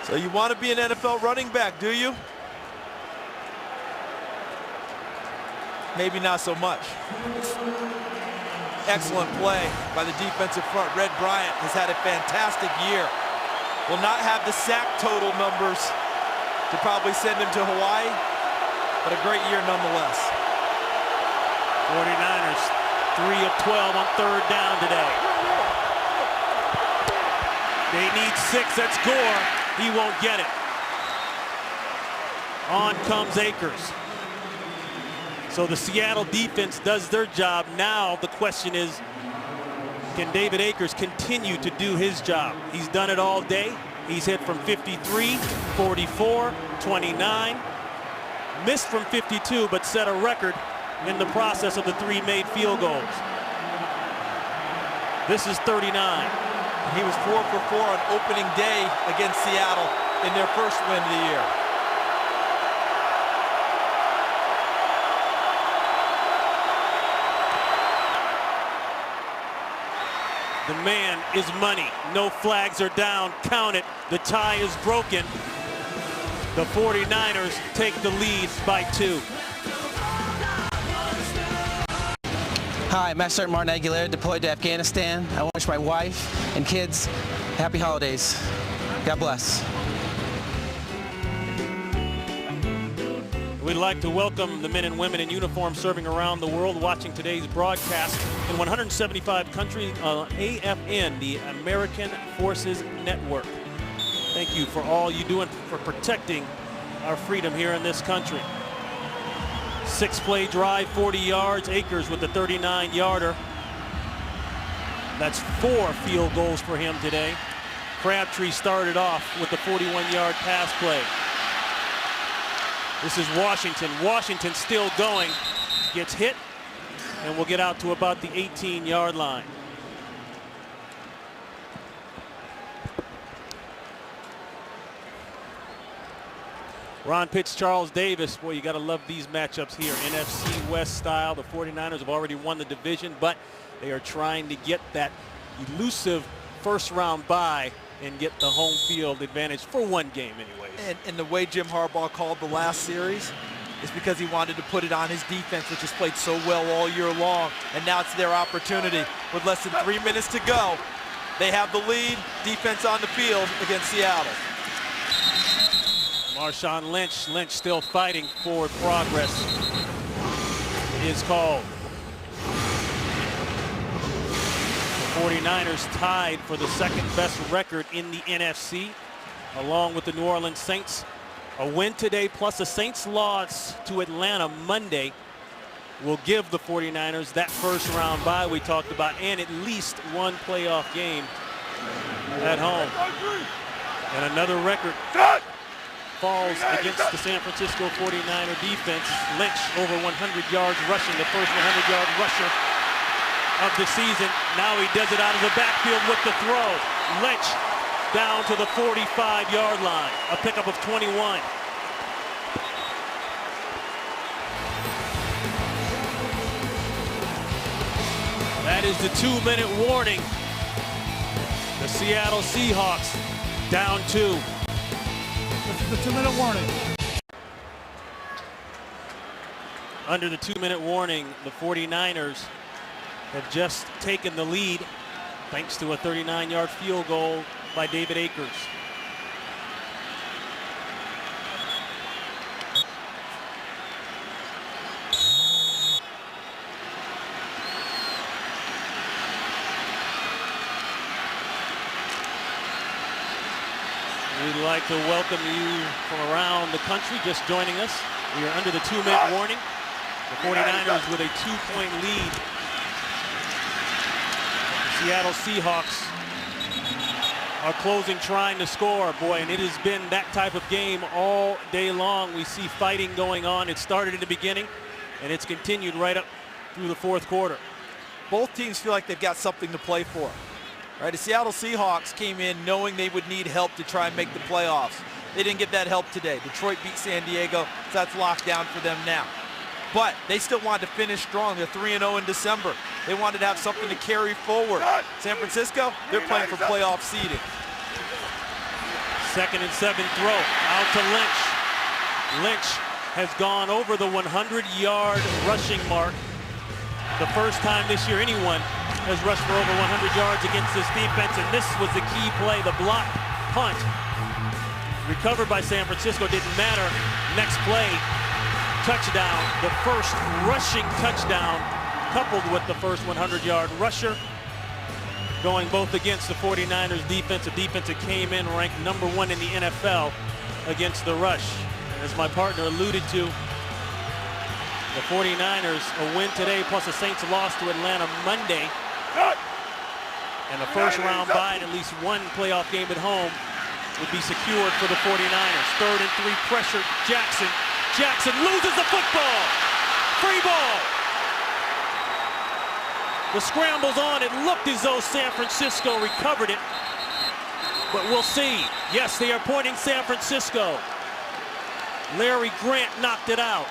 So you want to be an NFL running back, do you? Maybe not so much. Excellent play by the defensive front. Red Bryant has had a fantastic year. Will not have the sack total numbers to probably send him to Hawaii, but a great year nonetheless. 49ers 3 of 12 on third down today. They need 6. That's Gore. He won't get it. On comes Akers. So the Seattle defense does their job. Now the question is, can David Akers continue to do his job? He's done it all day. He's hit from 53, 44, 29. Missed from 52, but set a record in the process of the 3 made field goals. This is 39. He was 4 for 4 on opening day against Seattle in their first win of the year. The man is money. No flags are down. Count it. The tie is broken. The 49ers take the lead by 2. Hi, Master Sergeant Martin Aguilera, deployed to Afghanistan. I wish my wife and kids happy holidays. God bless. We'd like to welcome the men and women in uniform serving around the world watching today's broadcast in 175 countries on AFN, the American Forces Network. Thank you for all you do and for protecting our freedom here in this country. 6-play drive, 40 yards. Akers with the 39-yarder. That's 4 field goals for him today. Crabtree started off with the 41-yard pass play. This is Washington. Washington still going. Gets hit and will get out to about the 18-yard line. Ron Pitts, Charles Davis. Boy, you got to love these matchups here. NFC West style. The 49ers have already won the division, but they are trying to get that elusive first-round bye and get the home field advantage for one game anyways. And the way Jim Harbaugh called the last series is because he wanted to put it on his defense, which has played so well all year long. And now it's their opportunity. With less than 3 minutes to go, they have the lead. Defense on the field against Seattle. Marshawn Lynch. Lynch still fighting for progress is called. The 49ers tied for the second best record in the NFC, along with the New Orleans Saints. A win today plus a Saints loss to Atlanta Monday will give the 49ers that first round bye we talked about and at least one playoff game at home. And another record falls against the San Francisco 49er defense. Lynch over 100 yards rushing, the first 100-yard rusher of the season. Now he does it out of the backfield with the throw. Lynch down to the 45-yard line, a pickup of 21. That is the 2-minute warning. The Seattle Seahawks down 2. This is the 2-minute warning. Under the 2-minute warning, the 49ers have just taken the lead thanks to a 39-yard field goal by David Akers. We'd like to welcome you from around the country just joining us. We are under the 2-minute warning. The 49ers with a 2-point lead Seattle Seahawks are closing, trying to score, boy, and it has been that type of game all day long. We see fighting going on. It started in the beginning, and it's continued right up through the fourth quarter. Both teams feel like they've got something to play for. Right, the Seattle Seahawks came in knowing they would need help to try and make the playoffs. They didn't get that help today. Detroit beat San Diego, so that's locked down for them now. But they still wanted to finish strong. They're 3-0 in December. They wanted to have something to carry forward. San Francisco, they're playing for playoff seeding. 2nd and 7 throw out to Lynch. Lynch has gone over the 100-yard rushing mark. The first time this year anyone has rushed for over 100 yards against this defense, and this was the key play, the block punt. Recovered by San Francisco, didn't matter. Next play, touchdown, the first rushing touchdown, coupled with the first 100-yard rusher, going both against the 49ers defense, a defense that came in ranked #1 in the NFL against the rush. And as my partner alluded to, the 49ers, a win today, plus the Saints loss to Atlanta Monday, and a first-round bye and at least one playoff game at home would be secured for the 49ers. 3rd and 3, pressure, Jackson. Jackson loses the football. Free ball. The scramble's on. It looked as though San Francisco recovered it, but we'll see. Yes, they are pointing San Francisco. Larry Grant knocked it out.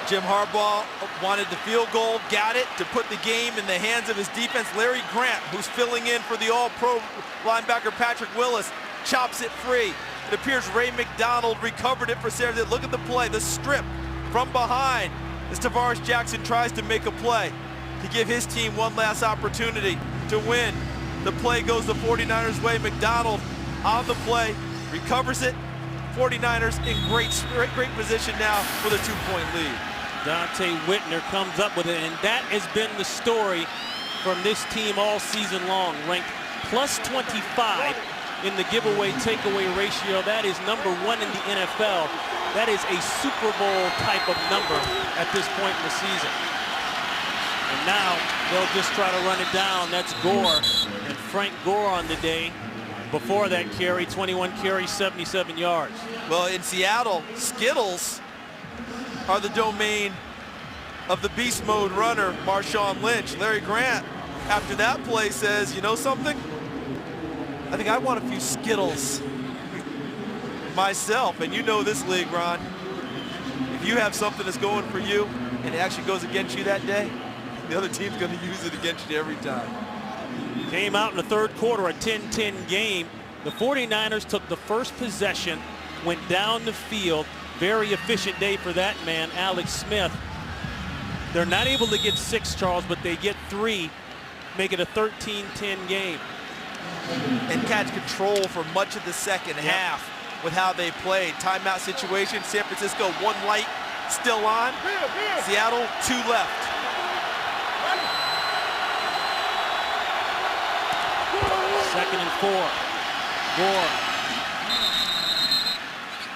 Jim Harbaugh wanted the field goal, got it to put the game in the hands of his defense. Larry Grant, who's filling in for the all-pro linebacker Patrick Willis, chops it free. It appears Ray McDonald recovered it for San Francisco. Look at the play, the strip from behind as Tavares Jackson tries to make a play to give his team one last opportunity to win. The play goes the 49ers' way. McDonald on the play, recovers it. 49ers in great position now with a 2-point lead. Dante Whitner comes up with it, and that has been the story from this team all season long. Ranked plus 25 in the giveaway takeaway ratio. That is #1 in the NFL. That is a Super Bowl type of number at this point in the season. And now they'll just try to run it down. That's Gore, and Frank Gore on the day. Before that carry, 21 carries, 77 yards. Well, in Seattle, Skittles are the domain of the beast mode runner, Marshawn Lynch. Larry Grant, after that play, says, you know something? I think I want a few Skittles myself. And you know this league, Ron. If you have something that's going for you and it actually goes against you that day, the other team's going to use it against you every time. Came out in the third quarter, a 10-10 game. The 49ers took the first possession, went down the field. Very efficient day for that man, Alex Smith. They're not able to get 6, Charles, but they get 3, make it a 13-10 game. And catch control for much of the second half with how they played. Timeout situation, San Francisco 1 light still on. Seattle 2 left. Second and 4. Gore.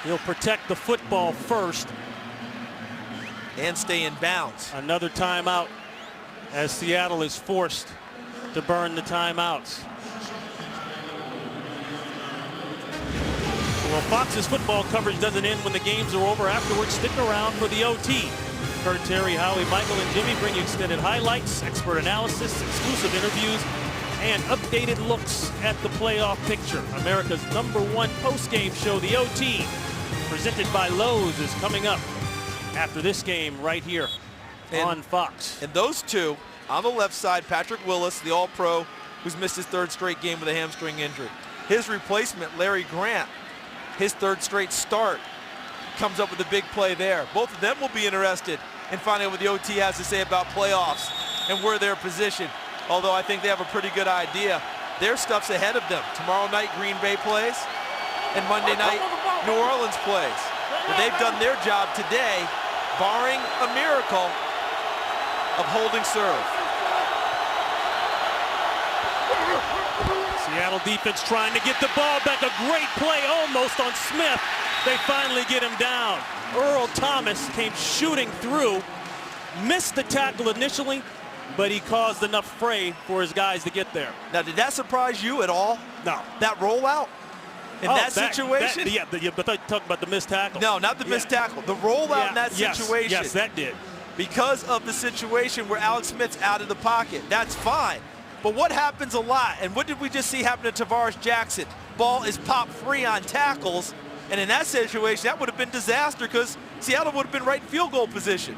He'll protect the football first. And stay in bounds. Another timeout as Seattle is forced to burn the timeouts. Well, Fox's football coverage doesn't end when the games are over. Afterwards, stick around for the OT. Kurt, Terry, Howie, Michael, and Jimmy bring you extended highlights, expert analysis, exclusive interviews, and updated looks at the playoff picture. America's #1 post-game show, the OT, presented by Lowe's, is coming up after this game right here on Fox. And those two, on the left side, Patrick Willis, the All-Pro, who's missed his 3rd straight game with a hamstring injury. His replacement, Larry Grant, his 3rd straight start, comes up with a big play there. Both of them will be interested in finding out what the OT has to say about playoffs and where they're positioned. Although I think they have a pretty good idea. Their stuff's ahead of them. Tomorrow night, Green Bay plays, and Monday night, New Orleans plays. But they've done their job today, barring a miracle, of holding serve. Seattle defense trying to get the ball back. A great play almost on Smith. They finally get him down. Earl Thomas came shooting through, missed the tackle initially, but he caused enough fray for his guys to get there. Now, did that surprise you at all? No. That rollout? In that situation? But I talking about the missed tackle. No, not the missed tackle. The rollout in that situation. Yes, that did. Because of the situation where Alex Smith's out of the pocket. That's fine. But what happens a lot, and what did we just see happen to Tavares Jackson? Ball is popped free on tackles, and in that situation, that would have been disaster because Seattle would have been right in field goal position.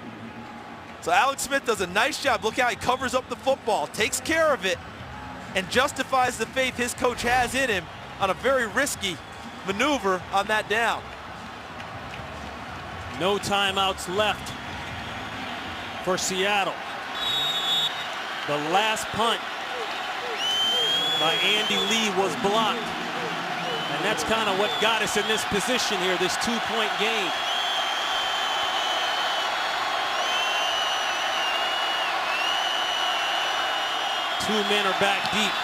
So Alex Smith does a nice job. Look how he covers up the football, takes care of it, and justifies the faith his coach has in him on a very risky maneuver on that down. No timeouts left for Seattle. The last punt by Andy Lee was blocked. And that's kind of what got us in this position here, this two-point game. Two men are back deep.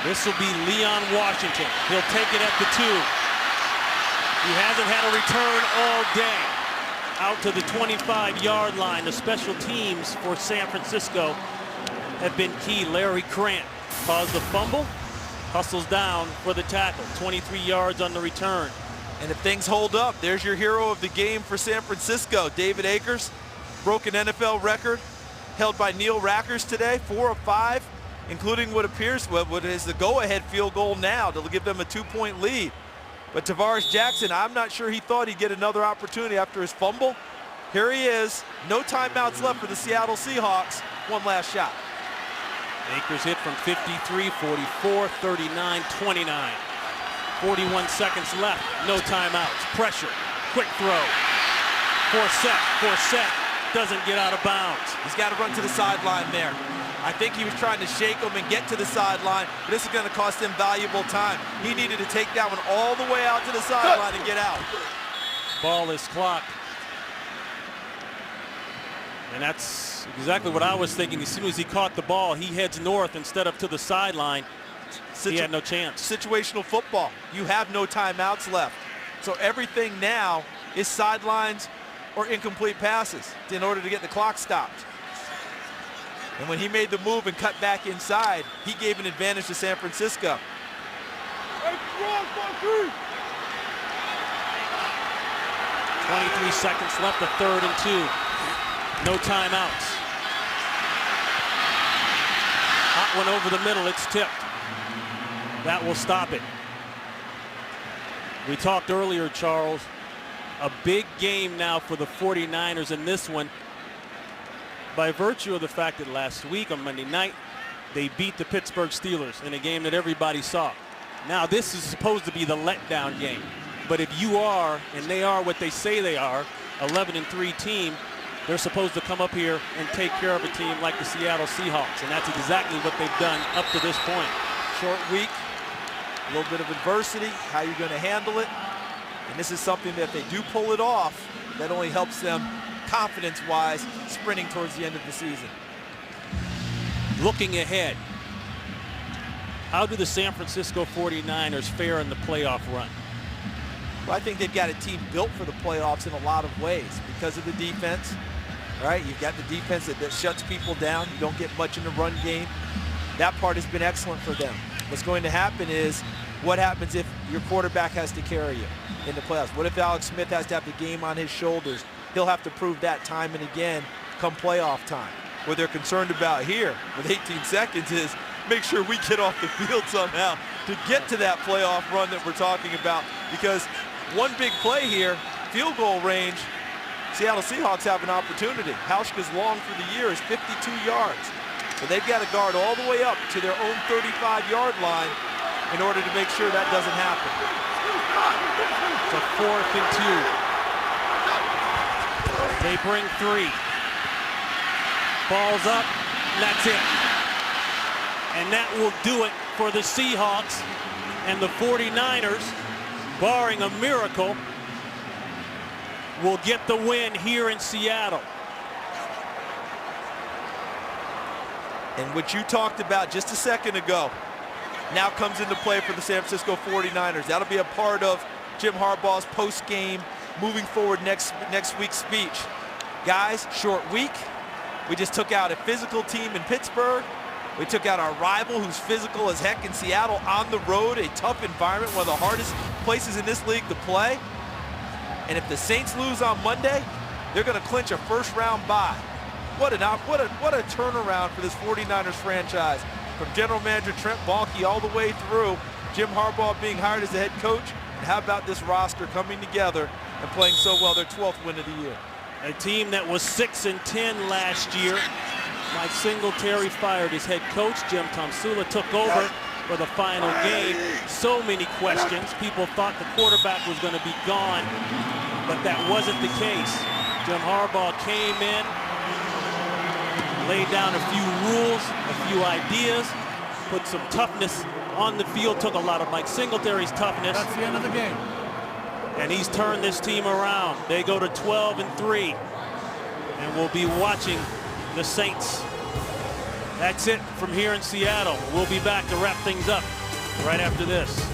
This will be Leon Washington. He'll take it at the 2. He hasn't had a return all day. Out to the 25-yard line. The special teams for San Francisco have been key. Larry Krant caused the fumble, hustles down for the tackle. 23 yards on the return. And if things hold up, there's your hero of the game for San Francisco. David Akers broke an NFL record held by Neil Rackers today, 4 of 5, including what appears what is the go-ahead field goal now to give them a 2-point lead. But Tavares Jackson, I'm not sure he thought he'd get another opportunity after his fumble. Here he is, no timeouts left for the Seattle Seahawks. One last shot. Akers hit from 53, 44, 39, 29. 41 seconds left, no timeouts. Pressure, quick throw. Forsett doesn't get out of bounds. He's got to run to the sideline there. I think he was trying to shake him and get to the sideline, but this is going to cost him valuable time. He needed to take that one all the way out to the sideline and get out. Ball is clocked. And that's exactly what I was thinking. As soon as he caught the ball, he heads north instead of to the sideline. He had no chance. Situational football. You have no timeouts left. So everything now is sidelines or incomplete passes in order to get the clock stopped. And when he made the move and cut back inside, he gave an advantage to San Francisco. 23 seconds left, a 3rd and 2. No timeouts. Hot one over the middle, it's tipped. That will stop it. We talked earlier, Charles, a big game now for the 49ers in this one, by virtue of the fact that last week on Monday night, they beat the Pittsburgh Steelers in a game that everybody saw. Now this is supposed to be the letdown game. But if you are, and they are what they say they are, 11-3 team, they're supposed to come up here and take care of a team like the Seattle Seahawks. And that's exactly what they've done up to this point. Short week, a little bit of adversity, how you're going to handle it. And this is something that if they do pull it off, that only helps them confidence-wise sprinting towards the end of the season. Looking ahead, how do the San Francisco 49ers fare in the playoff run? Well, I think they've got a team built for the playoffs in a lot of ways because of the defense. Right? You've got the defense that shuts people down. You don't get much in the run game. That part has been excellent for them. What's going to happen is, what happens if your quarterback has to carry you in the playoffs? What if Alex Smith has to have the game on his shoulders? He'll have to prove that time and again come playoff time. What they're concerned about here with 18 seconds is make sure we get off the field somehow to get to that playoff run that we're talking about. Because one big play here, field goal range, Seattle Seahawks have an opportunity. Hauschka's long for the year is 52 yards. But they've got to guard all the way up to their own 35-yard line in order to make sure that doesn't happen. It's a 4th and 2. They bring 3. Ball's up, and that's it. And that will do it for the Seahawks. And the 49ers, barring a miracle, will get the win here in Seattle. And what you talked about just a second ago, now comes into play for the San Francisco 49ers. That'll be a part of Jim Harbaugh's post-game, moving forward next week's speech. Guys, short week. We just took out a physical team in Pittsburgh. We took out our rival who's physical as heck in Seattle on the road, a tough environment, one of the hardest places in this league to play. And if the Saints lose on Monday, they're going to clinch a first-round bye. What a turnaround for this 49ers franchise. From General Manager Trent Baalke all the way through Jim Harbaugh being hired as the head coach. And how about this roster coming together and playing so well, their 12th win of the year. A team that was 6-10 last year. Mike Singletary fired his head coach. Jim Tomsula took over for the final game. So many questions. People thought the quarterback was going to be gone, but that wasn't the case. Jim Harbaugh came in, laid down a few rules, a few ideas, put some toughness on the field, took a lot of Mike Singletary's toughness. That's the end of the game. And he's turned this team around. They go to 12-3, and we'll be watching the Saints. That's it from here in Seattle. We'll be back to wrap things up right after this.